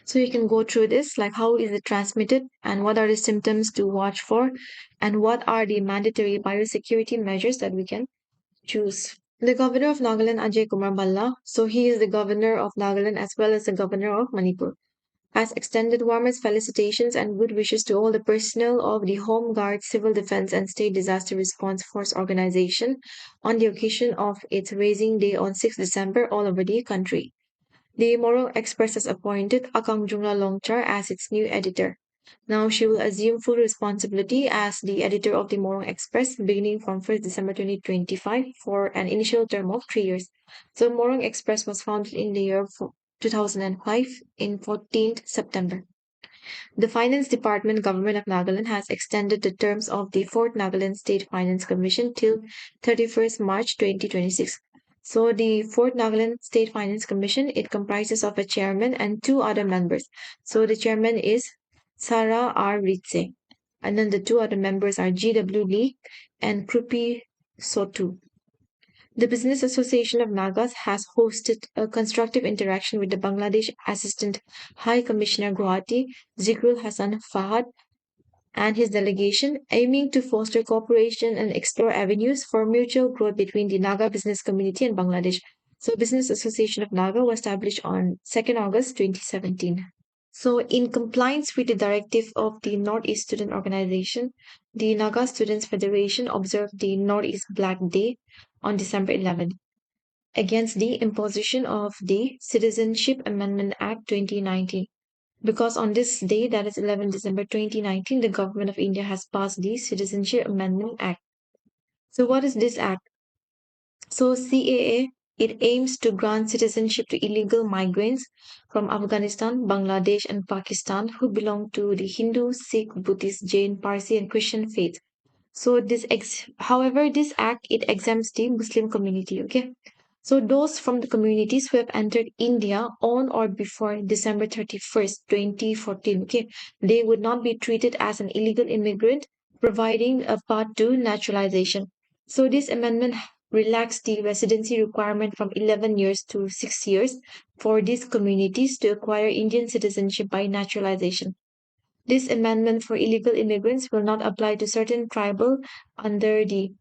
So you can go through this, like how is it transmitted and what are the symptoms to watch for and what are the mandatory biosecurity measures that we can choose. The governor of Nagaland, Ajay Kumar Balla, so he is the governor of Nagaland as well as the governor of Manipur, has extended warmest felicitations and good wishes to all the personnel of the Home Guard, Civil Defense, and State Disaster Response Force organization on the occasion of its raising day on 6 December all over the country. The Morong Express has appointed Akang Jungla Longchar as its new editor. Now she will assume full responsibility as the editor of the Morong Express beginning from 1st December 2025 for an initial term of 3 years. So Morong Express was founded in the year 2005 in 14th September. The Finance Department, Government of Nagaland, has extended the terms of the 4th Nagaland State Finance Commission till 31st March 2026. So the 4th Nagaland State Finance Commission, it comprises of a chairman and two other members. So the chairman is Sarah R. Ritze. And then the two other members are G.W. Lee and Krupi Sotu. The Business Association of Nagas has hosted a constructive interaction with the Bangladesh Assistant High Commissioner Guwahati, Zikrul Hassan Fahad, and his delegation, aiming to foster cooperation and explore avenues for mutual growth between the Naga business community and Bangladesh. So, Business Association of Naga was established on 2nd August 2017. So, in compliance with the directive of the Northeast Student Organization, the Naga Students Federation observed the Northeast Black Day on December 11 against the imposition of the Citizenship Amendment Act 2019. Because on this day, that is 11 December 2019, the government of India has passed the Citizenship Amendment Act. So, what is this act? So, CAA, it aims to grant citizenship to illegal migrants from Afghanistan, Bangladesh, and Pakistan who belong to the Hindu, Sikh, Buddhist, Jain, Parsi, and Christian faith. So however, this act it exempts the Muslim community. Okay, so those from the communities who have entered India on or before December 31st, 2014, okay, they would not be treated as an illegal immigrant, providing a path to naturalization. So this amendment relaxed the residency requirement from 11 years to 6 years for these communities to acquire Indian citizenship by naturalization. This amendment for illegal immigrants will not apply to certain tribal under the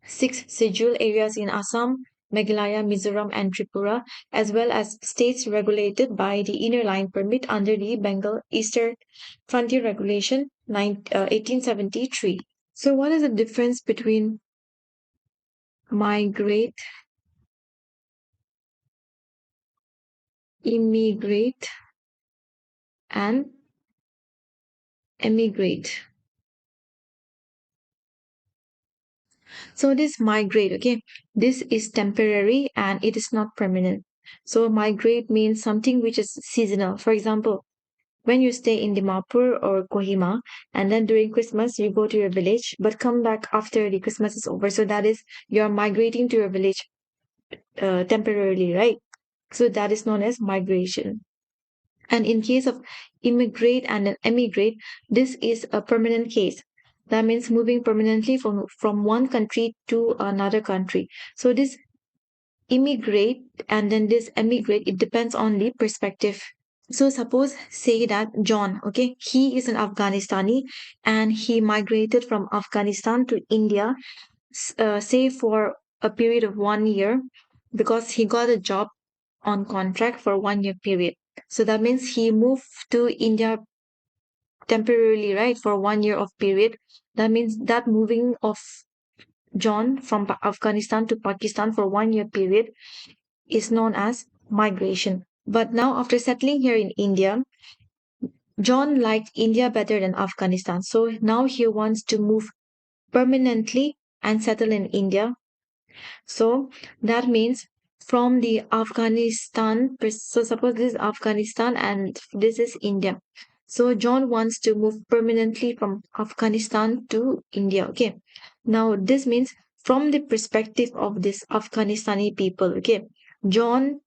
six schedule areas in Assam, Meghalaya, Mizoram, and Tripura, as well as states regulated by the Inner Line Permit under the Bengal Eastern Frontier Regulation 1873. So, what is the difference between migrate, immigrate, and emigrate? So this migrate, okay, this is temporary and it is not permanent. So migrate means something which is seasonal. For example, when you stay in Dimapur or Kohima and then during Christmas you go to your village but come back after the Christmas is over. So that is you're migrating to your village temporarily, right? So that is known as migration. And in case of immigrate and an emigrate, this is a permanent case. That means moving permanently from one country to another country. So this immigrate and then this emigrate, it depends on the perspective. So suppose say that John, okay, he is an Afghanistani and he migrated from Afghanistan to India, say for a period of 1 year because he got a job on contract for 1 year period. So that means he moved to India temporarily, right, for 1 year of period. That means that moving of John from Afghanistan to Pakistan for 1 year period is known as migration. But now after settling here in India, John liked India better than Afghanistan. So now he wants to move permanently and settle in India. So that means from the Afghanistan, so suppose this is Afghanistan and this is India. So John wants to move permanently from Afghanistan to India. Okay. Now this means from the perspective of this Afghanistani people, okay, John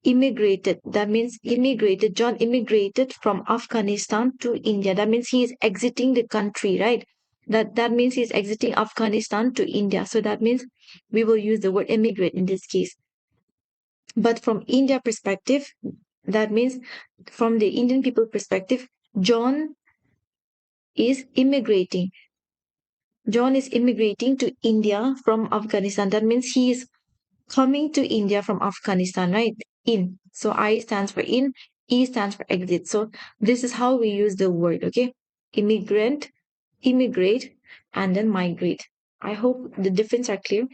immigrated. That means immigrated. John immigrated from Afghanistan to India. That means he is exiting the country, right? That means he's exiting Afghanistan to India. So that means we will use the word immigrate in this case. But from India perspective, That means, from the Indian people perspective, John is immigrating. John is immigrating to India from Afghanistan. That means he is coming to India from Afghanistan, right? In. So I stands for in, E stands for exit. So this is how we use the word, okay? Immigrant, immigrate, and then migrate. I hope the difference are clear.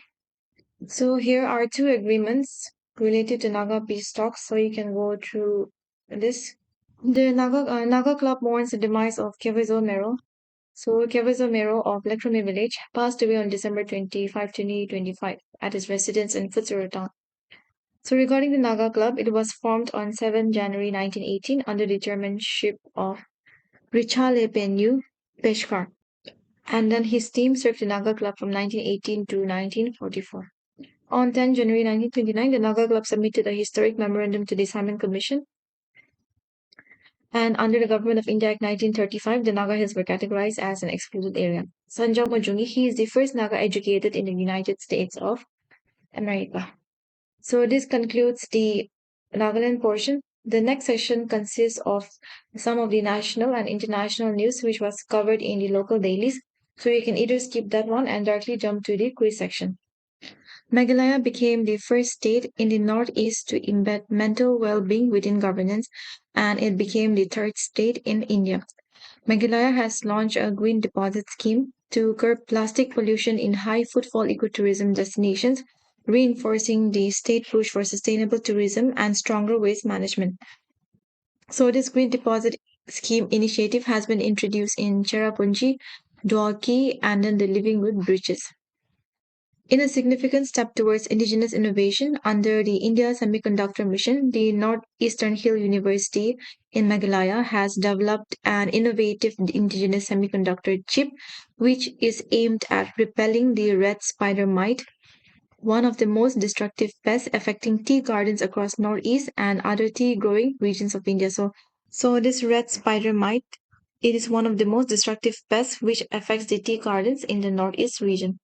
So here are two agreements related to Naga peace talks. So you can go through this. The Naga club mourns the demise of Kevizo Mero. So Kevizo Mero of Lekromi village passed away on December 25, 2025 at his residence in Futsuru town. So regarding the Naga club, it was formed on 7 January 1918 under the chairmanship of Richale Penyu Peshkar. And then his team served the Naga club from 1918 to 1944. On 10 January 1929, the Naga club submitted a historic memorandum to the Simon Commission. And under the Government of India Act 1935, the Naga Hills were categorized as an excluded area. Sanjay Mojungi, he is the first Naga educated in the United States of America. So this concludes the Nagaland portion. The next session consists of some of the national and international news which was covered in the local dailies. So you can either skip that one and directly jump to the quiz section. Meghalaya became the first state in the northeast to embed mental well-being within governance, and it became the third state in India. Meghalaya has launched a green deposit scheme to curb plastic pollution in high footfall ecotourism destinations, reinforcing the state push for sustainable tourism and stronger waste management. So, this green deposit scheme initiative has been introduced in Cherrapunji, Dwalki, and then the Living Wood Bridges. In a significant step towards indigenous innovation under the India Semiconductor Mission, the Northeastern Hill University in Meghalaya has developed an innovative indigenous semiconductor chip which is aimed at repelling the red spider mite, one of the most destructive pests affecting tea gardens across northeast and other tea growing regions of India. So this red spider mite, it is one of the most destructive pests which affects the tea gardens in the northeast region.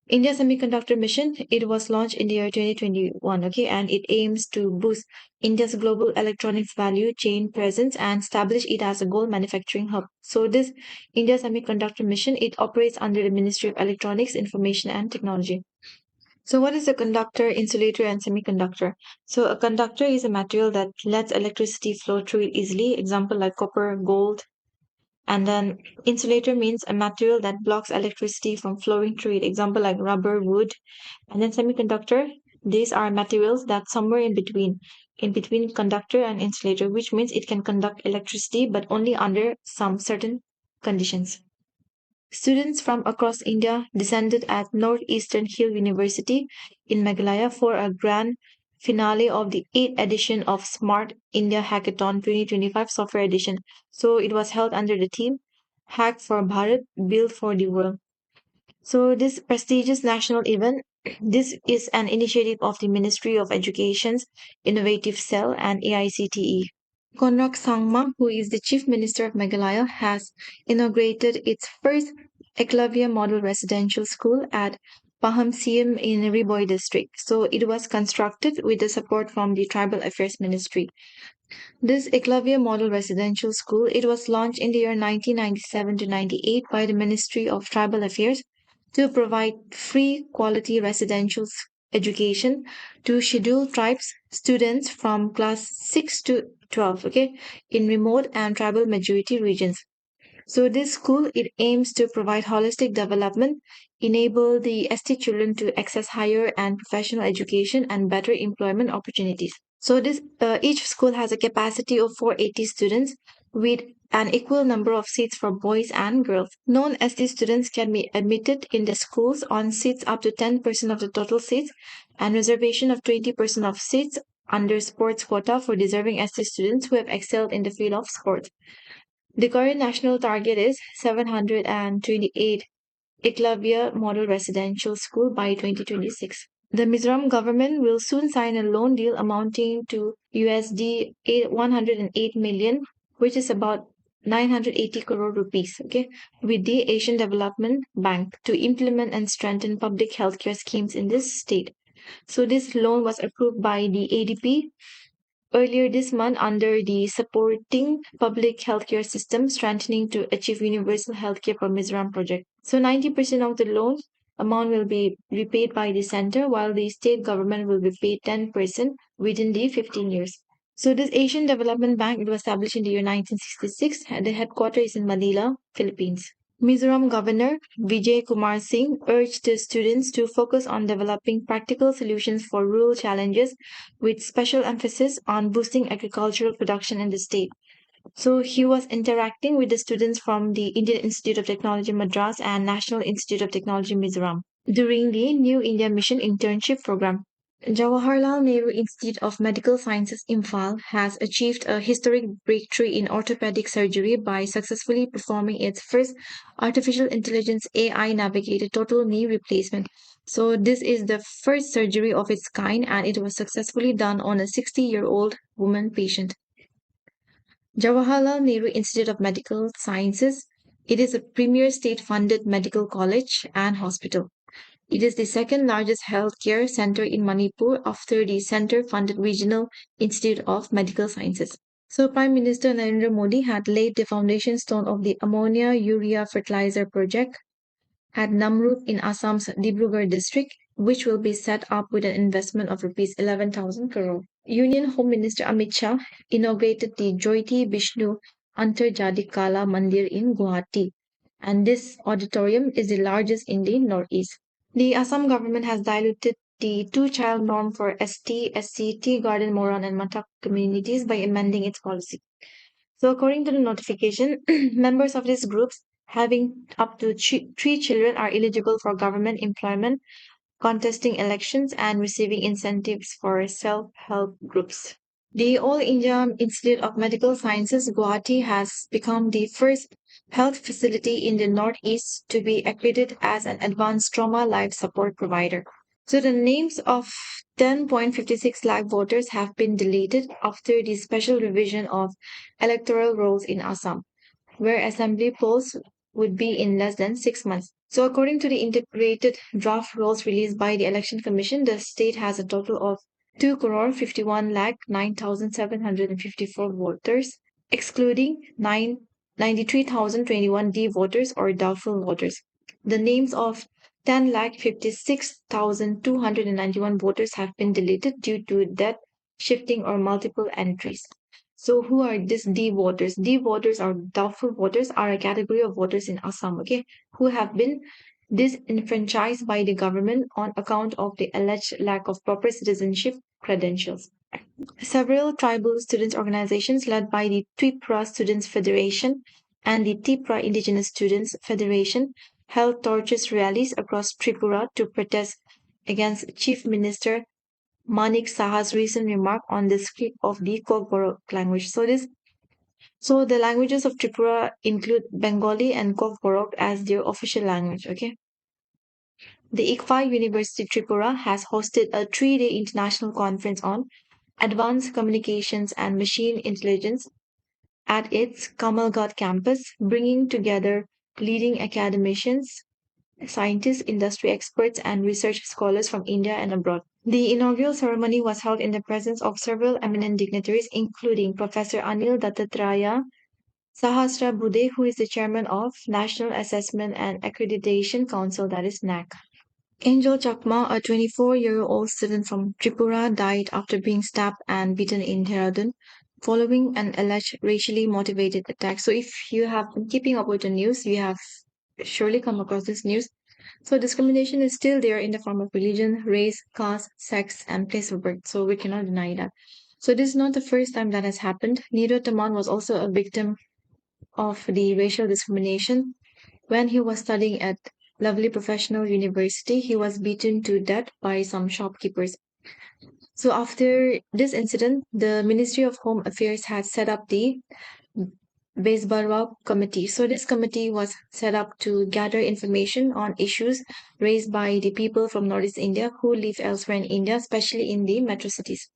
India Semiconductor Mission, it was launched in the year 2021, okay, and it aims to boost India's global electronics value chain presence and establish it as a gold manufacturing hub. So this India Semiconductor Mission, it operates under the Ministry of Electronics, Information and Technology. So what is a conductor, insulator, and semiconductor? So a conductor is a material that lets electricity flow through it easily, example like copper, gold, and then insulator means a material that blocks electricity from flowing through it. Example like rubber, wood. And then semiconductor, these are materials that somewhere in between conductor and insulator, which means it can conduct electricity but only under some certain conditions. Students from across India descended at Northeastern Hill University in Meghalaya for a grand finale of the 8th edition of Smart India Hackathon 2025 Software Edition. So it was held under the theme Hack for Bharat, Build for the World. So this prestigious national event, this is an initiative of the Ministry of Education's Innovative Cell and AICTE. Konrak Sangma, who is the Chief Minister of Meghalaya, has inaugurated its first Eklavya Model Residential School at Pahamsiam in Riboy district. So it was constructed with the support from the Tribal Affairs Ministry. This Eklavya Model Residential School, it was launched in the year 1997 to 98 by the Ministry of Tribal Affairs to provide free quality residential education to scheduled tribes students from class 6 to 12, okay, in remote and tribal majority regions. So this school, it aims to provide holistic development, enable the ST children to access higher and professional education and better employment opportunities. So this each school has a capacity of 480 students with an equal number of seats for boys and girls. Non-ST students can be admitted in the schools on seats up to 10% of the total seats and reservation of 20% of seats under sports quota for deserving ST students who have excelled in the field of sports. The current national target is 728 Eklavya Model Residential School by 2026. The Mizoram government will soon sign a loan deal amounting to USD 108 million, which is about 980 crore rupees, okay, with the Asian Development Bank to implement and strengthen public healthcare schemes in this state. So this loan was approved by the ADP earlier this month under the Supporting Public Healthcare System Strengthening to Achieve Universal Healthcare for Mizoram project. So 90% of the loan amount will be repaid by the center while the state government will be paid 10% within the 15 years. So this Asian Development Bank it was established in the year 1966 and the headquarters is in Manila, Philippines. Mizoram Governor Vijay Kumar Singh urged the students to focus on developing practical solutions for rural challenges with special emphasis on boosting agricultural production in the state. So he was interacting with the students from the Indian Institute of Technology Madras and National Institute of Technology Mizoram during the New India Mission internship program. Jawaharlal Nehru Institute of Medical Sciences Imphal has achieved a historic breakthrough in orthopedic surgery by successfully performing its first artificial intelligence AI navigated total knee replacement. So this is the first surgery of its kind and it was successfully done on a 60-year-old woman patient. Jawaharlal Nehru Institute of Medical Sciences. It is a premier state funded medical college and hospital. It is the second largest healthcare center in Manipur after the center funded Regional Institute of Medical Sciences. So, Prime Minister Narendra Modi had laid the foundation stone of the ammonia urea fertilizer project at Namrup in Assam's Dibrugarh district, which will be set up with an investment of rupees 11,000 crore. Union Home Minister Amit Shah inaugurated the Jyoti Vishnu Antarjatik Kala Mandir in Guwahati, and this auditorium is the largest in the northeast. The Assam government has diluted the two-child norm for ST, SC, Tea Garden, Moran, and Matak communities by amending its policy. So, according to the notification, members of these groups having up to three children are eligible for government employment, contesting elections, and receiving incentives for self help groups. The All India Institute of Medical Sciences, Guwahati, has become the first health facility in the Northeast to be accredited as an advanced trauma life support provider. So the names of 10.56 lakh voters have been deleted after the special revision of electoral rolls in Assam, where assembly polls would be in less than 6 months. So, according to the integrated draft rolls released by the Election Commission, the state has a total of 2 crore 51 lakh 9,754 voters, excluding 93,021 D voters or doubtful voters. The names of 10 lakh 56,291 voters have been deleted due to death, shifting, or multiple entries. So who are these D voters? D voters or doubtful voters are a category of voters in Assam, okay, who have been disenfranchised by the government on account of the alleged lack of proper citizenship credentials. Several tribal students organizations led by the Tripura Students Federation and the Tripura Indigenous Students Federation held torches rallies across Tripura to protest against Chief Minister Manik Saha's recent remark on the script of the Kokborok language. So the languages of Tripura include Bengali and Kokborok as their official language. Okay. The ICFA University Tripura has hosted a 3-day international conference on advanced communications and machine intelligence at its Kamalghat campus, bringing together leading academicians, scientists, industry experts, and research scholars from India and abroad. The inaugural ceremony was held in the presence of several eminent dignitaries, including Professor Anil Dattatreya Sahasrabudhe, who is the chairman of National Assessment and Accreditation Council, that is NAC. Angel Chakma, a 24-year-old student from Tripura, died after being stabbed and beaten in Dehradun following an alleged racially motivated attack. So, if you have been keeping up with the news, you have surely come across this news. So, discrimination is still there in the form of religion, race, caste, sex, and place of birth. So, we cannot deny that. So, this is not the first time that has happened. Niro Taman was also a victim of the racial discrimination. When he was studying at Lovely Professional University, he was beaten to death by some shopkeepers. So after this incident, the Ministry of Home Affairs had set up the Besbarwa Committee. So this committee was set up to gather information on issues raised by the people from Northeast India who live elsewhere in India, especially in the metro cities.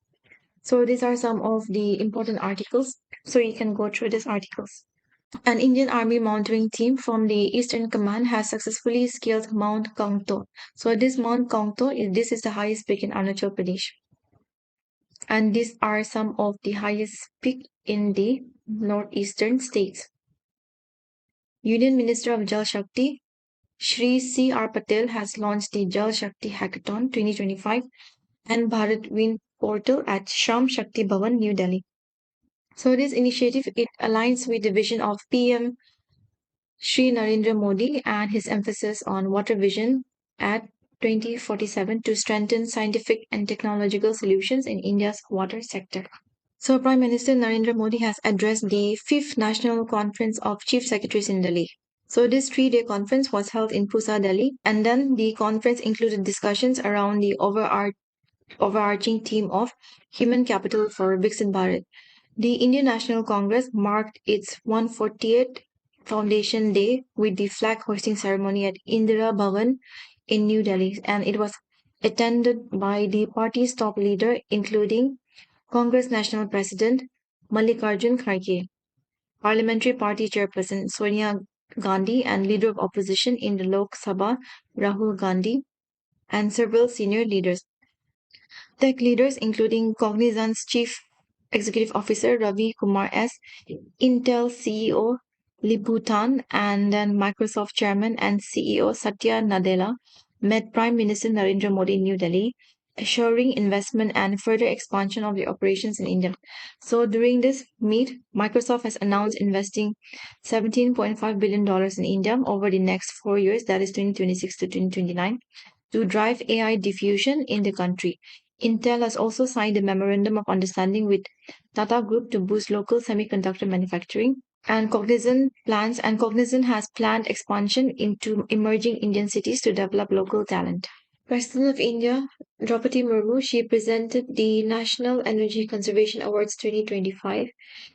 So these are some of the important articles. So you can go through these articles. An Indian Army mountaineering team from the Eastern Command has successfully scaled Mount Kangto. So this Mount Kangto, this is the highest peak in Arunachal Pradesh. and these are some of the highest peak in the northeastern states. Union Minister of Jal Shakti Shri C.R. Patel has launched the Jal Shakti Hackathon 2025 and Bharat Wind portal at Sham Shakti Bhavan, New Delhi. So this initiative it aligns with the vision of PM Shri Narendra Modi and his emphasis on water vision at 2047 to strengthen scientific and technological solutions in India's water sector. So Prime Minister Narendra Modi has addressed the fifth National Conference of Chief Secretaries in Delhi. So this 3-day conference was held in Pusa, Delhi, and then the conference included discussions around the overarching theme of human capital for Viksit Bharat. The Indian National Congress marked its 148th Foundation Day with the flag hoisting ceremony at Indira Bhavan in New Delhi, and it was attended by the party's top leader, including Congress National President Mallikarjun Kharge, Parliamentary Party Chairperson Sonia Gandhi, and Leader of Opposition in the Lok Sabha Rahul Gandhi, and several senior leaders. Tech leaders, including Cognizant's Chief Executive Officer Ravi Kumar S., Intel CEO Libutan, and then Microsoft Chairman and CEO Satya Nadella, met Prime Minister Narendra Modi in New Delhi, assuring investment and further expansion of the operations in India. So during this meet, Microsoft has announced investing $17.5 billion in India over the next 4 years, that is 2026 to 2029, to drive AI diffusion in the country. Intel has also signed a memorandum of understanding with Tata Group to boost local semiconductor manufacturing. And Cognizant has planned expansion into emerging Indian cities to develop local talent. President of India, Draupadi Murmu, she presented the National Energy Conservation Awards 2025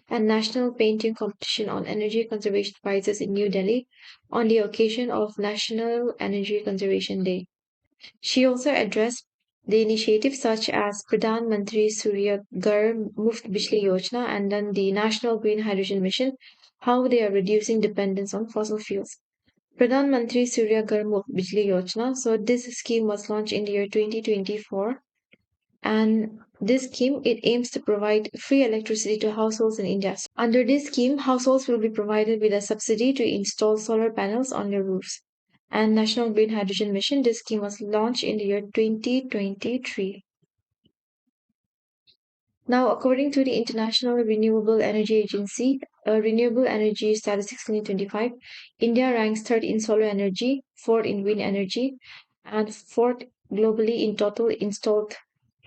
and National Painting Competition on Energy Conservation Prizes in New Delhi on the occasion of National Energy Conservation Day. She also addressed the initiatives such as Pradhan Mantri Surya Ghar Muft Bijli Yojana and then the National Green Hydrogen Mission, how they are reducing dependence on fossil fuels. Pradhan Mantri Surya Ghar Muft Bijli Yojana. So this scheme was launched in the year 2024, and this scheme it aims to provide free electricity to households in India. Under this scheme, households will be provided with a subsidy to install solar panels on their roofs. And National Green Hydrogen Mission, this scheme was launched in the year 2023. Now, according to the International Renewable Energy Agency, Renewable Energy Statistics 2025, India ranks third in solar energy, fourth in wind energy, and fourth globally in total installed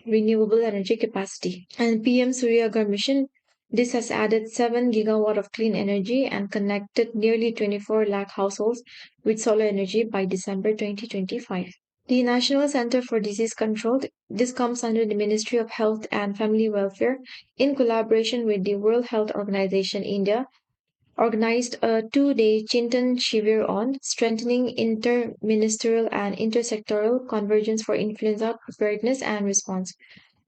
renewable energy capacity. And PM Surya Ghar mission, this has added 7 gigawatt of clean energy and connected nearly 24 lakh households with solar energy by December 2025. The National Center for Disease Control, this comes under the Ministry of Health and Family Welfare in collaboration with the World Health Organization India, organized a 2-day Chintan Shivir on strengthening interministerial and intersectoral convergence for influenza preparedness and response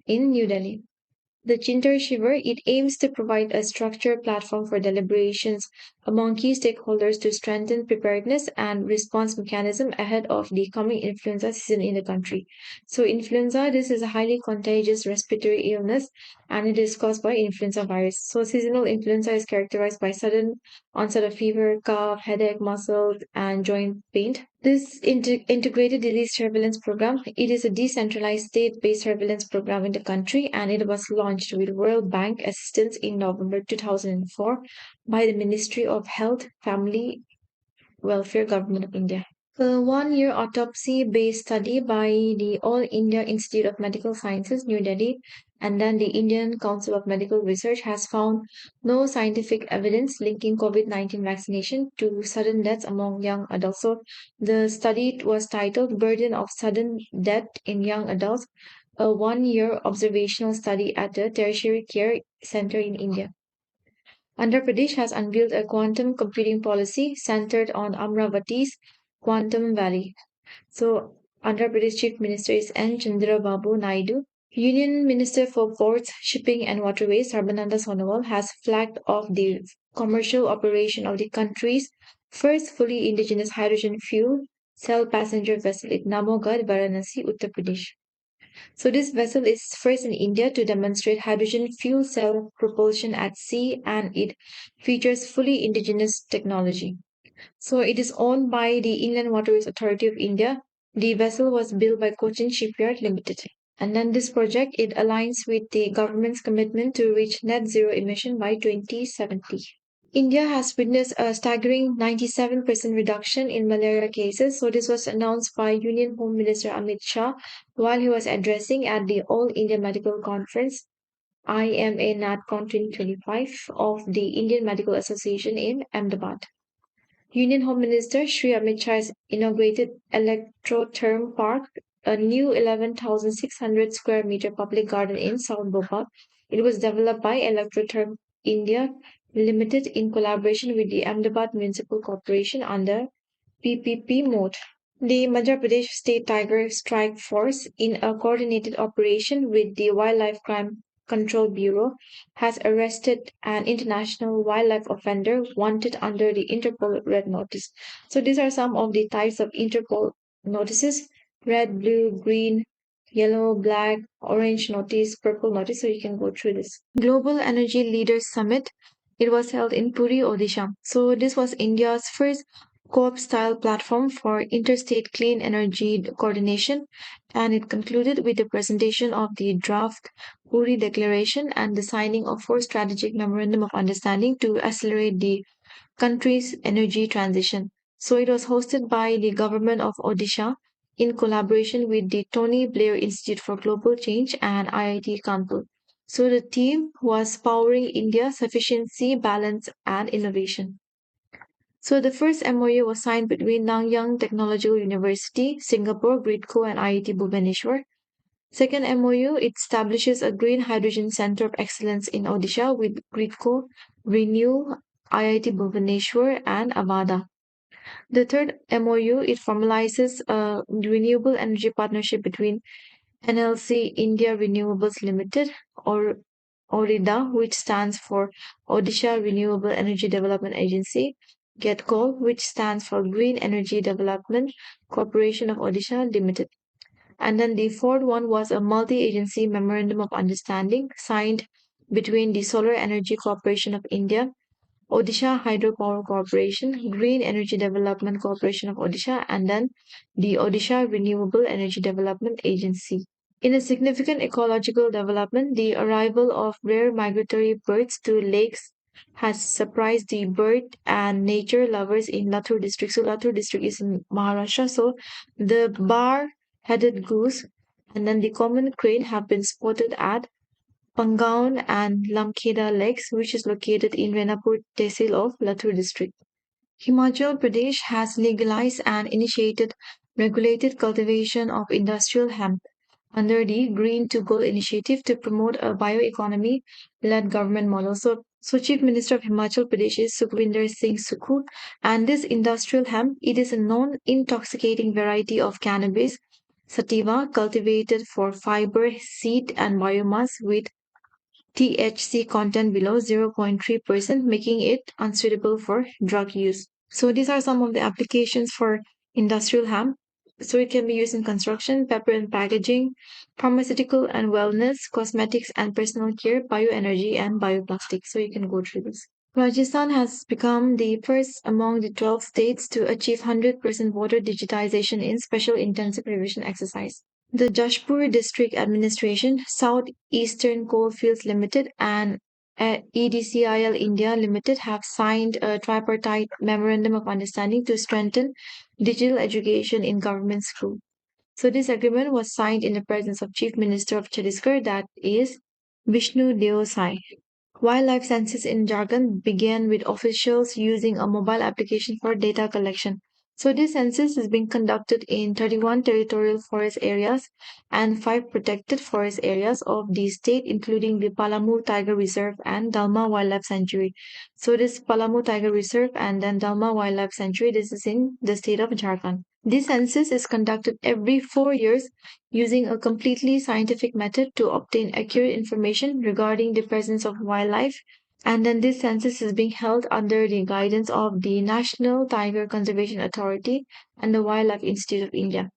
in New Delhi. The Chintar Shivir, it aims to provide a structured platform for deliberations among key stakeholders to strengthen preparedness and response mechanism ahead of the coming influenza season in the country. So influenza, this is a highly contagious respiratory illness and it is caused by influenza virus. So seasonal influenza is characterized by sudden onset of fever, cough, headache, muscle and joint pain. This integrated disease surveillance program, it is a decentralized state-based surveillance program in the country, and it was launched with World Bank assistance in November 2004 by the Ministry of Health, Family Welfare, Government of India. A 1-year autopsy-based study by the All India Institute of Medical Sciences, New Delhi, and then the Indian Council of Medical Research has found no scientific evidence linking COVID-19 vaccination to sudden deaths among young adults. So the study was titled Burden of Sudden Death in Young Adults, a 1-year observational study at the Tertiary Care Center in India. Andhra Pradesh has unveiled a quantum computing policy centered on Amravati's Quantum Valley. So, Andhra Pradesh Chief Minister is N. Chandrababu Naidu. Union Minister for Ports, Shipping and Waterways, Sarbananda Sonowal, has flagged off the commercial operation of the country's first fully indigenous hydrogen fuel cell passenger vessel at Namogad, Varanasi, Uttar Pradesh. So this vessel is first in India to demonstrate hydrogen fuel cell propulsion at sea, and it features fully indigenous technology. So it is owned by the Inland Waterways Authority of India. The vessel was built by Cochin Shipyard Limited. And then this project, it aligns with the government's commitment to reach net zero emission by 2070. India has witnessed a staggering 97% reduction in malaria cases. So this was announced by Union Home Minister Amit Shah while he was addressing at the All India Medical Conference IMA NatCon 2025 of the Indian Medical Association in Ahmedabad. Union Home Minister Shri Amit Shah has inaugurated Electrotherm Park, a new 11,600 square meter public garden in South Bhopal. It was developed by Electrotherm India Limited in collaboration with the Ahmedabad Municipal Corporation under PPP mode. The Madhya Pradesh State Tiger Strike Force, in a coordinated operation with the Wildlife Crime Control Bureau, has arrested an international wildlife offender wanted under the Interpol Red Notice. So these are some of the types of Interpol notices: red, blue, green, yellow, black, orange notice, purple notice. So you can go through this. Global Energy Leaders Summit. It was held in Puri, Odisha. So this was India's first co-op style platform for interstate clean energy coordination, and it concluded with the presentation of the draft Uri Declaration and the signing of four strategic memorandum of understanding to accelerate the country's energy transition. So it was hosted by the government of Odisha in collaboration with the Tony Blair Institute for Global Change and IIT Kanpur. So the theme was powering India's sufficiency, balance, and innovation. So the first MOU was signed between Nanyang Technological University, Singapore, GRIDCO, and IIT Bhubaneswar. Second MOU, it establishes a green hydrogen center of excellence in Odisha with GRIDCO, Renew, IIT Bhubaneswar, and Avada. The third MOU, it formalizes a renewable energy partnership between NLC India Renewables Limited, or ORIDA, which stands for Odisha Renewable Energy Development Agency, GETCO, which stands for Green Energy Development Corporation of Odisha Limited. And then the fourth one was a multi-agency memorandum of understanding signed between the Solar Energy Corporation of India, Odisha Hydropower Corporation, Green Energy Development Corporation of Odisha, and then the Odisha Renewable Energy Development Agency. In a significant ecological development, the arrival of rare migratory birds to lakes has surprised the bird and nature lovers in Latur district. So Latur district is in Maharashtra. So the bar-headed goose and then the common crane have been spotted at Pangaon and Lamkheda lakes, which is located in Renapur Tehsil of Latur district. Himachal Pradesh has legalized and initiated regulated cultivation of industrial hemp under the Green to Gold initiative to promote a bioeconomy led government model. So Chief Minister of Himachal Pradesh is Sukhvinder Singh Sukhu, and this industrial hemp, it is a non-intoxicating variety of cannabis sativa cultivated for fiber, seed, and biomass with THC content below 0.3%, making it unsuitable for drug use. So these are some of the applications for industrial hemp. So it can be used in construction, paper and packaging, pharmaceutical and wellness, cosmetics and personal care, bioenergy, and bioplastics. So you can go through this. Rajasthan has become the first among the 12 states to achieve 100% voter digitization in special intensive revision exercise. The Jashpur District Administration, South Eastern Coalfields Limited, and EDCIL India Limited have signed a tripartite memorandum of understanding to strengthen digital education in government schools. So this agreement was signed in the presence of Chief Minister of Chhattisgarh, that is Vishnu Deo Sai. Wildlife census in Jharkhand began with officials using a mobile application for data collection. So this census is being conducted in 31 territorial forest areas and 5 protected forest areas of the state, including the Palamu Tiger Reserve and Dalma Wildlife Sanctuary. So this Palamu Tiger Reserve and then Dalma Wildlife Sanctuary, this is in the state of Jharkhand. This census is conducted every 4 years using a completely scientific method to obtain accurate information regarding the presence of wildlife. And then this census is being held under the guidance of the National Tiger Conservation Authority and the Wildlife Institute of India.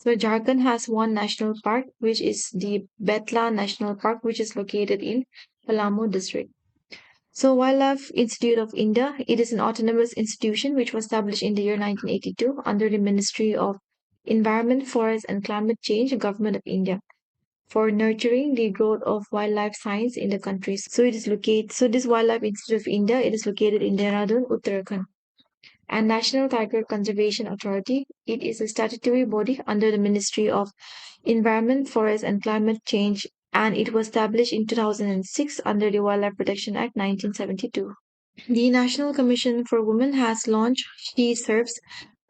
So Jharkhand has one national park, which is the Betla National Park, which is located in Palamu district. So Wildlife Institute of India, it is an autonomous institution which was established in the year 1982 under the Ministry of Environment, Forest and Climate Change, Government of India, for nurturing the growth of wildlife science in the country. So this Wildlife Institute of India, it is located in Dehradun, Uttarakhand. And National Tiger Conservation Authority, it is a statutory body under the Ministry of Environment, Forest and Climate Change, and it was established in 2006 under the Wildlife Protection Act 1972. The National Commission for Women has launched She Serves,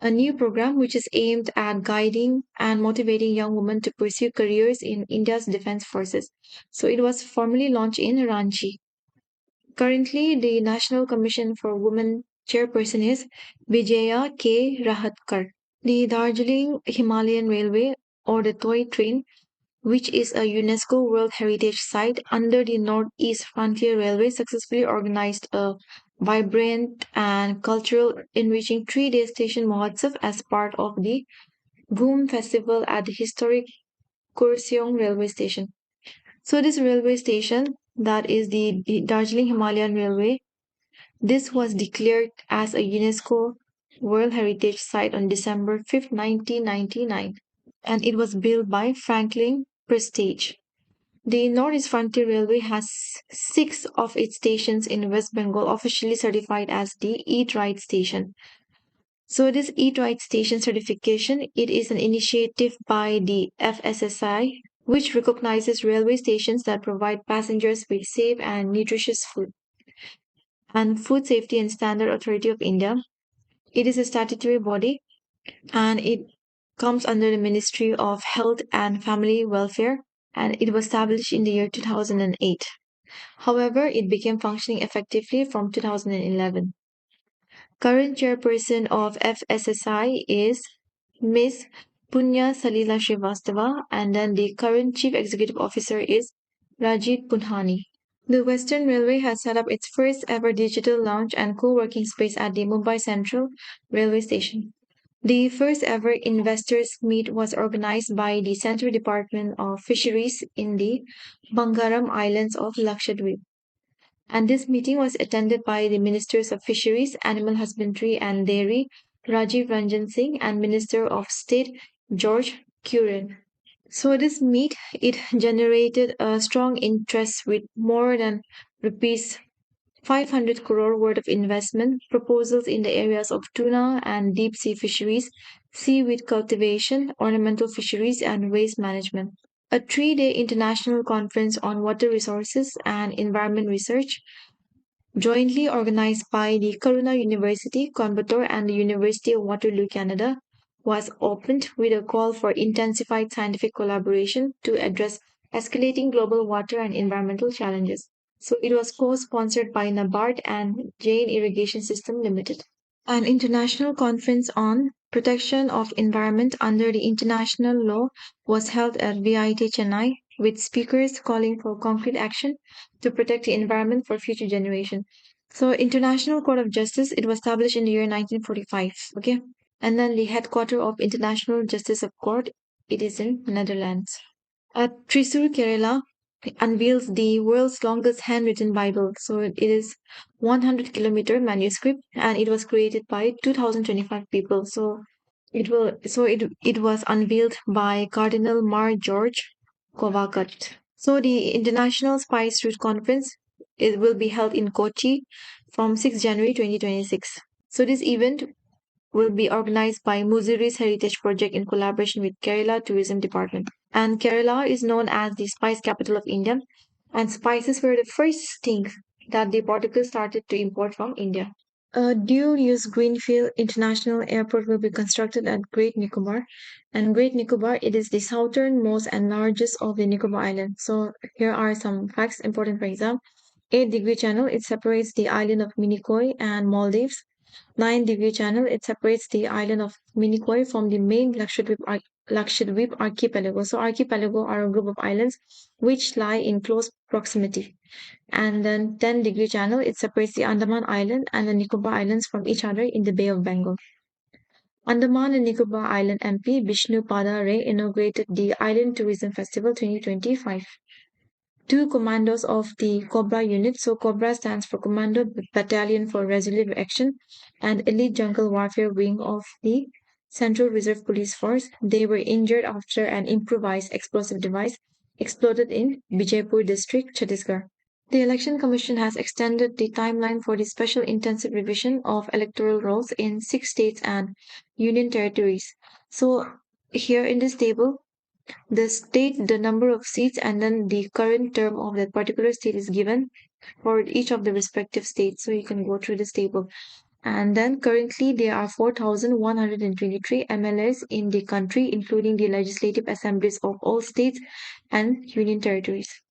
a new program which is aimed at guiding and motivating young women to pursue careers in India's defense forces. So it was formally launched in Ranchi. Currently, the National Commission for Women chairperson is Vijaya K. Rahatkar. The Darjeeling Himalayan Railway, or the toy train, which is a UNESCO World Heritage Site under the Northeast Frontier Railway, successfully organized a vibrant and cultural enriching 3 day station Mahotsav as part of the Boom Festival at the historic Kurseong Railway Station. So this railway station, that is the Darjeeling Himalayan Railway, this was declared as a UNESCO World Heritage Site on December 5th, 1999, and it was built by Franklin Prestige. The Northeast Frontier Railway has six of its stations in West Bengal officially certified as the Eat Right station. So this Eat Right station certification, it is an initiative by the FSSI, which recognizes railway stations that provide passengers with safe and nutritious food. And Food Safety and Standard Authority of India, it is a statutory body and it comes under the Ministry of Health and Family Welfare, and it was established in the year 2008. However, it began functioning effectively from 2011. Current chairperson of FSSI is Ms. Punya Salila Srivastava, and then the current chief executive officer is Rajit Punhani. The Western Railway has set up its first ever digital lounge and co-working space at the Mumbai Central Railway Station. The first ever investors meet was organized by the Central Department of Fisheries in the Bangaram Islands of Lakshadweep. And this meeting was attended by the Ministers of Fisheries, Animal Husbandry and Dairy, Rajiv Ranjan Singh, and Minister of State, George Curran. So this meet, it generated a strong interest with more than rupees 500 crore worth of investment proposals in the areas of tuna and deep sea fisheries, seaweed cultivation, ornamental fisheries, and waste management. A 3 day international conference on water resources and environment research, jointly organized by the Karuna University, Coimbatore, and the University of Waterloo, Canada, was opened with a call for intensified scientific collaboration to address escalating global water and environmental challenges. So it was co-sponsored by NABARD and Jain Irrigation System Limited. An international conference on protection of environment under the international law was held at VIT Chennai with speakers calling for concrete action to protect the environment for future generations. So International Court of Justice, it was established in the year 1945, okay? And then the headquarters of International Justice of Court, it is in Netherlands. At Thrissur, Kerala, unveils the world's longest handwritten Bible. So it is 100-kilometer manuscript, and it was created by 2025 people. So it was unveiled by Cardinal Mar George Kovakat. So the International Spice Route Conference, it will be held in Kochi from 6 January 2026. So this event will be organized by Muziri's Heritage Project in collaboration with Kerala Tourism Department. And Kerala is known as the spice capital of India, and spices were the first thing that the Portuguese started to import from India. A dual-use Greenfield International Airport will be constructed at Great Nicobar, and Great Nicobar, it is the southernmost and largest of the Nicobar Islands. So here are some facts important for exam. 8-degree channel, it separates the island of Minicoy and Maldives. 9-degree channel, it separates the island of Minicoy from the main Lakshadweep archipelago. So archipelago are a group of islands which lie in close proximity. And then 10-degree channel, it separates the Andaman Island and the Nicobar Islands from each other in the Bay of Bengal. Andaman and Nicobar Island MP Bishnu Pada Ray inaugurated the Island Tourism Festival 2025. Two commandos of the Cobra unit. So Cobra stands for Commando Battalion for Resolute Action and Elite Jungle Warfare Wing of the Central Reserve Police Force. They were injured after an improvised explosive device exploded in Bijaypur district, Chhattisgarh. The Election Commission has extended the timeline for the special intensive revision of electoral rolls in six states and union territories. So here in this table, the state, the number of seats, and then the current term of that particular state is given for each of the respective states. So you can go through this table. And then currently there are 4,123 MLAs in the country, including the legislative assemblies of all states and union territories.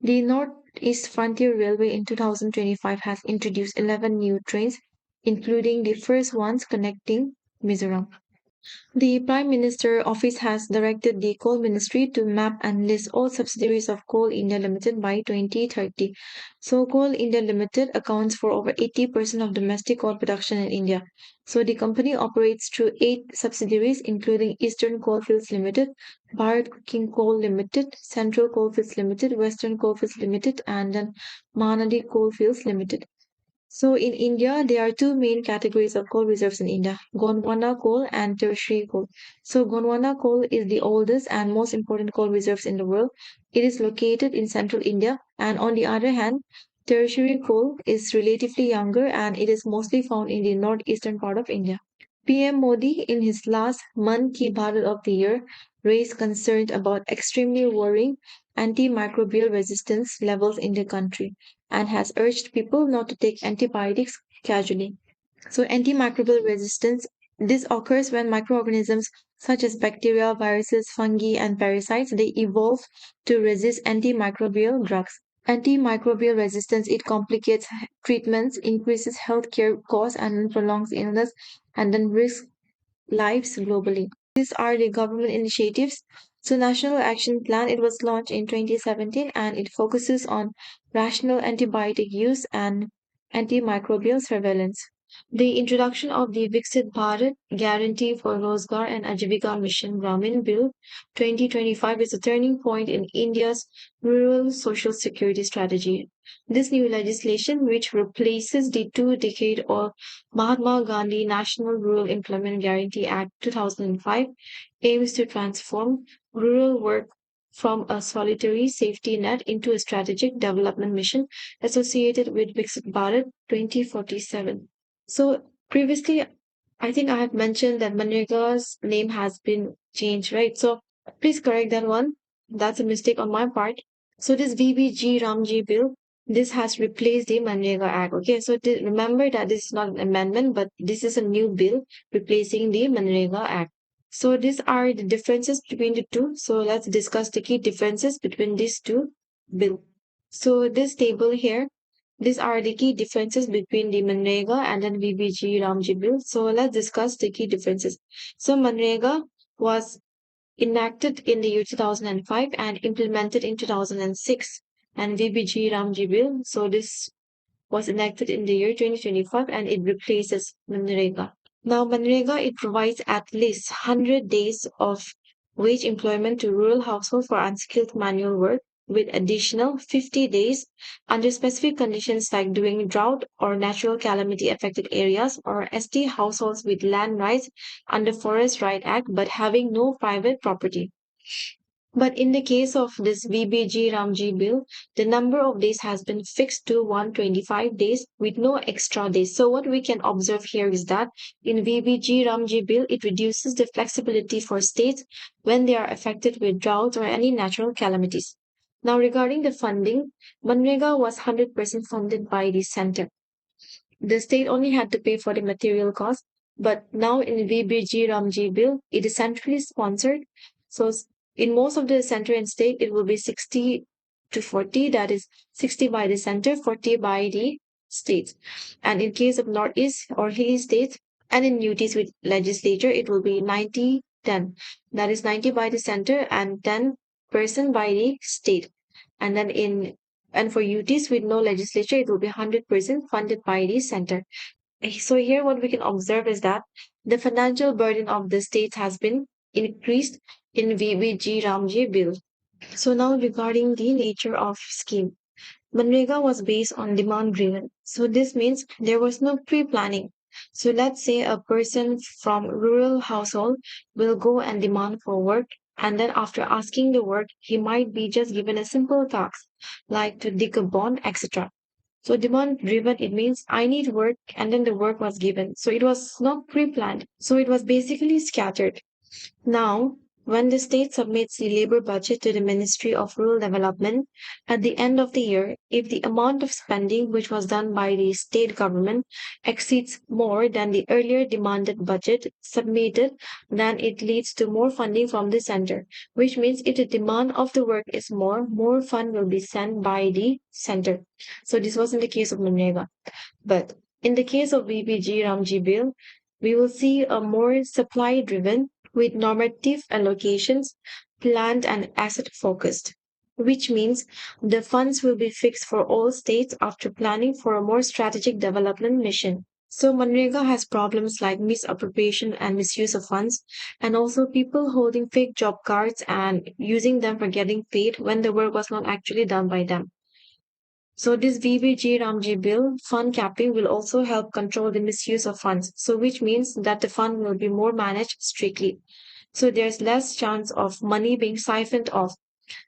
The Northeast Frontier Railway in 2025 has introduced 11 new trains, including the first ones connecting Mizoram. The Prime Minister Office has directed the Coal Ministry to map and list all subsidiaries of Coal India Limited by 2030. So, Coal India Limited accounts for over 80% of domestic coal production in India. So, the company operates through eight subsidiaries, including Eastern Coalfields Limited, Bharat Coking Coal Limited, Central Coalfields Limited, Western Coalfields Limited, and then Mahanadi Coalfields Limited. So in India, there are two main categories of coal reserves in India, Gondwana coal and tertiary coal. So Gondwana coal is the oldest and most important coal reserves in the world. It is located in central India, and on the other hand, tertiary coal is relatively younger and it is mostly found in the northeastern part of India. PM Modi, in his last Mann Ki Baat of the year, raised concerns about extremely worrying antimicrobial resistance levels in the country and has urged people not to take antibiotics casually. So, antimicrobial resistance this occurs when microorganisms such as bacteria, viruses, fungi, and parasites they evolve to resist antimicrobial drugs. Antimicrobial resistance it complicates treatments, increases healthcare costs, and then prolongs illness, and then risks lives globally. These are the government initiatives. So National Action Plan, it was launched in 2017 and it focuses on rational antibiotic use and antimicrobial surveillance. The introduction of the Viksit Bharat Guarantee for Rozgar and Ajivika Mission Gramin Bill 2025 is a turning point in India's rural social security strategy. This new legislation, which replaces the two-decade-old Mahatma Gandhi National Rural Employment Guarantee Act 2005, aims to transform rural work from a solitary safety net into a strategic development mission associated with Viksit Bharat 2047. So previously, I think I have mentioned that Manrega's name has been changed, right? So please correct that one. That's a mistake on my part. So this VBG Ramji bill, this has replaced the Manrega Act. Okay, so remember that this is not an amendment, but this is a new bill replacing the Manrega Act. So these are the differences between the two. So let's discuss the key differences between these two bills. So this table here, these are the key differences between the Manrega and then VBG Ramji bill. So let's discuss the key differences. So Manrega was enacted in the year 2005 and implemented in 2006 and VBG Ramji bill. So this was enacted in the year 2025 and it replaces Manrega. Now, Manrega, it provides at least 100 days of wage employment to rural households for unskilled manual work with additional 50 days under specific conditions like during drought or natural calamity affected areas or ST households with land rights under Forest Right Act but having no private property. But in the case of this VBG Ramji bill, the number of days has been fixed to 125 days with no extra days. So what we can observe here is that in VBG Ramji bill, it reduces the flexibility for states when they are affected with drought or any natural calamities. Now regarding the funding, Manrega was 100% funded by the center. The state only had to pay for the material cost, but now in VBG Ramji bill, it is centrally sponsored. So in most of the center and state, it will be 60 to 40, that is 60 by the center, 40 by the states. And in case of Northeast or hilly states, and in UTs with legislature, it will be 90-10. That is 90 by the center and 10% by the state. And then in and for UTs with no legislature, it will be 100% funded by the center. So here what we can observe is that the financial burden of the states has been increased in VBG Ramji bill. So now regarding the nature of scheme. Manrega was based on demand driven. So this means there was no pre-planning. So let's say a person from rural household will go and demand for work, and then after asking the work, he might be just given a simple task like to dig a bond, etc. So demand driven, it means I need work and then the work was given. So it was not pre-planned. So it was basically scattered. Now, when the state submits the labor budget to the Ministry of Rural Development at the end of the year, if the amount of spending which was done by the state government exceeds more than the earlier demanded budget submitted, then it leads to more funding from the center, which means if the demand of the work is more fund will be sent by the center. So this was in the case of Manrega. But in the case of VPG Ramji bill, we will see a more supply driven with normative allocations, planned and asset focused, which means the funds will be fixed for all states after planning for a more strategic development mission. So Manrega has problems like misappropriation and misuse of funds, and also people holding fake job cards and using them for getting paid when the work was not actually done by them. So this VBG Ramji bill fund capping will also help control the misuse of funds. So which means that the fund will be more managed strictly. So there's less chance of money being siphoned off.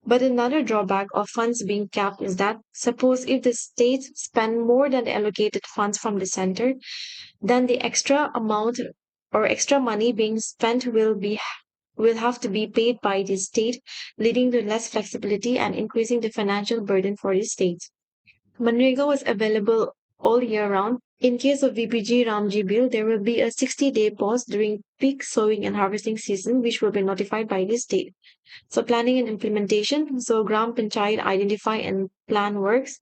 But another drawback of funds being capped is that suppose if the states spend more than the allocated funds from the center, then the extra amount or extra money being spent will have to be paid by the state, leading to less flexibility and increasing the financial burden for the states. Manrega was available all year round. In case of VPG Ramji bill, there will be a 60-day pause during peak sowing and harvesting season, which will be notified by the state. So planning and implementation. So Gram Panchayat identify and plan works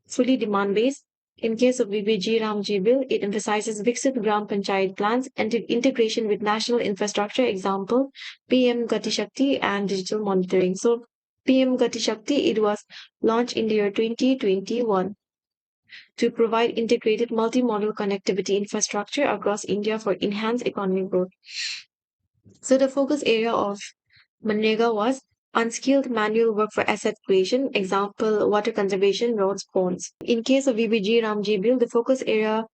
fully demand based. In case of VPG Ramji bill, it emphasizes Viksit Gram Panchayat plans and integration with national infrastructure, example, PM Gati Shakti and digital monitoring. So PM Gati Shakti, it was launched in the year 2021 to provide integrated multimodal connectivity infrastructure across India for enhanced economic growth. So the focus area of Manrega was unskilled manual work for asset creation, example, water conservation, roads, ponds. In case of VBG Ramji bill, the focus area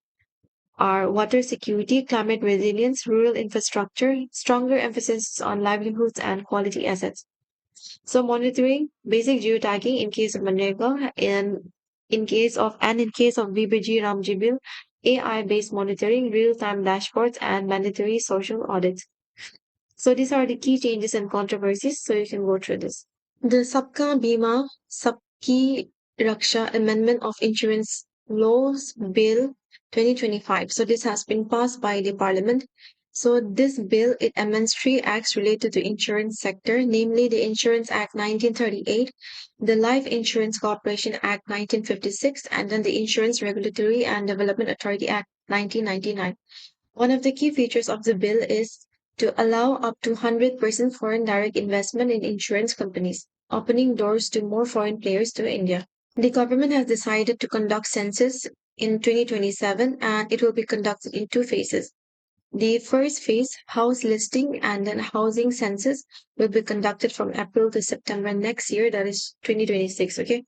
are water security, climate resilience, rural infrastructure, stronger emphasis on livelihoods and quality assets. So monitoring, basic geotagging in case of Manrega, and in case of VBG Ramji bill, AI-based monitoring, real-time dashboards, and mandatory social audits. So these are the key changes and controversies. So you can go through this. The Sabka Bima Sabki Raksha Amendment of Insurance Laws Bill 2025. So this has been passed by the Parliament. So this bill, it amends three acts related to insurance sector, namely the Insurance Act 1938, the Life Insurance Corporation Act 1956, and then the Insurance Regulatory and Development Authority Act 1999. One of the key features of the bill is to allow up to 100% foreign direct investment in insurance companies, opening doors to more foreign players to India. The government has decided to conduct census in 2027 and it will be conducted in two phases. The first phase, house listing and then housing census, will be conducted from April to September next year, that is 2026, okay?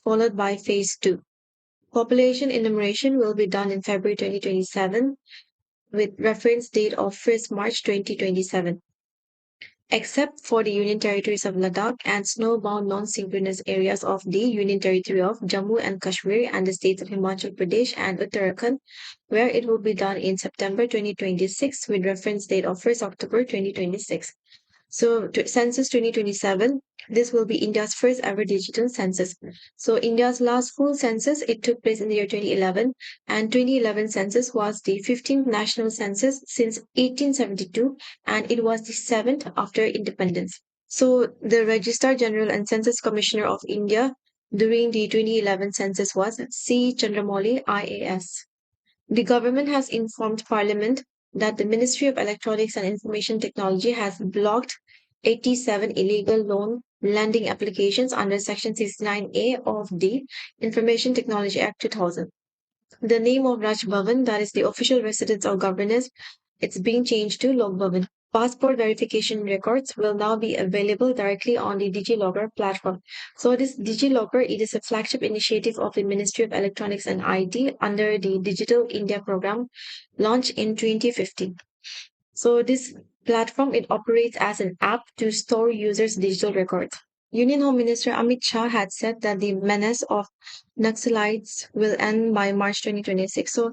Followed by phase two. Population enumeration will be done in February 2027 with reference date of 1st March 2027, except for the Union Territories of Ladakh and snowbound non-synchronous areas of the Union Territory of Jammu and Kashmir and the states of Himachal Pradesh and Uttarakhand, where it will be done in September 2026 with reference date of 1st October 2026. So census 2027, this will be India's first ever digital census. So India's last full census, it took place in the year 2011 and 2011 census was the 15th national census since 1872 and it was the 7th after independence. So the Registrar General and Census Commissioner of India during the 2011 census was C. Chandramouli, IAS. The government has informed Parliament that the Ministry of Electronics and Information Technology has blocked 87 illegal loan lending applications under Section 69A of the Information Technology Act 2000. The name of Raj Bhavan, that is the official residence of governors, it's being changed to Lok Bhavan. Passport verification records will now be available directly on the DigiLocker platform. So this DigiLocker, it is a flagship initiative of the Ministry of Electronics and IT under the Digital India program launched in 2015. So this platform, it operates as an app to store users' digital records. Union Home Minister Amit Shah had said that the menace of Naxalites will end by March 2026. So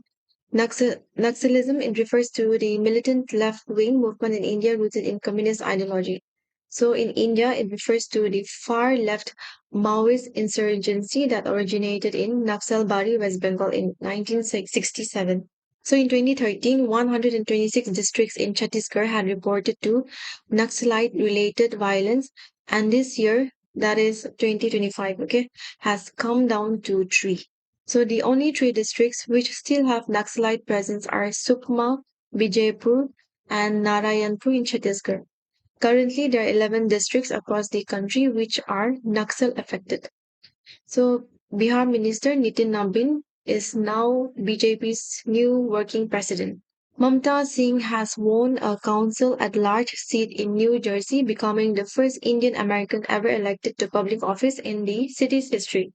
Naxalism, it refers to the militant left-wing movement in India rooted in communist ideology. So in India, it refers to the far left Maoist insurgency that originated in Naxalbari, West Bengal in 1967. So in 2013, 126 districts in Chhattisgarh had reported to Naxalite-related violence, and this year, that is 2025, okay, has come down to three. So the only three districts which still have Naxalite presence are Sukma, Bijaypur, and Narayanpur in Chhattisgarh. Currently, there are 11 districts across the country which are Naxal affected. So Bihar Minister Nitin Nabin is now BJP's new working president. Mamta Singh has won a council at large seat in New Jersey, becoming the first Indian American ever elected to public office in the city's history.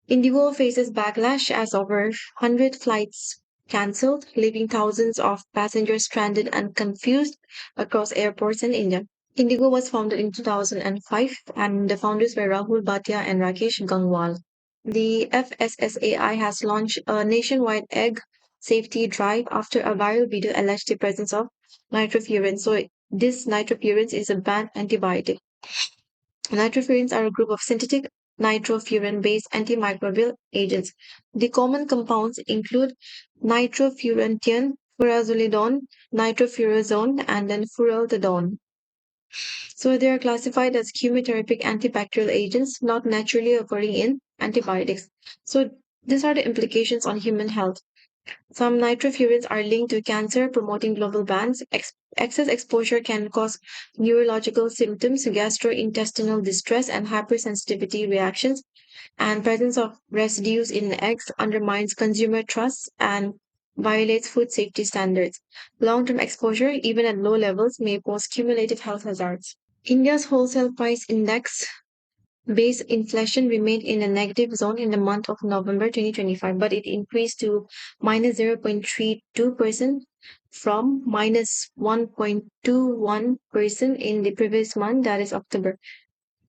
Indigo faces backlash as over 100 flights cancelled, leaving thousands of passengers stranded and confused across airports in India. Indigo was founded in 2005, and the founders were Rahul Bhatia and Rakesh Gangwal. The FSSAI has launched a nationwide egg safety drive after a viral video alleged the presence of nitrofurans. So this nitrofurans is a banned antibiotic. Nitrofurans are a group of synthetic nitrofuran-based antimicrobial agents. The common compounds include nitrofurantian, furazolidone, nitrofurazone, and then furaltadone. So they are classified as chemotherapeutic antibacterial agents not naturally occurring in antibiotics. So these are the implications on human health. Some nitrofurans are linked to cancer, promoting global bans. Excess exposure can cause neurological symptoms, gastrointestinal distress, and hypersensitivity reactions. And presence of residues in eggs undermines consumer trust and violates food safety standards. Long-term exposure, even at low levels, may pose cumulative health hazards. India's wholesale price index base inflation remained in a negative zone in the month of November 2025, but it increased to minus 0.32% from minus 1.21% in the previous month, that is October.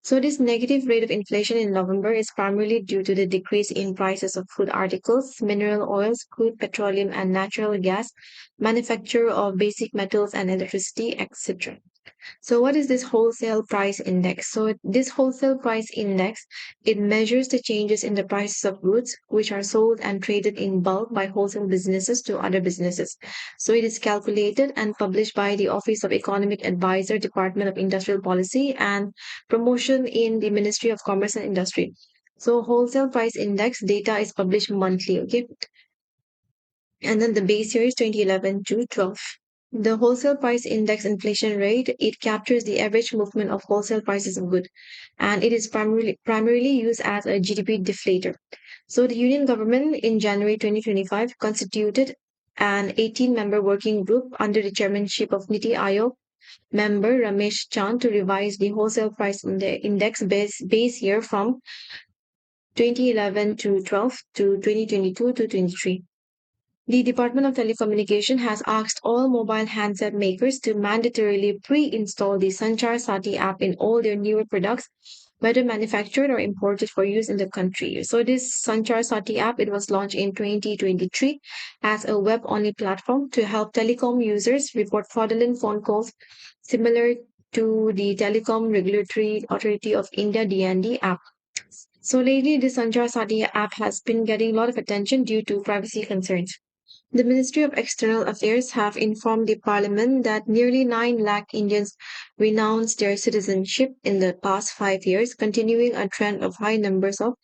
So this negative rate of inflation in November is primarily due to the decrease in prices of food articles, mineral oils, crude petroleum and natural gas, manufacture of basic metals and electricity, etc. So what is this wholesale price index? So this wholesale price index, it measures the changes in the prices of goods which are sold and traded in bulk by wholesale businesses to other businesses. So it is calculated and published by the Office of Economic Advisor, Department of Industrial Policy and Promotion in the Ministry of Commerce and Industry. So wholesale price index data is published monthly, okay? And then the base year is 2011 to 12. The wholesale price index inflation rate, it captures the average movement of wholesale prices of goods, and it is primarily used as a GDP deflator. So the union government in January 2025 constituted an 18-member working group under the chairmanship of Niti Aayog member Ramesh Chand to revise the wholesale price index base year from 2011 to 12 to 2022 to 23. The Department of Telecommunication has asked all mobile handset makers to mandatorily pre-install the Sanchar Sati app in all their newer products, whether manufactured or imported for use in the country. So this Sanchar Sati app, it was launched in 2023 as a web-only platform to help telecom users report fraudulent phone calls similar to the Telecom Regulatory Authority of India DND app. So lately, the Sanchar Sati app has been getting a lot of attention due to privacy concerns. The Ministry of External Affairs have informed the Parliament that nearly 9 lakh Indians renounced their citizenship in the past 5 years, continuing a trend of high numbers of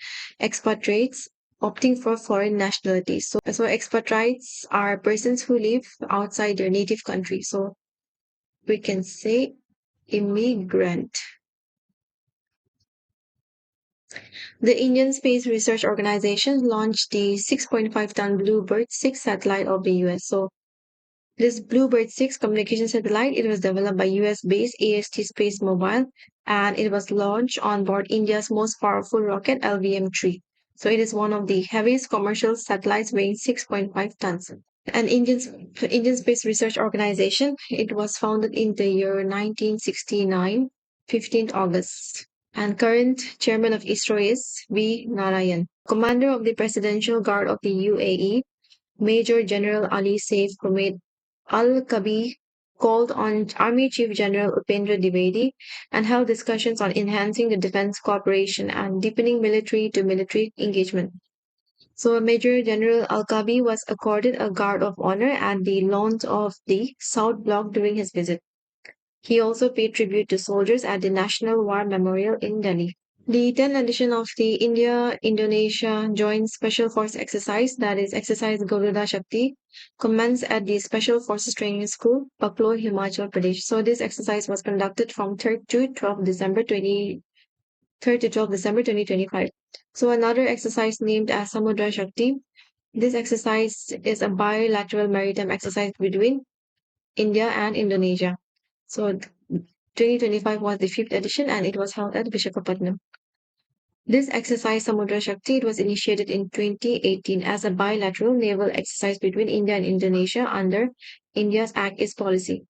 expatriates opting for foreign nationality. So expatriates are persons who live outside their native country. So we can say immigrant. The Indian Space Research Organization launched the 6.5-ton Bluebird 6 satellite of the US. So this Bluebird 6 communication satellite, it was developed by US-based AST Space Mobile and it was launched on board India's most powerful rocket LVM-3. So it is one of the heaviest commercial satellites weighing 6.5 tons. An Indian Space Research Organization, it was founded in the year 1969, 15th August. And current chairman of ISRO is V. Narayan. Commander of the Presidential Guard of the UAE, Major General Ali Saif Ahmed Al-Kabi called on Army Chief General Upendra Dwivedi and held discussions on enhancing the defense cooperation and deepening military-to-military engagement. So Major General Al-Kabi was accorded a Guard of Honor at the launch of the South Block during his visit. He also paid tribute to soldiers at the National War Memorial in Delhi. The 10th edition of the India-Indonesia Joint Special Force Exercise, that is Exercise Garuda Shakti, commenced at the Special Forces Training School, Paklo, Himachal Pradesh. So this exercise was conducted from 3rd to 12th December 2025. So another exercise named as Samudra Shakti. This exercise is a bilateral maritime exercise between India and Indonesia. So 2025 was the 5th edition and it was held at Vishakhapatnam. This exercise, Samudra Shakti, it was initiated in 2018 as a bilateral naval exercise between India and Indonesia under India's Act East policy.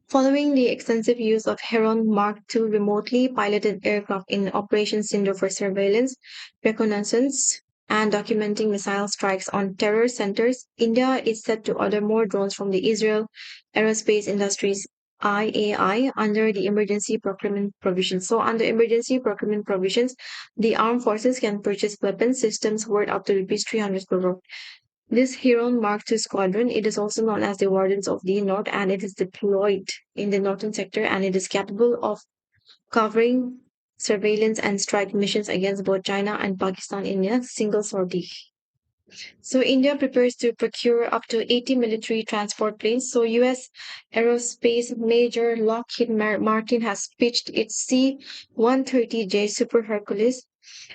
Following the extensive use of Heron Mark II remotely piloted aircraft in Operation Sindhu for surveillance, reconnaissance, and documenting missile strikes on terror centers, India is set to order more drones from the Israel Aerospace Industries IAI under the emergency procurement provisions. So, under emergency procurement provisions, the armed forces can purchase weapon systems worth up to rupees 300 crore. This Huron Mark II squadron, it is also known as the Wardens of the North and it is deployed in the northern sector and it is capable of covering surveillance and strike missions against both China and Pakistan in a single sortie. So India prepares to procure up to 80 military transport planes. So US aerospace major Lockheed Martin has pitched its C-130J Super Hercules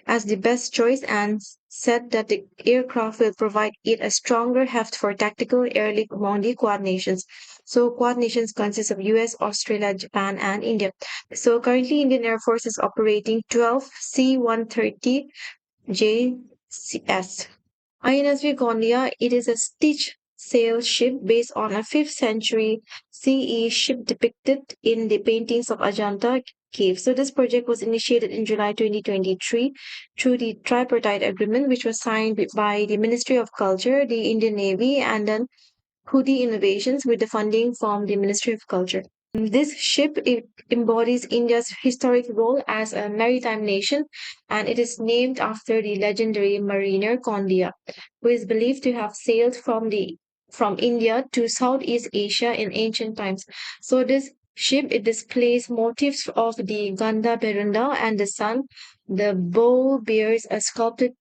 as the best choice and said that the aircraft will provide it a stronger heft for tactical airlift among the Quad nations. So Quad nations consist of US, Australia, Japan, and India. So currently Indian Air Force is operating 12 C-130JCS. INSV Gondia, it is a stitch sail ship based on a 5th century CE ship depicted in the paintings of Ajanta cave. So this project was initiated in July 2023 through the tripartite agreement which was signed by the Ministry of Culture, the Indian Navy and then Hudi Innovations with the funding from the Ministry of Culture. This ship it embodies India's historic role as a maritime nation and it is named after the legendary mariner Kondia, who is believed to have sailed from India to Southeast Asia in ancient times. So this ship it displays motifs of the Ganda Perunda and the sun. The bow bears a sculpted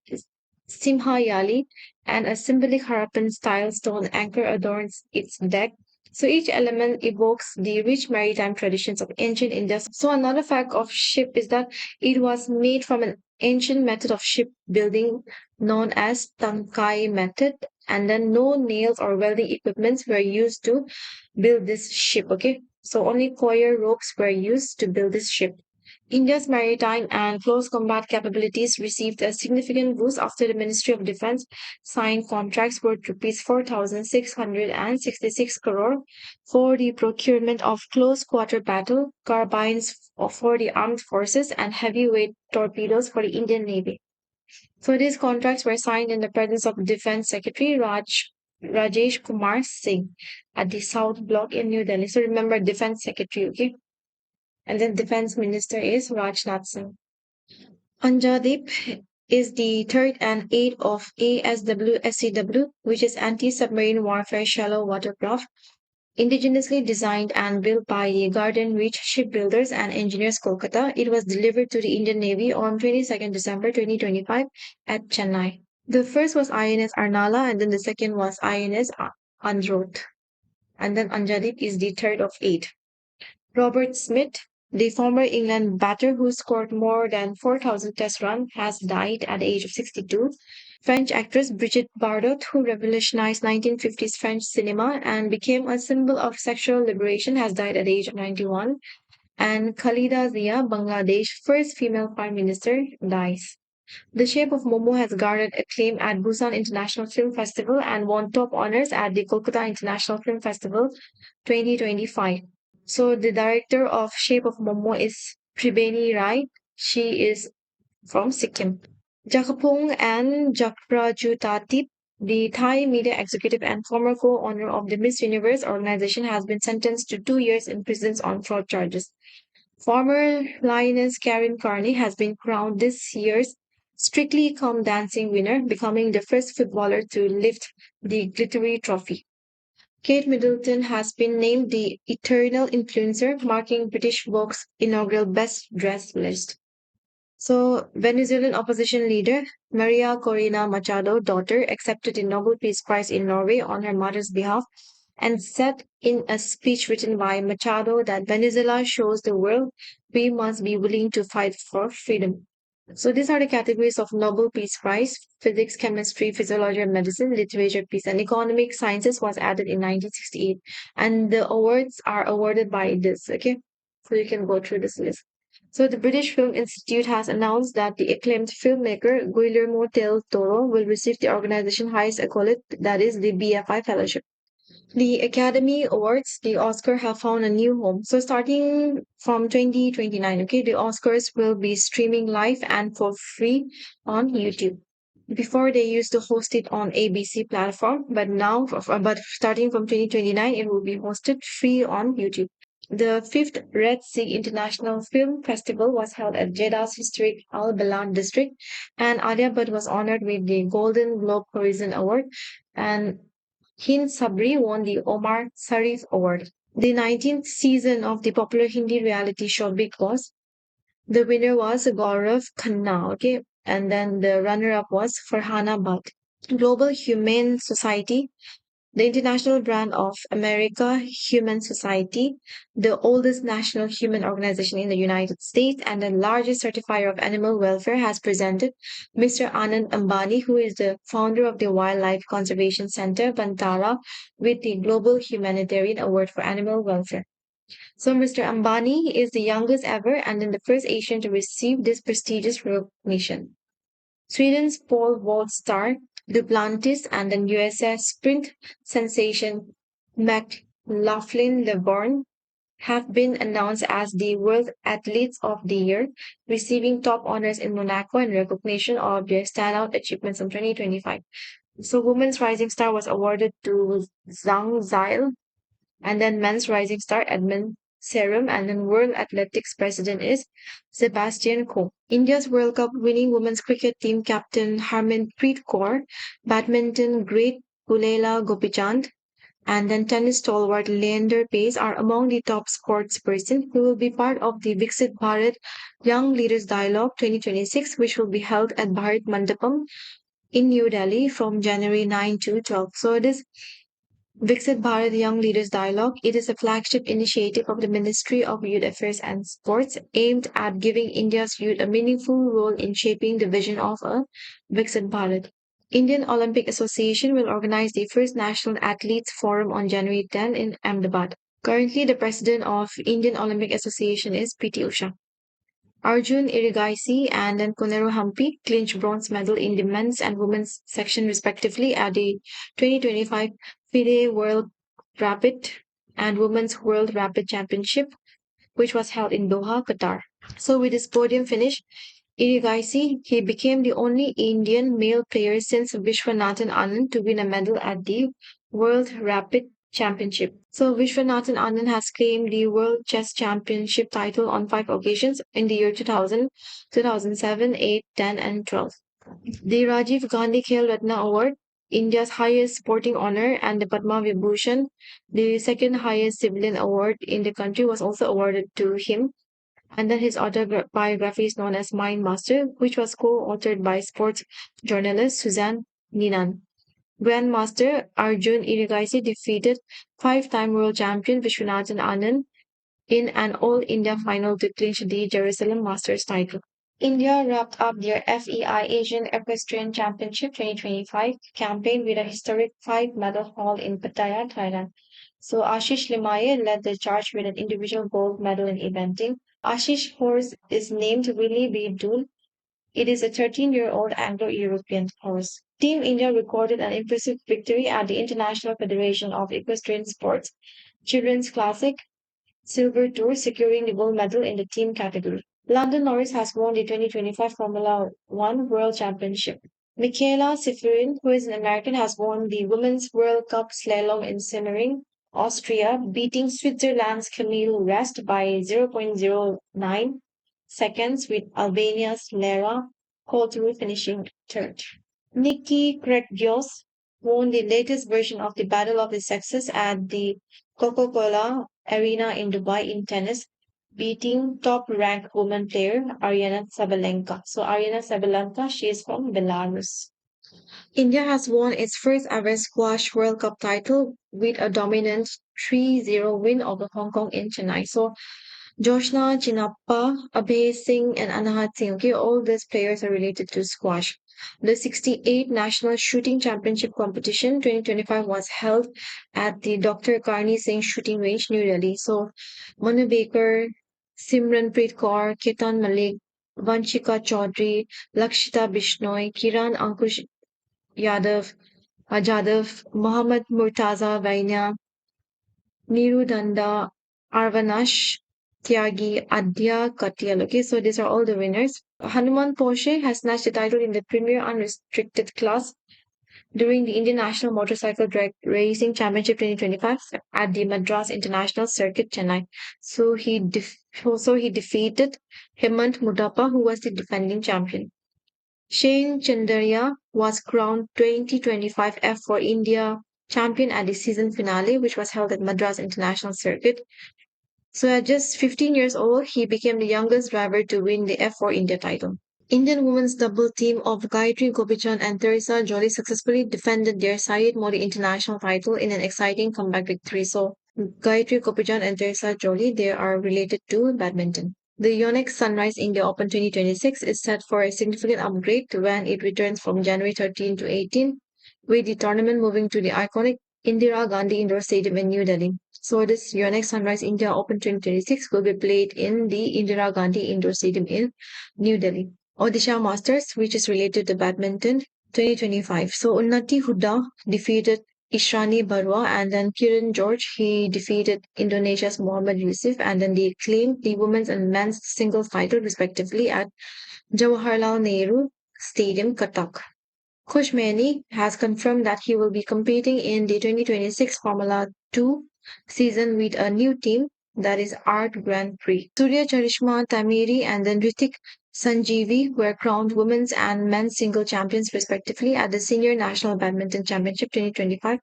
Simhayali and a symbolic Harappan style stone anchor adorns its deck. So each element evokes the rich maritime traditions of ancient India. So another fact of ship is that it was made from an ancient method of shipbuilding known as Tankai method. And then no nails or welding equipments were used to build this ship. Okay, so only coir ropes were used to build this ship. India's maritime and close combat capabilities received a significant boost after the Ministry of Defense signed contracts worth rupees 4,666 crore for the procurement of close quarter battle carbines for the armed forces and heavyweight torpedoes for the Indian Navy. So these contracts were signed in the presence of Defense Secretary Rajesh Kumar Singh at the South Block in New Delhi. So remember Defense Secretary, okay? And then Defense Minister is Rajnath Singh. Anjadip is the third and eighth of ASW which is anti-submarine warfare shallow watercraft, indigenously designed and built by the Garden Reach Shipbuilders and Engineers Kolkata. It was delivered to the Indian Navy on 22nd December 2025 at Chennai. The first was INS Arnala and then the second was INS Androth. And then Anjadip is the third of eight. Robert Smith the former England batter who scored more than 4,000 test runs, has died at the age of 62. French actress Brigitte Bardot, who revolutionized 1950s French cinema and became a symbol of sexual liberation, has died at the age of 91. And Khalida Zia, Bangladesh first female prime minister, dies. The Shape of Momo has garnered acclaim at Busan International Film Festival and won top honors at the Kolkata International Film Festival 2025. So the director of Shape of Momo is Tribeni Rai. She is from Sikkim. Jakapong and Jakrajutatip, the Thai media executive and former co-owner of the Miss Universe organization, has been sentenced to 2 years in prison on fraud charges. Former lioness Karen Carney has been crowned this year's Strictly Come Dancing winner, becoming the first footballer to lift the glittery trophy. Kate Middleton has been named the Eternal Influencer, marking British Vogue's inaugural Best Dressed list. So, Venezuelan opposition leader Maria Corina Machado, daughter, accepted the Nobel Peace Prize in Norway on her mother's behalf and said in a speech written by Machado that Venezuela shows the world we must be willing to fight for freedom. So these are the categories of Nobel Peace Prize. Physics, chemistry, physiology and medicine, literature, peace, and economic sciences was added in 1968. And the awards are awarded by this, okay? So you can go through this list. So the British Film Institute has announced that the acclaimed filmmaker Guillermo del Toro will receive the organization's highest accolade, that is the BFI Fellowship. The Academy Awards, the Oscar have found a new home. So starting from 2029, okay, the Oscars will be streaming live and for free on YouTube. Before they used to host it on ABC platform, but now, but starting from 2029, it will be hosted free on YouTube. The fifth Red Sea International Film Festival was held at Jeddah's historic Al Balad district, and Alia Bhatt was honored with the Golden Globe Horizon Award, and Hind Sabri won the Omar Sharif Award. The 19th season of the popular Hindi reality show Big Boss, the winner was Gaurav Khanna, okay, and then the runner-up was Farhana Bhatt. Global Humane Society, the international brand of America Human Society, the oldest national human organization in the United States and the largest certifier of animal welfare, has presented Mr. Anand Ambani, who is the founder of the Wildlife Conservation Center, Bantara, with the Global Humanitarian Award for Animal Welfare. So Mr. Ambani is the youngest ever and then the first Asian to receive this prestigious recognition. Sweden's pole vault star Duplantis and the USA sprint sensation McLaughlin Leborn have been announced as the World Athletes of the Year, receiving top honors in Monaco in recognition of their standout achievements in 2025. So, Women's Rising Star was awarded to Zhang Zile, and then Men's Rising Star Edmund Serum, and then World Athletics President is Sebastian Coe. India's World Cup winning women's cricket team captain Harmanpreet Kaur, badminton great Gulela Gopichand, and then tennis stalwart Leander Pace are among the top sportsperson who will be part of the Viksit Bharat Young Leaders Dialogue 2026, which will be held at Bharat Mandapam in New Delhi from January 9 to 12. So it is Viksit Bharat Young Leaders Dialogue. It is a flagship initiative of the Ministry of Youth Affairs and Sports aimed at giving India's youth a meaningful role in shaping the vision of a Viksit Bharat. Indian Olympic Association will organize the first National Athletes Forum on January 10 in Ahmedabad. Currently, the president of Indian Olympic Association is PT Usha. Arjun Irigaisi and then Kunero Hampi clinched bronze medal in the men's and women's section respectively at the 2025 FIDE World Rapid and Women's World Rapid Championship, which was held in Doha, Qatar. So with his podium finish, Irigaisi, he became the only Indian male player since Vishwanathan Anand to win a medal at the World Rapid Championship. So Vishwanathan Anand has claimed the World Chess Championship title on 5 occasions in the year 2000, 2007, 8, 10, and 12. The Rajiv Gandhi Khel Ratna Award, India's highest sporting honor, and the Padma Vibhushan, the second highest civilian award in the country, was also awarded to him. And then his autobiography is known as Mind Master, which was co-authored by sports journalist Suzanne Ninan. Grandmaster Arjun Irigaisi defeated five-time world champion Vishwanathan Anand in an All India final to clinch the Jerusalem Masters title. India wrapped up their FEI Asian Equestrian Championship 2025 campaign with a historic five-medal haul in Pattaya, Thailand. So Ashish Limaye led the charge with an individual gold medal in eventing. Ashish horse is named Willie B. Dool. It is a 13-year-old Anglo-European horse. Team India recorded an impressive victory at the International Federation of Equestrian Sports Children's Classic Silver Tour, securing the gold medal in the team category. London Norris has won the 2025 Formula One World Championship. Michaela Schifrin, who is an American, has won the Women's World Cup Slalom in Semmering, Austria, beating Switzerland's Camille Rest by 0.09 seconds, with Albania's Lara Couture finishing third. Nikki Kyrgios won the latest version of the Battle of the Sexes at the Coca-Cola Arena in Dubai in tennis, beating top-ranked woman player Ariana Sabalenka. So Ariana Sabalenka, she is from Belarus. India has won its first ever squash World Cup title with a dominant 3-0 win over Hong Kong in Chennai. So Joshna Chinappa, Abhay Singh, and Anahat Singh. Okay, all these players are related to squash. The 68th National Shooting Championship competition 2025 was held at the Dr. Karni Singh Shooting Range, New Delhi. So, Manu Baker, Simranpreet Kaur, Ketan Malik, Vanshika Chaudhary, Lakshita Bishnoi, Kiran Ankush Yadav, Jadav, Mohammad Murtaza Vaina, Niru Danda, Arvanash, Tyagi, Adya Katyal. Okay, so these are all the winners. Hanuman Porsche has snatched the title in the Premier Unrestricted class during the Indian National Motorcycle Drag Racing Championship 2025 at the Madras International Circuit, Chennai. So he defeated Hemant Mudappa, who was the defending champion. Shane Chandaria was crowned 2025 F4 India champion at the season finale, which was held at Madras International Circuit. So at just 15 years old, he became the youngest driver to win the F4 India title. Indian women's double team of Gayatri Gopichand and Teresa Jolie successfully defended their Syed Modi International title in an exciting comeback victory. So Gayatri Gopichand and Teresa Jolie, they are related to badminton. The Yonex Sunrise India Open 2026 is set for a significant upgrade when it returns from January 13 to 18, with the tournament moving to the iconic Indira Gandhi Indoor Stadium in New Delhi. So this Yonex Sunrise India Open 2026 will be played in the Indira Gandhi Indoor Stadium in New Delhi. Odisha Masters, which is related to badminton, 2025. So Unnati Hooda defeated Ishrani Barua, and then Kiran George, he defeated Indonesia's Muhammad Yusuf, and then they claimed the women's and men's singles title respectively at Jawaharlal Nehru Stadium, Cuttack. Khushmeni has confirmed that he will be competing in the 2026 Formula 2 season with a new team, that is Art Grand Prix. Surya Charishma Tamiri and then Ritik Sanjeevi were crowned women's and men's single champions respectively at the Senior National Badminton Championship 2025,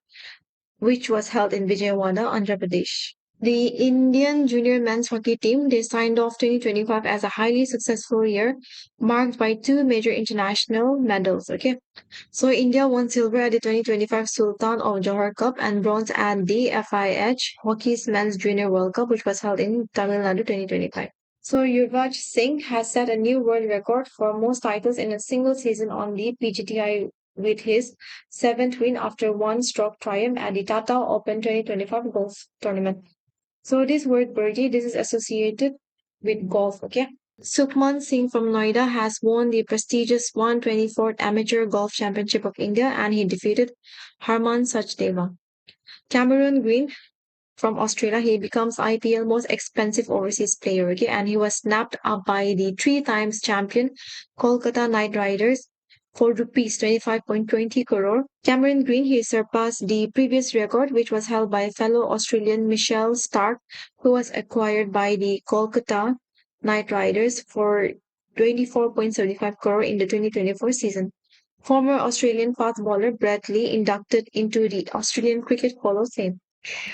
which was held in Vijayawada, Andhra Pradesh. The Indian junior men's hockey team, they signed off 2025 as a highly successful year, marked by two major international medals. Okay, so India won silver at the 2025 Sultan of Johor Cup and bronze at the FIH Hockey's Men's Junior World Cup, which was held in Tamil Nadu 2025. So Yuvraj Singh has set a new world record for most titles in a single season on the PGTI with his seventh win after one stroke triumph at the Tata Open 2025 golf tournament. So this word birdie, this is associated with golf, okay? Sukhman Singh from Noida has won the prestigious 124th Amateur Golf Championship of India and he defeated Harman Sachdeva. Cameron Green from Australia, he becomes IPL most expensive overseas player, okay? And he was snapped up by the three times champion Kolkata Knight Riders for rupees 25.20 crore. Cameron Green, he surpassed the previous record, which was held by fellow Australian Michelle Stark, who was acquired by the Kolkata Knight Riders for 24.75 crore in the 2024 season. Former Australian fast bowler Brett Lee inducted into the Australian Cricket Hall of Fame.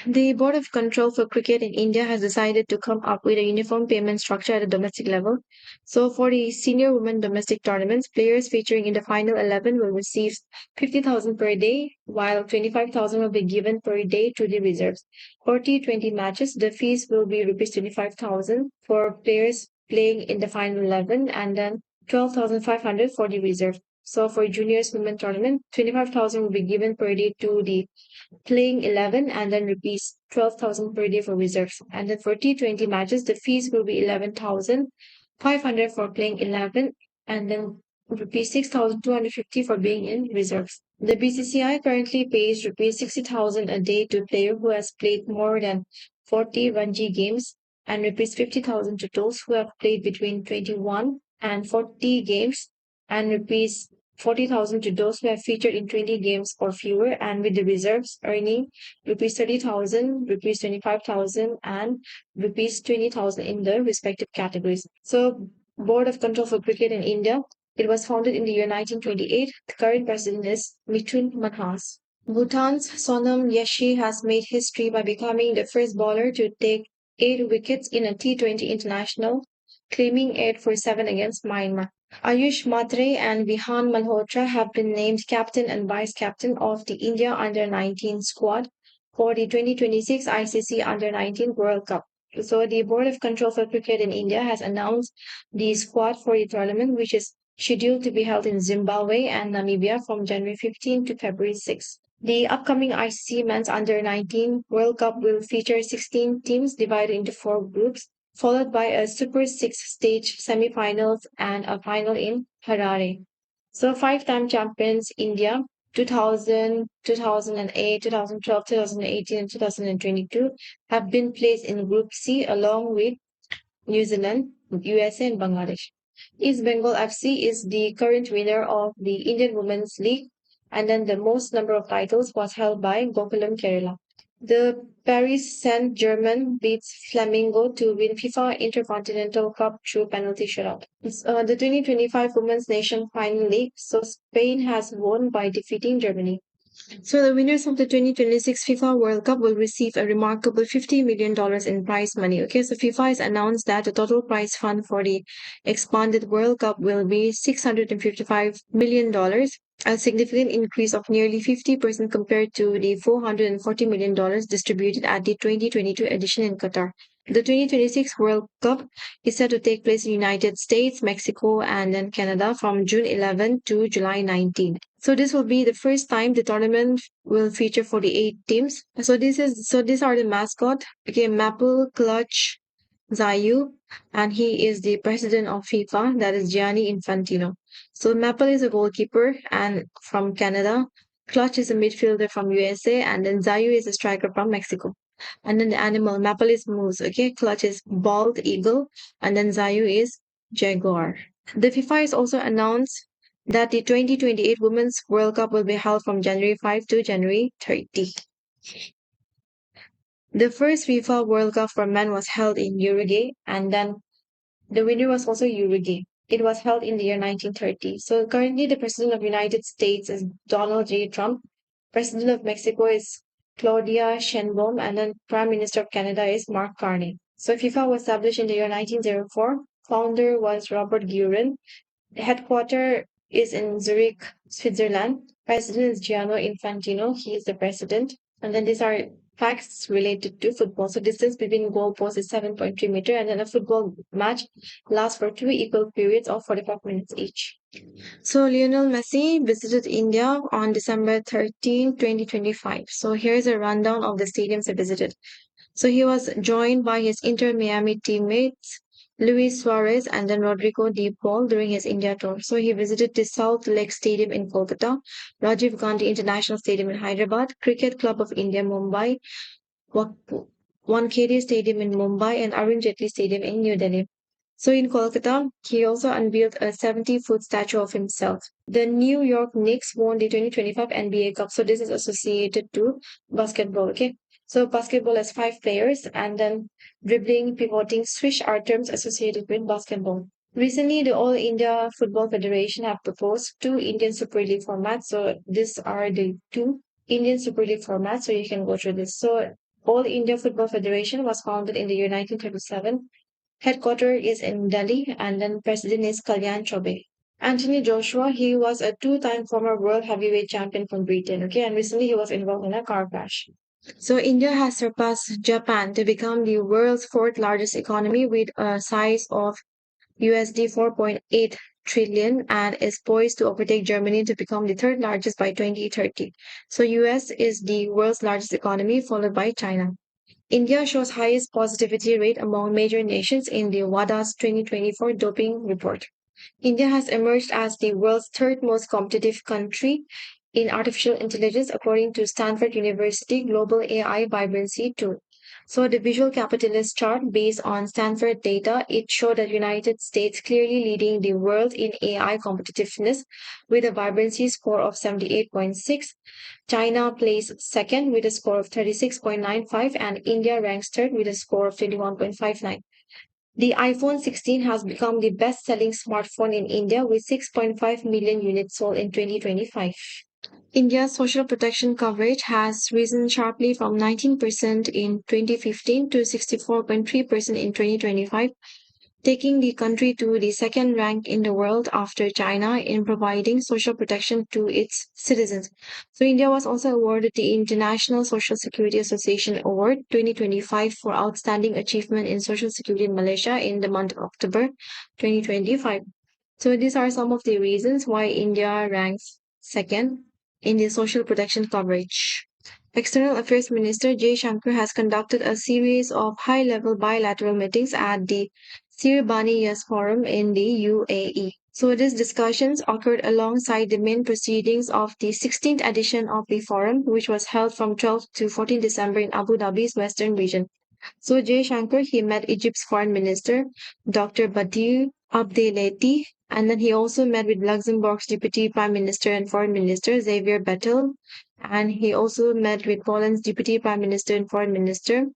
The Board of Control for Cricket in India has decided to come up with a uniform payment structure at a domestic level. So, for the senior women domestic tournaments, players featuring in the final 11 will receive 50,000 per day, while 25,000 will be given per day to the reserves. For T20 matches, the fees will be rupees 25,000 for players playing in the final 11 and then 12,500 for the reserve. So, for juniors women tournament, 25,000 will be given per day to the playing 11 and then rupees 12,000 per day for reserves. And then for T20 matches, the fees will be 11,500 for playing 11 and then rupees 6,250 for being in reserves. The BCCI currently pays rupees 60,000 a day to a player who has played more than 40 Ranji games and rupees 50,000 to those who have played between 21 and 40 games and rupees 40,000 to those who have featured in 20 games or fewer and with the reserves earning rupees 30,000, rupees 25,000 and rupees 20,000 in the respective categories. So Board of Control for Cricket in India, it was founded in the year 1928. The current president is Mithun Manhas. Bhutan's Sonam Yeshe has made history by becoming the first bowler to take 8 wickets in a T20 international, claiming 8 for 7 against Myanmar. Ayush Matre and Vihan Malhotra have been named captain and vice captain of the India Under 19 squad for the 2026 ICC Under 19 World Cup. So, the Board of Control for Cricket in India has announced the squad for the tournament, which is scheduled to be held in Zimbabwe and Namibia from January 15 to February 6. The upcoming ICC Men's Under 19 World Cup will feature 16 teams divided into 4 groups, followed by a Super Six stage semi-finals and a final in Harare. So, five-time champions India 2000, 2008, 2012, 2018, and 2022 have been placed in Group C along with New Zealand, USA, and Bangladesh. East Bengal FC is the current winner of the Indian Women's League, and then the most number of titles was held by Gokulam Kerala. The Paris Saint-Germain beats Flamengo to win FIFA Intercontinental Cup through penalty shootout. The 2025 Women's Nation Final League, so Spain has won by defeating Germany. So the winners of the 2026 FIFA World Cup will receive a remarkable $50 million in prize money. Okay, so FIFA has announced that the total prize fund for the expanded World Cup will be $655 million, a significant increase of nearly 50% compared to the $440 million distributed at the 2022 edition in Qatar. The 2026 World Cup is set to take place in the United States, Mexico, and then Canada from June 11 to July 19. So this will be the first time the tournament will feature 48 teams. So these are the mascot. Okay, Maple, Clutch, Zayu, and he is the president of FIFA. That is Gianni Infantino. So Maple is a goalkeeper and from Canada. Clutch is a midfielder from USA, and then Zayu is a striker from Mexico. And then the animal Maple is moose. Okay, Clutch is bald eagle, and then Zayu is jaguar. The FIFA has also announced that the 2028 Women's World Cup will be held from January 5 to January 30. The first FIFA World Cup for men was held in Uruguay, and then the winner was also Uruguay. It was held in the year 1930. So currently, the president of the United States is Donald J. Trump. President of Mexico is Claudia Sheinbaum, and then Prime Minister of Canada is Mark Carney. So FIFA was established in the year 1904. Founder was Robert Guerin. The headquarters is in Zurich, Switzerland. President is Gianni Infantino. He is the president. And then these are facts related to football. So distance between goalposts is 7.3 meter, and then a football match lasts for 2 equal periods of 45 minutes each. So Lionel Messi visited India on December 13, 2025. So here's a rundown of the stadiums he visited. So he was joined by his Inter Miami teammates Luis Suarez and then Rodrigo De Paul during his India tour. So he visited the South Lake Stadium in Kolkata, Rajiv Gandhi International Stadium in Hyderabad, Cricket Club of India Mumbai, Wankhede Stadium in Mumbai, and Arun Jaitley Stadium in New Delhi. So in Kolkata, he also unveiled a 70-foot statue of himself. The New York Knicks won the 2025 NBA Cup. So this is associated to basketball. Okay. So basketball has 5 players, and then dribbling, pivoting, swish are terms associated with basketball. Recently, the All India Football Federation have proposed 2 Indian Super League formats. So these are the 2 Indian Super League format, so you can go through this. So All India Football Federation was founded in the year 1937. Headquarters is in Delhi, and then president is Kalyan Chobe. Anthony Joshua, he was a two-time former world heavyweight champion from Britain, okay, and recently he was involved in a car crash. So India has surpassed Japan to become the world's fourth largest economy with a size of USD 4.8 trillion and is poised to overtake Germany to become the third largest by 2030. So US is the world's largest economy followed by China. India shows highest positivity rate among major nations in the WADA's 2024 doping report. India has emerged as the world's third most competitive country in artificial intelligence according to Stanford University Global AI Vibrancy Tool. So the visual capitalist chart based on Stanford data, it showed that United States clearly leading the world in AI competitiveness with a vibrancy score of 78.6. China placed second with a score of 36.95 and India ranks third with a score of 21.59. The iPhone 16 has become the best-selling smartphone in India with 6.5 million units sold in 2025. India's social protection coverage has risen sharply from 19% in 2015 to 64.3% in 2025, taking the country to the second rank in the world after China in providing social protection to its citizens. So India was also awarded the International Social Security Association Award 2025 for outstanding achievement in social security in Malaysia in the month of October 2025. So these are some of the reasons why India ranks second in the social protection coverage. External Affairs Minister Jay Shankar has conducted a series of high-level bilateral meetings at the Sir Bani Yas Forum in the UAE. So these discussions occurred alongside the main proceedings of the 16th edition of the forum, which was held from 12 to 14 December in Abu Dhabi's western region. So Jay Shankar, he met Egypt's foreign minister, Dr. Badr Abdelati, and then he also met with Luxembourg's deputy prime minister and foreign minister, Xavier Bettel, and he also met with Poland's deputy prime minister and foreign minister,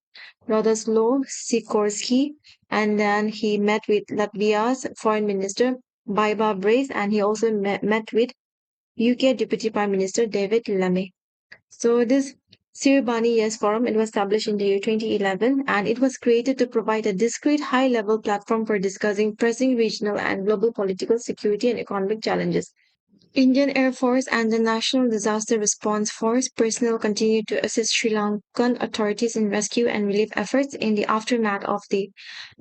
Radoslaw Sikorski, and then he met with Latvia's foreign minister, Baiba Brace, and he also met with UK deputy prime minister, David Lammy. So this Sir Bani Yes Forum, it was established in the year 2011 and it was created to provide a discrete high-level platform for discussing pressing regional and global political security and economic challenges. Indian Air Force and the National Disaster Response Force personnel continue to assist Sri Lankan authorities in rescue and relief efforts in the aftermath of the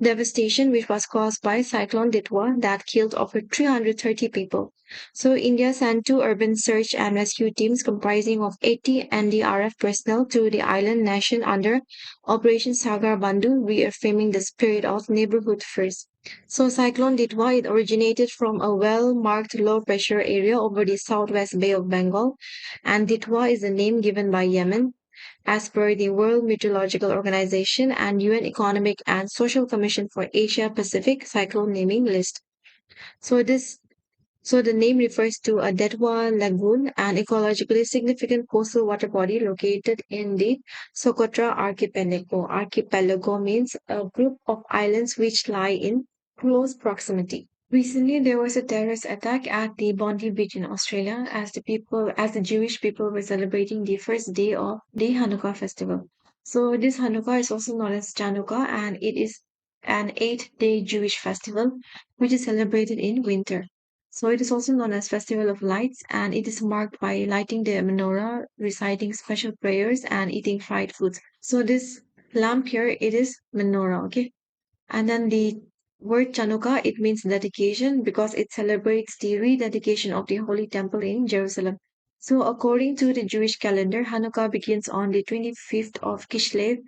devastation which was caused by Cyclone Ditwa that killed over 330 people. So India sent two urban search and rescue teams comprising of 80 NDRF personnel to the island nation under Operation Sagar Bandhu, reaffirming the spirit of neighborhood first. So Cyclone Ditwa, it originated from a well-marked low-pressure area over the southwest Bay of Bengal, and Ditwa is the name given by Yemen as per the World Meteorological Organization and UN Economic and Social Commission for Asia Pacific cyclone naming list. So this so the name refers to a Detwa lagoon, an ecologically significant coastal water body located in the Socotra archipelago. Archipelago means a group of islands which lie in close proximity. Recently, there was a terrorist attack at the Bondi Beach in Australia as the Jewish people were celebrating the first day of the Hanukkah festival. So this Hanukkah is also known as Chanukah and it is an 8-day Jewish festival which is celebrated in winter. So it is also known as Festival of Lights and it is marked by lighting the menorah, reciting special prayers and eating fried foods. So this lamp here, it is menorah, okay? And then the word Chanukah, it means dedication because it celebrates the rededication of the Holy Temple in Jerusalem. So according to the Jewish calendar, Hanukkah begins on the 25th of Kislev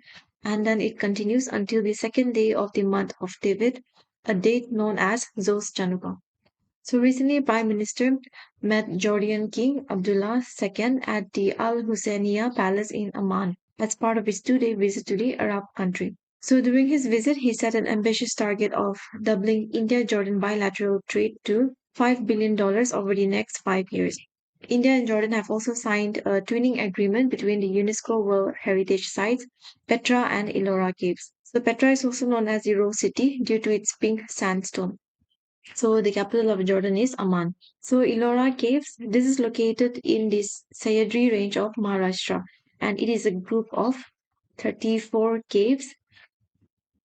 and then it continues until the second day of the month of Tevet, a date known as Zos Chanukah. So recently, Prime Minister met Jordan King Abdullah II at the Al Husseiniya Palace in Amman as part of his 2-day visit to the Arab country. So during his visit, he set an ambitious target of doubling India-Jordan bilateral trade to $5 billion over the next 5 years. India and Jordan have also signed a twinning agreement between the UNESCO World Heritage Sites, Petra and Ellora Caves. So Petra is also known as the Rose City due to its pink sandstone. So the capital of Jordan is Amman. So Ellora Caves, this is located in this Sahyadri range of Maharashtra, and it is a group of 34 caves,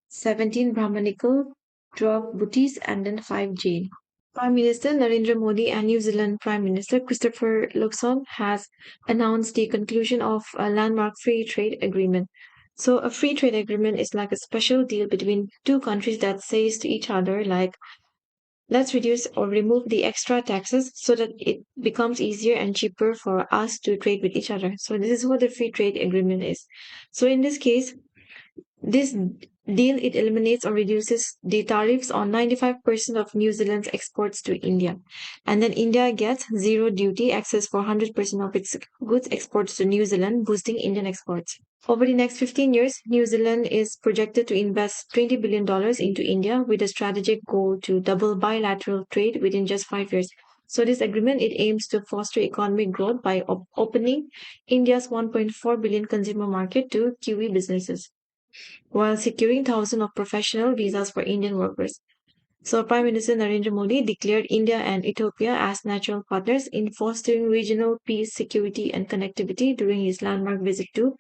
17 Brahmanical, 12 Buddhist, and then 5 Jain. Prime Minister Narendra Modi and New Zealand Prime Minister Christopher Luxon has announced the conclusion of a landmark free trade agreement. So a free trade agreement is like a special deal between two countries that says to each other like, let's reduce or remove the extra taxes so that it becomes easier and cheaper for us to trade with each other. So this is what the free trade agreement is. So in this case, this deal it eliminates or reduces the tariffs on 95% of New Zealand's exports to India. And then India gets zero duty access for 100% of its goods exports to New Zealand, boosting Indian exports. Over the next 15 years, New Zealand is projected to invest $20 billion into India with a strategic goal to double bilateral trade within just 5 years. So this agreement it aims to foster economic growth by opening India's 1.4 billion consumer market to Kiwi businesses while securing thousands of professional visas for Indian workers. So, Prime Minister Narendra Modi declared India and Ethiopia as natural partners in fostering regional peace, security, and connectivity during his landmark visit to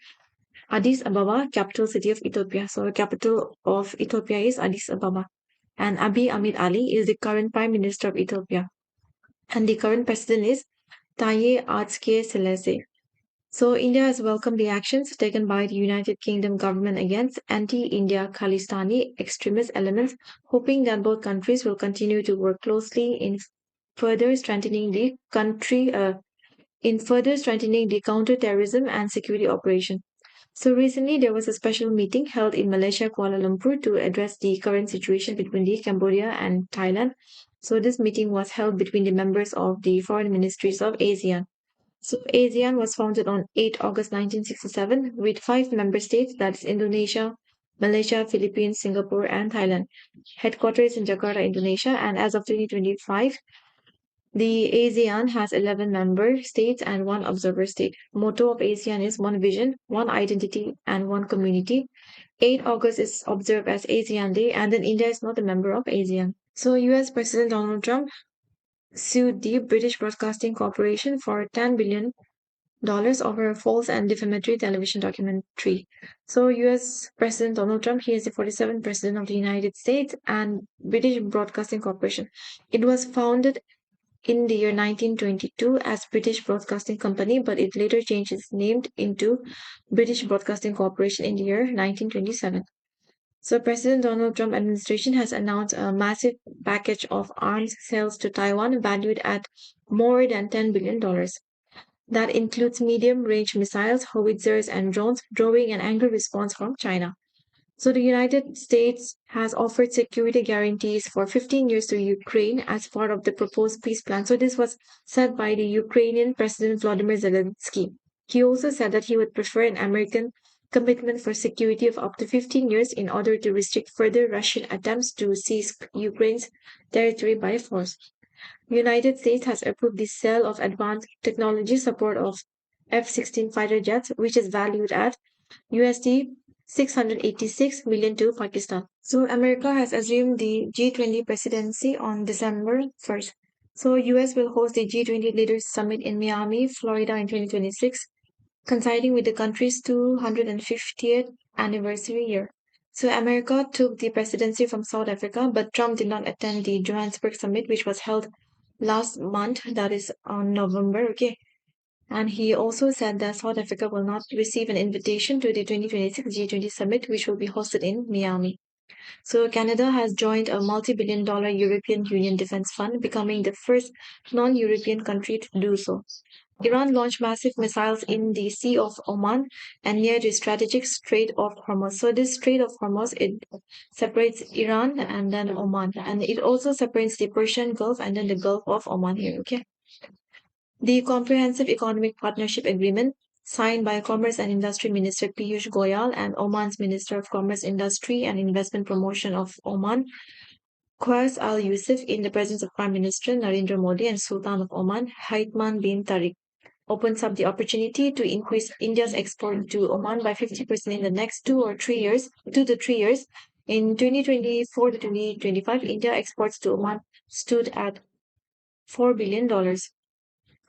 Addis Ababa, capital city of Ethiopia. So, the capital of Ethiopia is Addis Ababa. And Abiy Ahmed Ali is the current Prime Minister of Ethiopia. And the current president is Taye Atske Selassie. So India has welcomed the actions taken by the United Kingdom government against anti-India Khalistani extremist elements, hoping that both countries will continue to work closely further strengthening the further strengthening the counter-terrorism and security operation. So recently there was a special meeting held in Malaysia, Kuala Lumpur to address the current situation between the Cambodia and Thailand. So this meeting was held between the members of the foreign ministries of ASEAN. So ASEAN was founded on 8 August 1967 with five member states, that's Indonesia, Malaysia, Philippines, Singapore, and Thailand. Headquarters in Jakarta, Indonesia, and as of 2025, the ASEAN has 11 member states and one observer state. Motto of ASEAN is one vision, one identity, and one community. 8 August is observed as ASEAN Day, and then India is not a member of ASEAN. So US President Donald Trump sued the British Broadcasting Corporation for $10 billion over a false and defamatory television documentary. So, US President Donald Trump, he is the 47th President of the United States and British Broadcasting Corporation. It was founded in the year 1922 as British Broadcasting Company, but it later changed its name into British Broadcasting Corporation in the year 1927. So, President Donald Trump administration has announced a massive package of arms sales to Taiwan valued at more than $10 billion. That includes medium-range missiles, howitzers, and drones, drawing an angry response from China. So the United States has offered security guarantees for 15 years to Ukraine as part of the proposed peace plan. So this was said by the Ukrainian President Vladimir Zelensky. He also said that he would prefer an American commitment for security of up to 15 years in order to restrict further Russian attempts to seize Ukraine's territory by force. United States has approved the sale of advanced technology support of F-16 fighter jets, which is valued at USD 686 million to Pakistan. So America has assumed the G20 presidency on December 1st. So US will host the G20 Leaders Summit in Miami, Florida in 2026, coinciding with the country's 250th anniversary year. So America took the presidency from South Africa, but Trump did not attend the Johannesburg summit, which was held last month, that is on November. Okay. And he also said that South Africa will not receive an invitation to the 2026 G20 summit, which will be hosted in Miami. So Canada has joined a multi-billion-dollar European Union defense fund, becoming the first non-European country to do so. Iran launched massive missiles in the Sea of Oman and near the strategic Strait of Hormuz. So this Strait of Hormuz it separates Iran and then Oman, and it also separates the Persian Gulf and then the Gulf of Oman here. Okay. The Comprehensive Economic Partnership Agreement, signed by Commerce and Industry Minister Piyush Goyal and Oman's Minister of Commerce, Industry and Investment Promotion of Oman, Qais Al Yusuf, in the presence of Prime Minister Narendra Modi and Sultan of Oman, Haitham bin Tariq, opens up the opportunity to increase India's export to Oman by 50% in the next 2 to 3 years. In 2024 to 2025, India exports to Oman stood at $4 billion.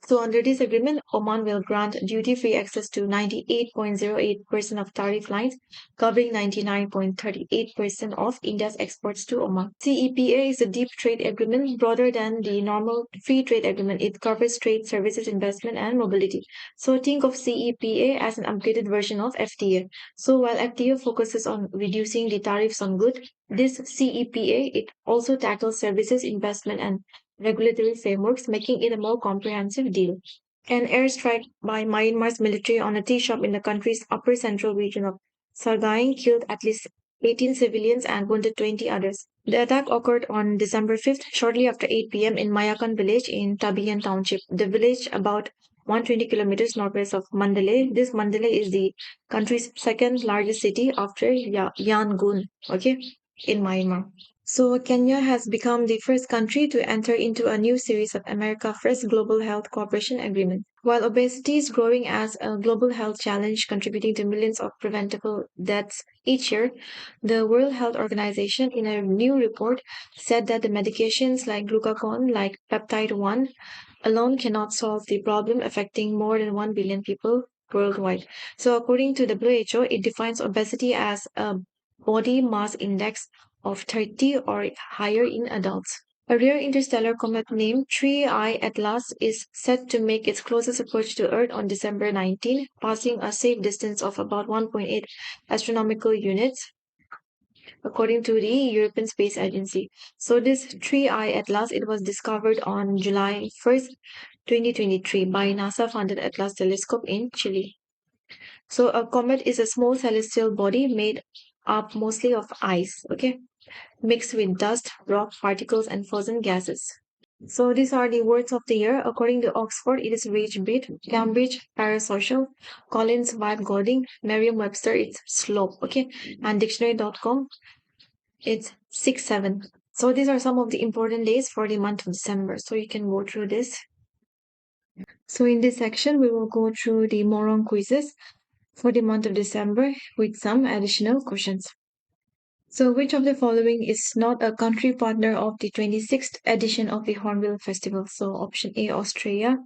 So under this agreement, Oman will grant duty-free access to 98.08% of tariff lines, covering 99.38% of India's exports to Oman. CEPA is a deep trade agreement broader than the normal free trade agreement. It covers trade, services, investment, and mobility. So think of CEPA as an upgraded version of FTA. So while FTA focuses on reducing the tariffs on goods, this CEPA it also tackles services, investment, and regulatory frameworks, making it a more comprehensive deal. An airstrike by Myanmar's military on a tea shop in the country's upper central region of Sagaing killed at least 18 civilians and wounded 20 others. The attack occurred on December 5th, shortly after 8 p.m. in Mayakan village in Tabian township. The village about 120 kilometers northwest of Mandalay. This Mandalay is the country's second largest city after Yangon, okay, in Myanmar. So, Kenya has become the first country to enter into a new series of America First Global Health Cooperation Agreement. While obesity is growing as a global health challenge, contributing to millions of preventable deaths each year, the World Health Organization, in a new report, said that the medications like glucagon, like peptide 1, alone cannot solve the problem affecting more than 1 billion people worldwide. So, according to WHO, it defines obesity as a body mass index of 30 or higher in adults. A rare interstellar comet named 3I Atlas is set to make its closest approach to Earth on December 19, passing a safe distance of about 1.8 astronomical units, according to the European Space Agency. So this 3I Atlas, it was discovered on July 1st, 2023 by NASA-funded Atlas telescope in Chile. So a comet is a small celestial body made up mostly of ice, okay, mixed with dust, rock particles, and frozen gases. So these are the words of the year. According to Oxford, it is rage bait, Cambridge, parasocial, Collins, vibe goading, Merriam-Webster, it's slope, okay, and dictionary.com, it's 6-7. So these are some of the important days for the month of December. So you can go through this. So in this section, we will go through the moron quizzes for the month of December with some additional questions. So, which of the following is not a country partner of the 26th edition of the Hornbill Festival? So, option A, Australia,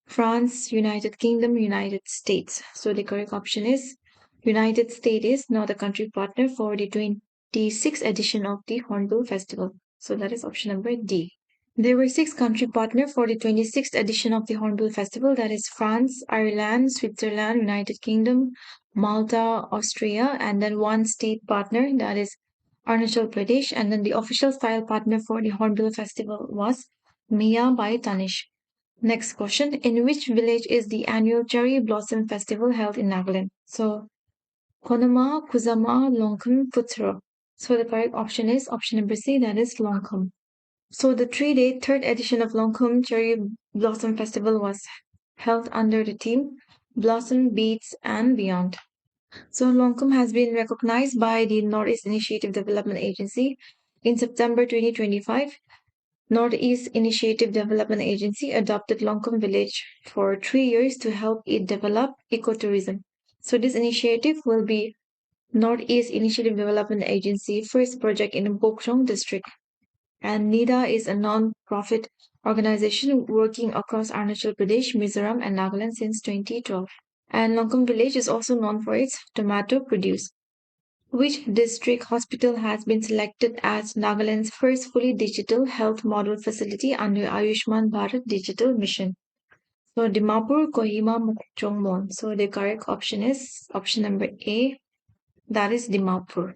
France, United Kingdom, United States. So, the correct option is United States is not a country partner for the 26th edition of the Hornbill Festival. So, that is option number D. There were six country partners for the 26th edition of the Hornbill Festival, that is France, Ireland, Switzerland, United Kingdom, Malta, Austria, and then one state partner, that is Arunachal Pradesh, and then the official style partner for the Hornbill Festival was Mia by Tanish. Next question, in which village is the annual Cherry Blossom Festival held in Nagaland? So, Konama, Kusama, Longkham, Putsuro. So the correct option is option number C, that is Longkham. So the 3-day third edition of Longkham Cherry Blossom Festival was held under the theme Blossom Beats and Beyond. So Longkham has been recognized by the Northeast Initiative Development Agency. In September 2025, Northeast Initiative Development Agency adopted Longkham Village for 3 years to help it develop ecotourism. So this initiative will be Northeast Initiative Development Agency first project in Bokchong district. And NIDA is a non-profit organization working across Arunachal Pradesh, Mizoram, and Nagaland since 2012. And Longkham Village is also known for its tomato produce. Which district hospital has been selected as Nagaland's first fully digital health model facility under Ayushman Bharat Digital Mission? So Dimapur, Kohima, Mokchongmon. So the correct option is option number A, that is Dimapur.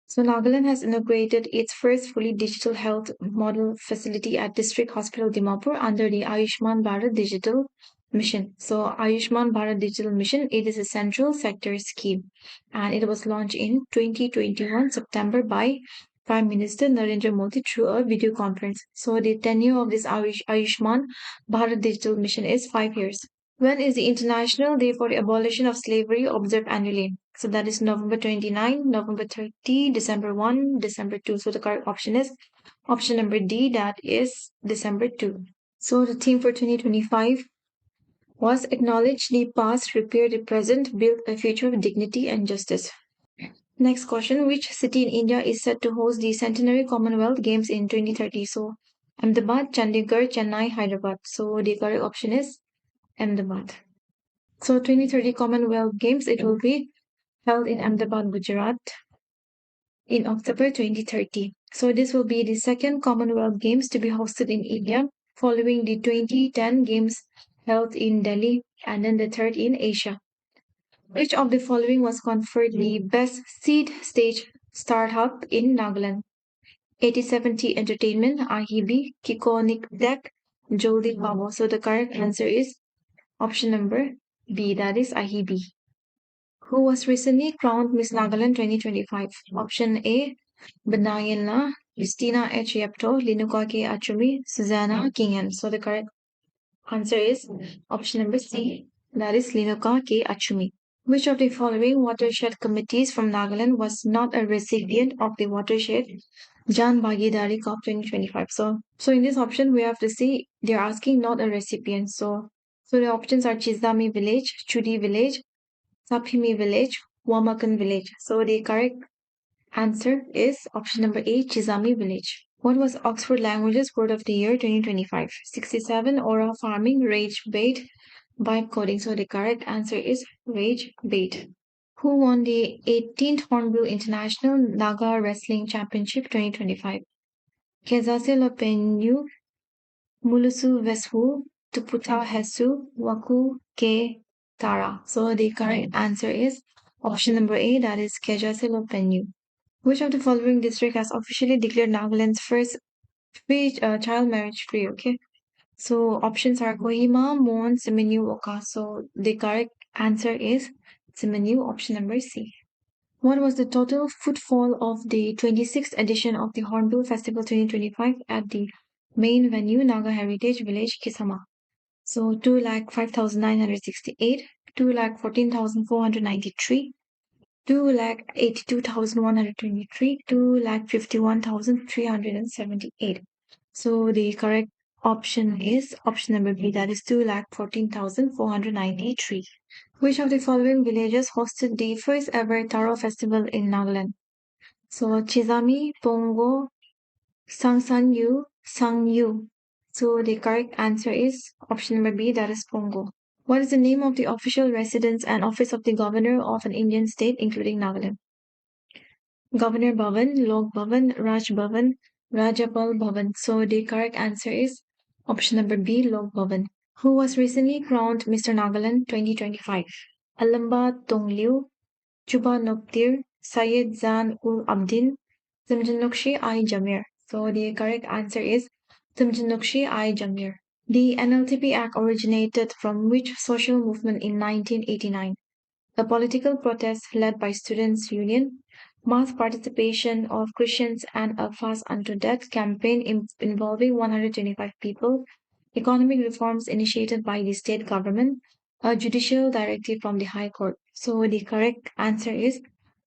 So Nagaland has inaugurated its first fully digital health model facility at District Hospital Dimapur under the Ayushman Bharat Digital Mission. So Ayushman Bharat Digital Mission, it is a central sector scheme and it was launched in 2021 September by Prime Minister Narendra Modi through a video conference. So the tenure of this Ayushman Bharat Digital Mission is 5 years. When is the International Day for the Abolition of Slavery observed annually? So that is November 29, November 30, December 1, December 2. So the correct option is option number D, that is December 2. So the theme for 2025 was acknowledge the past, repair the present, build a future of dignity and justice. Next question, which city in India is set to host the Centenary Commonwealth Games in 2030? So Ahmedabad, Chandigarh, Chennai, Hyderabad. So the correct option is Ahmedabad. So 2030 Commonwealth Games, it will be held in Ahmedabad, Gujarat in October 2030. So this will be the second Commonwealth Games to be hosted in India following the 2010 Games held in Delhi and then the third in Asia. Which of the following was conferred the Best Seed Stage Startup in Nagaland? 8070 Entertainment, IEB, Kikonik Deck, Joldi Power. So the correct answer is option number B, that is IEB. Who was recently crowned Miss Nagaland 2025? Option A, Benayana, Justina H. Yepto, Linuka K. Achumi, Susanna Kingan. So the correct answer is option number C, that is Linuka K. Achumi. Which of the following watershed committees from Nagaland was not a recipient of the Watershed Jan Bhagidari Cup 2025? So in this option, we have to see they're asking not a recipient. So the options are Chizami Village, Chudi Village, Saphimi Village, Wamakan Village. So the correct answer is option number A, Chizami Village. What was Oxford Languages Word of the Year 2025? 67, Aura Farming, Rage Bait, Vibe Coding. So the correct answer is Rage Bait. Who won the 18th Hornbill International Naga Wrestling Championship 2025? Kezase Lopenyu, Mulusu Veshu, Tuputa Hesu, Waku Ke Tara. So the correct answer is option number A, that is Kezase Lopenyu. Which of the following district has officially declared Nagaland's first free child marriage free? Okay. So options are Kohima, Mon, Semenyu, Oka. So the correct answer is Semenyu, option number C. What was the total footfall of the 26th edition of the Hornbill Festival 2025 at the main venue, Naga Heritage Village, Kisama? So 2,05,968, 2,14,493, 2,82,123, 2,51,378. So the correct option is option number B, that is 2,14,493. Which of the following villages hosted the first ever Taro festival in Nagaland? So Chizami, Pongo, Sangsanyu, Sangyu. So the correct answer is option number B, that is Pongo. What is the name of the official residence and office of the governor of an Indian state, including Nagaland? Governor Bhavan, Lok Bhavan, Raj Bhavan, Rajapal Bhavan. So the correct answer is option number B, Lok Bhavan. Who was recently crowned Mr. Nagaland 2025? Alamba Tongliu, Chuba Noktir, Syed Zan ul Abdin, Timjanukshi I Jamir. So the correct answer is Timjanukshi I Jamir. The NLTP Act originated from which social movement in 1989? A political protest led by students' union, mass participation of Christians and a fast unto death campaign involving 125 people, economic reforms initiated by the state government, a judicial directive from the High Court. So the correct answer is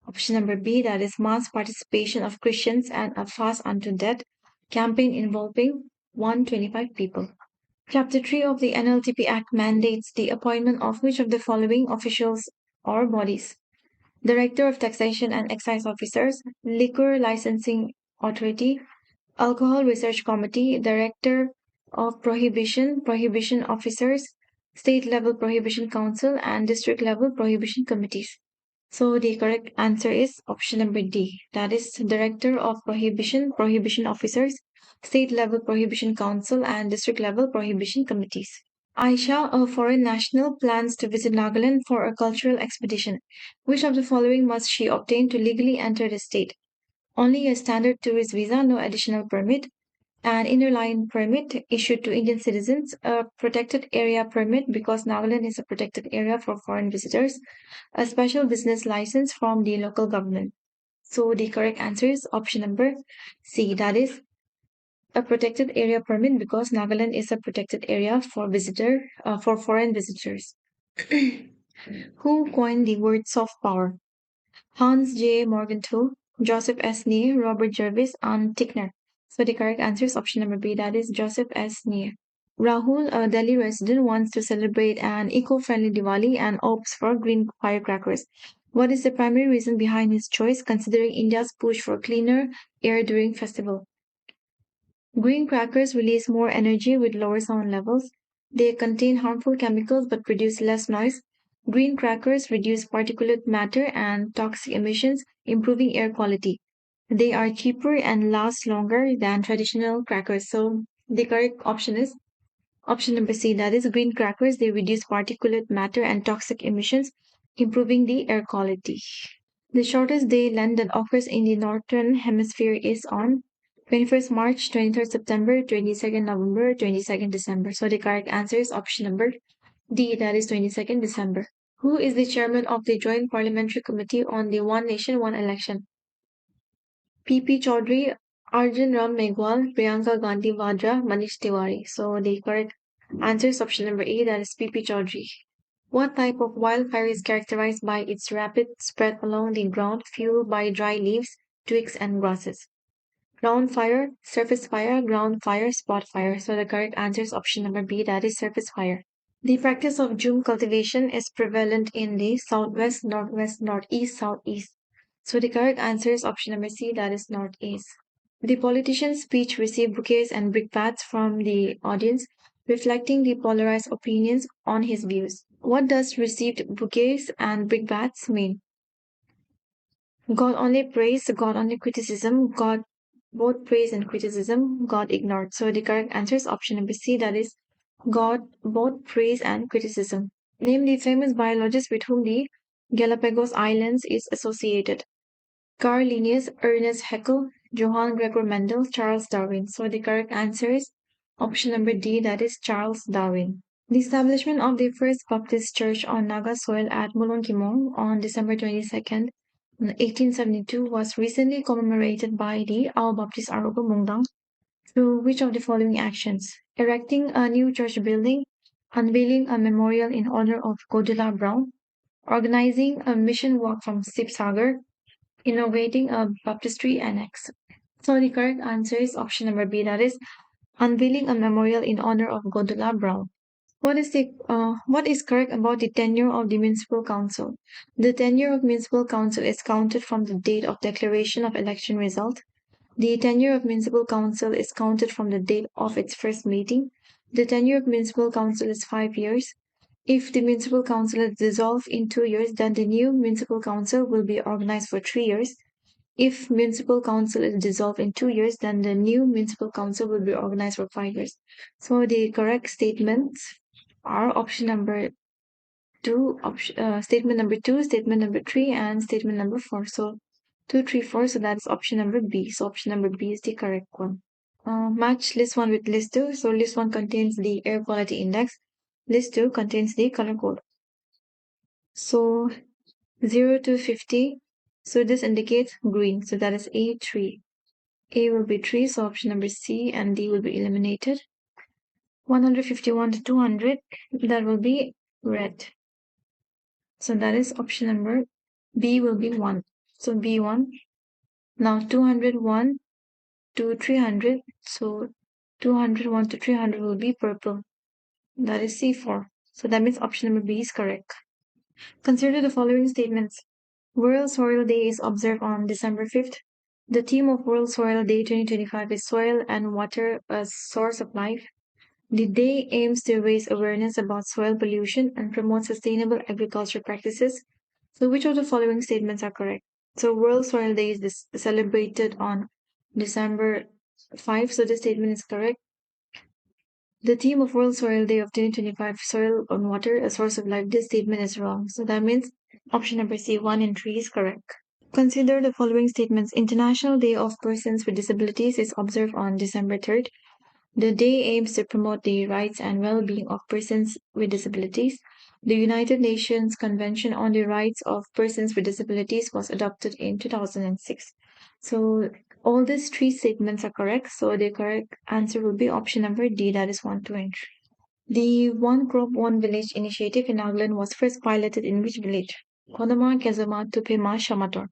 option number B, that is mass participation of Christians and a fast unto death campaign involving 125 people. Chapter 3 of the NLTP Act mandates the appointment of which of the following officials or bodies? Director of Taxation and Excise Officers, Liquor Licensing Authority, Alcohol Research Committee, Director of Prohibition Officers, State Level Prohibition Council, and District Level Prohibition Committees. So the correct answer is option number D. That is Director of Prohibition Officers, State Level Prohibition Council, and District Level Prohibition Committees. Aisha, a foreign national, plans to visit Nagaland for a cultural expedition. Which of the following must she obtain to legally enter the state? Only a standard tourist visa, no additional permit, an inner line permit issued to Indian citizens, a protected area permit because Nagaland is a protected area for foreign visitors, a special business license from the local government. So the correct answer is option number C, that is a protected area permit because Nagaland is a protected area for foreign visitors. Who coined the word soft power? Hans J. Morgenthau, Joseph S. Neer, Robert Jervis, and Tickner. So the correct answer is option number B, that is Joseph S. Neer. Rahul, a Delhi resident, wants to celebrate an eco-friendly Diwali and opts for green firecrackers. What is the primary reason behind his choice, considering India's push for cleaner air during festival? Green crackers release more energy with lower sound levels. They contain harmful chemicals but produce less noise. Green crackers reduce particulate matter and toxic emissions, improving air quality. They are cheaper and last longer than traditional crackers. So the correct option is option number C, that is green crackers. They reduce particulate matter and toxic emissions, improving the air quality. The shortest day length that occurs in the northern hemisphere is on 21st March, 23rd September, 22nd November, 22nd December. So the correct answer is option number D, that is 22nd December. Who is the chairman of the Joint Parliamentary Committee on the One Nation, One Election? P.P. Chaudhary, Arjun Ram Meghwal, Priyanka Gandhi Vadra, Manish Tiwari. So the correct answer is option number A, that is P.P. Chaudhary. What type of wildfire is characterized by its rapid spread along the ground, fueled by dry leaves, twigs, and grasses? Ground fire, surface fire, ground fire, spot fire. So the correct answer is option number B, that is surface fire. The practice of jhum cultivation is prevalent in the southwest, northwest, northeast, southeast. So the correct answer is option number C, that is northeast. The politician's speech received bouquets and brickbats from the audience, reflecting the polarized opinions on his views. What does received bouquets and brickbats mean? God only praise, God only criticism, God both praise and criticism, God ignored. So the correct answer is option number C, that is God both praise and criticism. Name the famous biologist with whom the Galapagos Islands is associated. Carl Linnaeus, Ernest Haeckel, Johann Gregor Mendel, Charles Darwin. So the correct answer is option number D, that is Charles Darwin. The establishment of the first Baptist church on Naga soil at Molongkimong on December 22nd, 1872 was recently commemorated by the Ao Baptist Arugo Mungdang through which of the following actions? Erecting a new church building, unveiling a memorial in honor of Godula Brown, organizing a mission walk from Sipsagar, inaugurating a baptistry annex. So the correct answer is option number B, that is unveiling a memorial in honor of Godula Brown. What is correct about the tenure of the municipal council? The tenure of municipal council is counted from the date of declaration of election result. The tenure of municipal council is counted from the date of its first meeting. The tenure of municipal council is 5 years. If the municipal council is dissolved in 2 years, then the new municipal council will be organized for 3 years. If municipal council is dissolved in 2 years, then the new municipal council will be organized for 5 years. So the correct statements are option number two, statement number two, statement number three, and statement number four. So 2, 3, 4. So that's option number B. So option number B is the correct one. Match list one with list two. So list one contains the air quality index. List two contains the color code. So 0 to 50. So this indicates green. So that is A3. A will be 3. So option number C and D will be eliminated. 151 to 200. That will be red. So that is option number B will be 1. So B1. Now 201 to 300. So 201 to 300 will be purple. That is C4. So that means option number B is correct. Consider the following statements. World Soil Day is observed on December 5th. The theme of World Soil Day 2025 is Soil and Water, a Source of Life. The day aims to raise awareness about soil pollution and promote sustainable agriculture practices. So which of the following statements are correct? So World Soil Day is celebrated on December 5. So this statement is correct. The theme of World Soil Day of 2025, Soil and Water, a Source of Life, this statement is wrong. So that means option number C, 1 and 3 is correct. Consider the following statements. International Day of Persons with Disabilities is observed on December 3rd. The day aims to promote the rights and well-being of persons with disabilities. The United Nations Convention on the Rights of Persons with Disabilities was adopted in 2006. So all these three statements are correct. So the correct answer will be option number D, that is 1, 2, and 3. The One Crop, One Village initiative in Nagaland was first piloted in which village? Konoma, Kezama, Tupema, Shamator.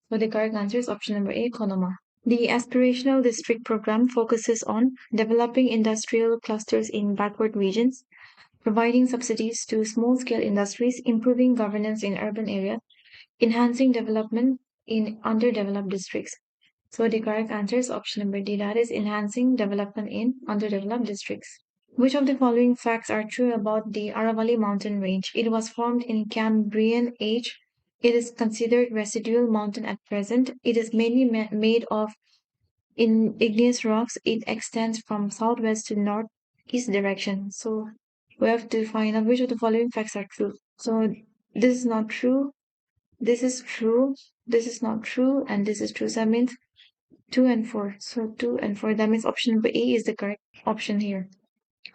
So the correct answer is option number A, Konoma. The Aspirational District Program focuses on developing industrial clusters in backward regions, providing subsidies to small-scale industries, improving governance in urban areas, enhancing development in underdeveloped districts. So the correct answer is option number D, that is enhancing development in underdeveloped districts. Which of the following facts are true about the Aravalli mountain range? It was formed in Cambrian age. It is considered residual mountain at present. It is mainly made of igneous rocks. It extends from southwest to northeast direction. So we have to find out which of the following facts are true. So this is not true. This is true. This is not true, and this is true. So that means 2 and 4. So 2 and 4. That means option number A is the correct option here.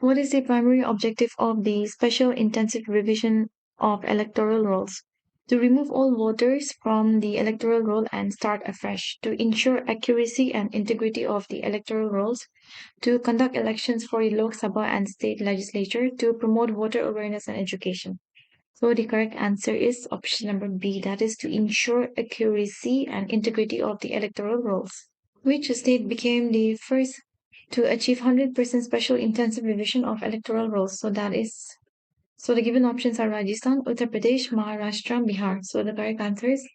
What is the primary objective of the Special Intensive Revision of Electoral Rolls? To remove all voters from the electoral roll and start afresh, to ensure accuracy and integrity of the electoral rolls, to conduct elections for the Lok Sabha and state legislature, to promote voter awareness and education. So the correct answer is option number B, that is to ensure accuracy and integrity of the electoral rolls. Which state became the first to achieve 100% special intensive revision of electoral rolls? So the given options are Rajasthan, Uttar Pradesh, Maharashtra, Bihar. So the correct answer is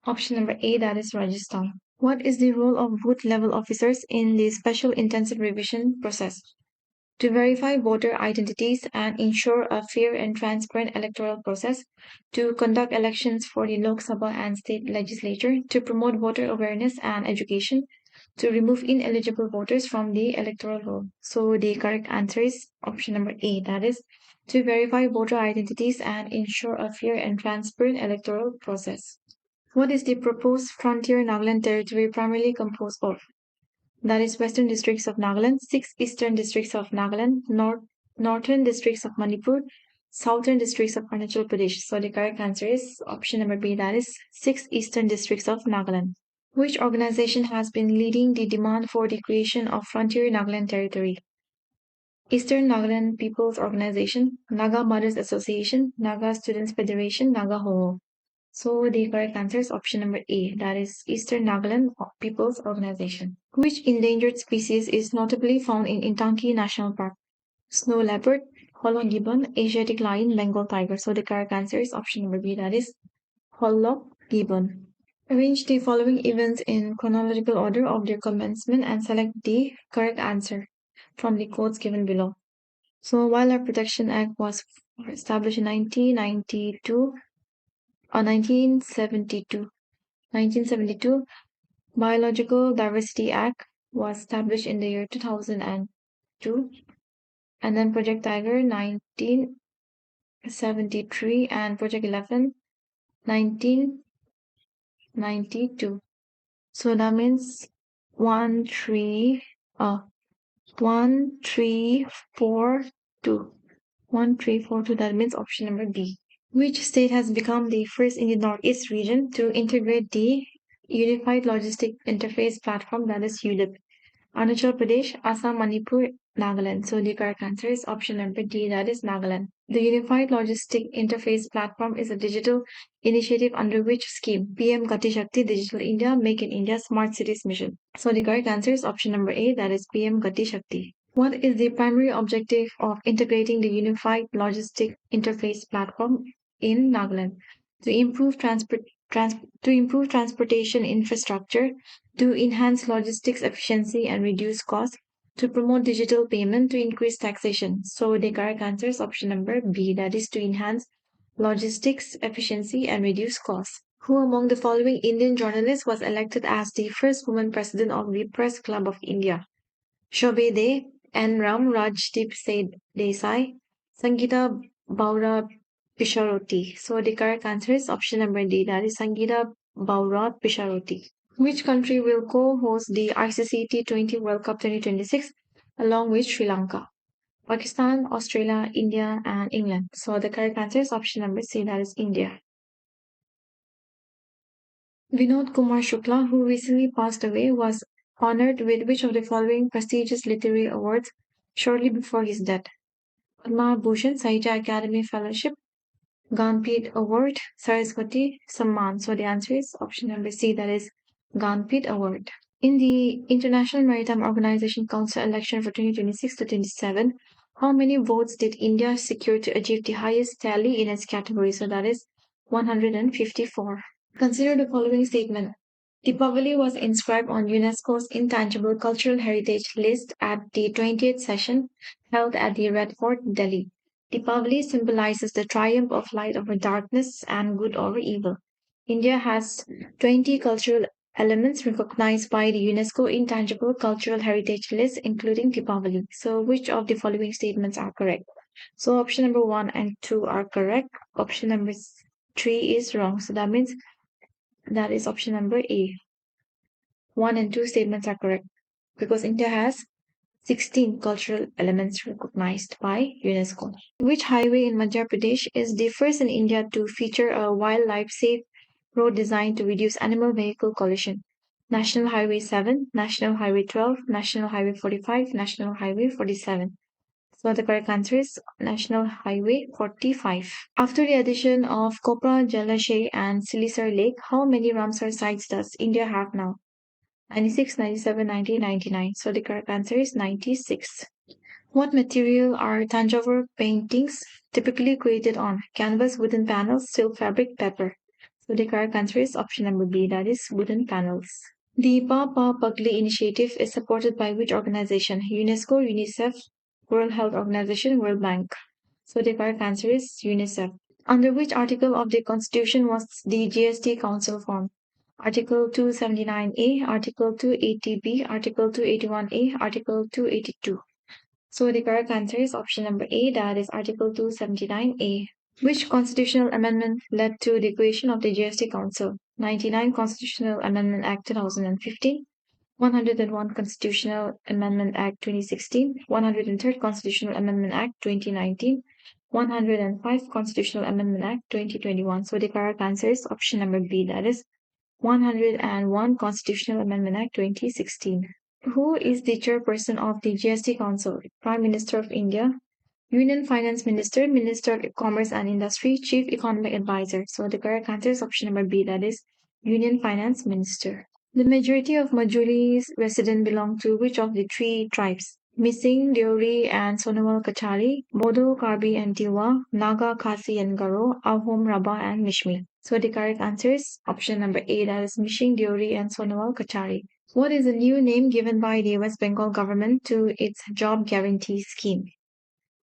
option number A, that is Rajasthan. What is the role of booth level officers in the special intensive revision process? To verify voter identities and ensure a fair and transparent electoral process, to conduct elections for the Lok Sabha and state legislature, to promote voter awareness and education, to remove ineligible voters from the electoral roll. So the correct answer is option number A, that is to verify voter identities and ensure a fair and transparent electoral process. What is the proposed frontier Nagaland territory primarily composed of? That is Western districts of Nagaland, 6 Eastern districts of Nagaland, Northern districts of Manipur, Southern districts of Arunachal Pradesh. So the correct answer is option number B, that is 6 Eastern districts of Nagaland. Which organization has been leading the demand for the creation of Frontier Nagaland Territory? Eastern Nagaland People's Organization, Naga Mothers Association, Naga Students Federation, Naga Ho. So the correct answer is option number A, that is Eastern Nagaland People's Organization. Which endangered species is notably found in Intanki National Park? Snow leopard, hollow gibbon, Asiatic lion, Bengal tiger. So the correct answer is option number B, that is hollow gibbon. Arrange the following events in chronological order of their commencement and select the correct answer from the quotes given below. So, Wildlife Protection Act was established in 1992 or 1972. Biological Diversity Act was established in the year 2002. And then Project Tiger 1973 and Project 11 1992. So that means 1, 3, 1, 3, 4, 2. 1, 3, 4, 2. That means option number B. Which state has become the first in the Northeast region to integrate the Unified Logistic Interface Platform, that is ULIP? Arunachal Pradesh, Assam, Manipur, Nagaland. So the correct answer is option number D, that is Nagaland. The Unified Logistic Interface Platform is a digital initiative under which scheme PM Gati Shakti Digital India Make in India Smart Cities Mission. So the correct answer is option number A, that is PM Gati Shakti. What is the primary objective of integrating the Unified Logistic Interface Platform in Nagaland? To improve transportation infrastructure, to enhance logistics efficiency and reduce costs, to promote digital payment, to increase taxation. So the correct answer is option number B, that is to enhance logistics efficiency and reduce costs. Who among the following Indian journalists was elected as the first woman president of the Press Club of India? Shobe De, N. Ram, Rajdeep Desai, Sangeeta Baura Pisharoti. So the correct answer is option number D, that is Sangeeta Baura Pisharoti. Which country will co-host the ICC T20 World Cup 2026 along with Sri Lanka? Pakistan, Australia, India, and England. So the correct answer is option number C, that is India. Vinod Kumar Shukla, who recently passed away, was honored with which of the following prestigious literary awards shortly before his death? Padma Bhushan, Sahitya Academy Fellowship, Ganpit Award, Saraswati Samman. So the answer is option number C, that is Ganpit Award. In the International Maritime Organization Council election for 2026 to 27, how many votes did India secure to achieve the highest tally in its category? So that is 154. Consider the following statement. Deepavali was inscribed on UNESCO's Intangible Cultural Heritage list at the 20th session held at the Red Fort, Delhi. Deepavali symbolizes the triumph of light over darkness and good over evil. India has 20 cultural elements recognized by the UNESCO Intangible Cultural Heritage list, including Deepavali. So, which of the following statements are correct? So, option number 1 and 2 are correct. Option number 3 is wrong. So, that means that is option number A. 1 and 2 statements are correct because India has 16 cultural elements recognized by UNESCO. Which highway in Madhya Pradesh is the first in India to feature a wildlife safe road designed to reduce animal vehicle collision? National Highway 7, National Highway 12, National Highway 45, National Highway 47. So the correct answer is National Highway 45. After the addition of Kopra, Jalashay and Silisar Lake, how many Ramsar sites does India have now? 96, 97, 90, 99. So the correct answer is 96. What material are Tanjore paintings typically created on? Canvas, wooden panels, silk fabric, paper. So the correct answer is option number B, that is wooden panels. The Papa Pugli initiative is supported by which organization? UNESCO, UNICEF, World Health Organization, World Bank. So the correct answer is UNICEF. Under which article of the Constitution was the GST Council formed? Article 279A, Article 280B, Article 281A, Article 282. So the correct answer is option number A, that is Article 279A. Which constitutional amendment led to the creation of the GST Council? 99 Constitutional Amendment Act 2015, 101 Constitutional Amendment Act 2016, 103rd Constitutional Amendment Act 2019, 105 Constitutional Amendment Act 2021. So the correct answer is option number B, that is 101 Constitutional Amendment Act 2016. Who is the chairperson of the GST Council? Prime Minister of India, Union Finance Minister, Minister of Commerce and Industry, Chief Economic Advisor. So the correct answer is option number B, that is Union Finance Minister. The majority of Majuli's residents belong to which of the three tribes? Missing, Deori and Sonowal Kachari, Bodo, Karbi and Tiwa, Naga, Khasi and Garo, Ahom, Rabba and Mishmi. So the correct answer is option number A, that is Mishing, Deori and Sonowal Kachari. What is the new name given by the West Bengal government to its job guarantee scheme?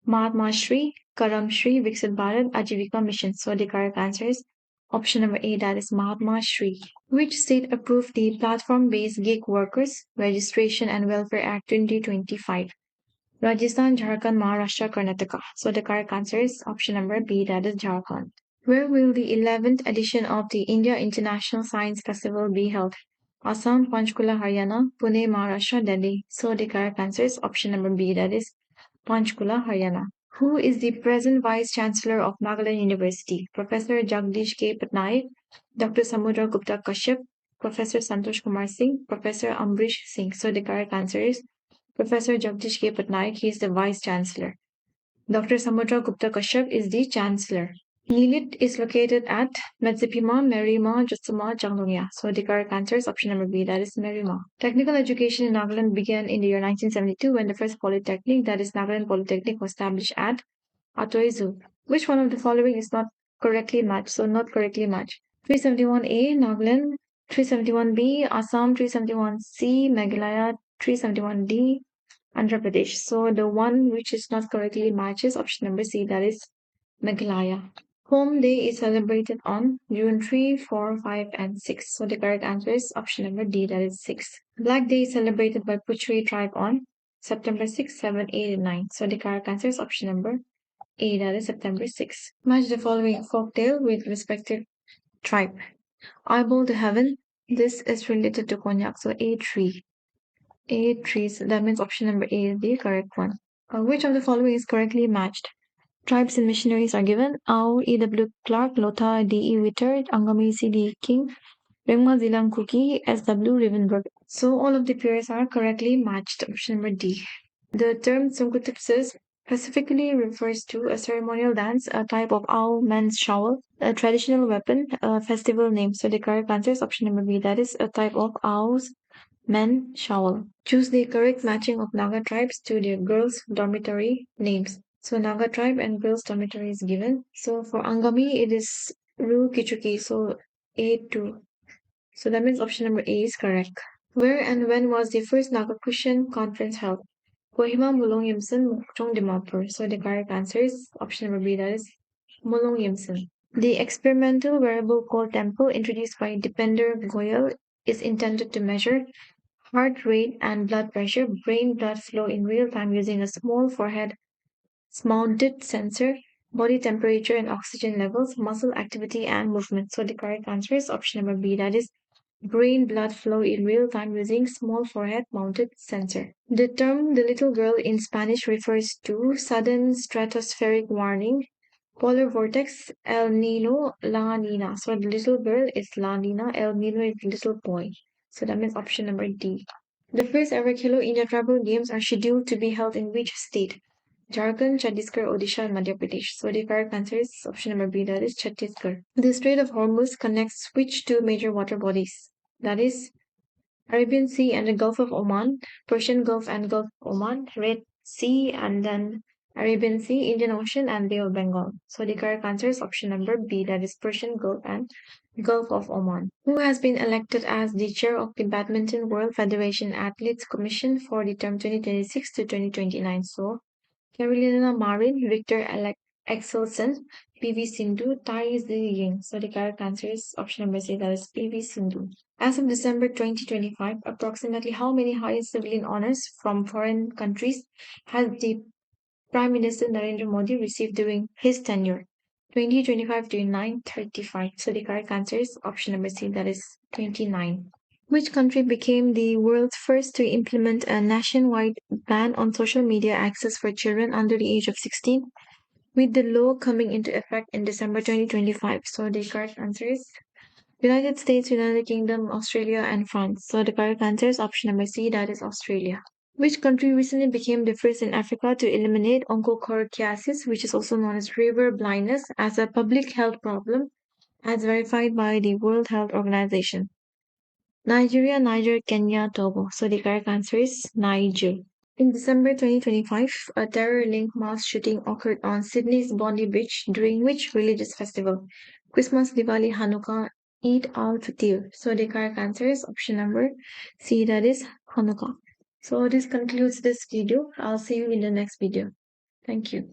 Mahatma Shri, Karam Shri, Viksit Bharat, Ajivika Mission. So the correct answer is option number A, that is Mahatma Shri. Which state approved the Platform-Based Gig Workers Registration and Welfare Act 2025? Rajasthan, Jharkhand, Maharashtra, Karnataka. So the correct answer is option number B, that is Jharkhand. Where will the 11th edition of the India International Science Festival be held? Assam, Panchkula, Haryana, Pune, Maharashtra, Delhi. So the correct answer is option number B, that is Panchkula, Haryana. Who is the present Vice Chancellor of Nagaland University? Professor Jagdish K. Patnaik, Dr. Samudra Gupta Kashyap, Professor Santosh Kumar Singh, Professor Ambrish Singh. So the correct answer is Professor Jagdish K. Patnaik. He is the Vice Chancellor. Dr. Samudra Gupta Kashyap is the Chancellor. Lilith is located at Medzipima, Merima, Jotsuma, Changlongya. So the correct answer is option number B, that is Merima. Technical education in Nagaland began in the year 1972 when the first polytechnic, that is Nagaland Polytechnic, was established at Atoizu. Which one of the following is not correctly matched? So not correctly matched. 371A, Nagaland. 371B, Assam. 371C, Meghalaya. 371D, Andhra Pradesh. So the one which is not correctly matches option number C, that is Meghalaya. Home Day is celebrated on June 3, 4, 5, and 6. So the correct answer is option number D, that is 6. Black Day is celebrated by Puchuri tribe on September 6, 7, 8, and 9. So the correct answer is option number A, that is September 6. Match the following folktale with respective tribe. Eyeball to heaven. This is related to Konyak. So A3. A3. So that means option number A is the correct one. Which of the following is correctly matched? Tribes and missionaries are given. Au E.W. Clark, Lotha D.E. Witter, Angami C.D. King, Rengma Zilang Kuki, S.W. Rivenberg. So all of the pairs are correctly matched. Option number D. The term Sungkutipsis specifically refers to a ceremonial dance, a type of Ao men's shawl, a traditional weapon, a festival name. So the correct answer is option number B. That is a type of Ao's men shawl. Choose the correct matching of Naga tribes to their girls' dormitory names. So Naga tribe and girls' dormitory is given. So for Angami, it is Ru Kichuki. So A2. So that means option number A is correct. Where and when was the first Nagakushan conference held? Kohima, Mulong Yimson, Mokchong, Dimapur. So the correct answer is option number B, that is Mulong Yimson. The experimental wearable called Tempo, introduced by Dipender Goyal, is intended to measure heart rate and blood pressure, brain blood flow in real time using a small forehead mounted sensor, body temperature and oxygen levels, muscle activity and movement. So the correct answer is option number B, that is brain blood flow in real time using small forehead mounted sensor. The term the little girl in Spanish refers to sudden stratospheric warning, polar vortex, El Nino, La Nina. So the little girl is La Nina, El Nino is little boy. So that means option number D. The first ever Khelo India Tribal Games are scheduled to be held in which state? Jharkhand, Chhattisgarh, Odisha, and Madhya Pradesh. So the correct answer is option number B, that is Chhattisgarh. The Strait of Hormuz connects which two major water bodies? That is Arabian Sea and the Gulf of Oman, Persian Gulf and Gulf of Oman, Red Sea and then Arabian Sea, Indian Ocean and Bay of Bengal. So the correct answer is option number B, that is Persian Gulf and Gulf of Oman. Who has been elected as the chair of the Badminton World Federation Athletes Commission for the term 2026 to 2029? So Carolina Marin, Victor Axelsen, PV Sindhu, Tai Ziying. So the correct answer is option number C, that is PV Sindhu. As of December 2025, approximately how many highest civilian honors from foreign countries has the Prime Minister Narendra Modi received during his tenure? 20, 25, 29, 35. So the correct answer is option number C, that is 29. Which country became the world's first to implement a nationwide ban on social media access for children under the age of 16, with the law coming into effect in December 2025? So the correct answer is United States, United Kingdom, Australia, and France. So the correct answer is option number C, that is Australia. Which country recently became the first in Africa to eliminate onchocerciasis, which is also known as river blindness, as a public health problem, as verified by the World Health Organization? Nigeria, Niger, Kenya, Togo. So the correct answer is Niger. In December 2025, a terror-linked mass shooting occurred on Sydney's Bondi Beach during which religious festival? Christmas, Diwali, Hanukkah, Eid al-Fitr. So the correct answer is option number C, that is Hanukkah. So this concludes this video. I'll see you in the next video. Thank you.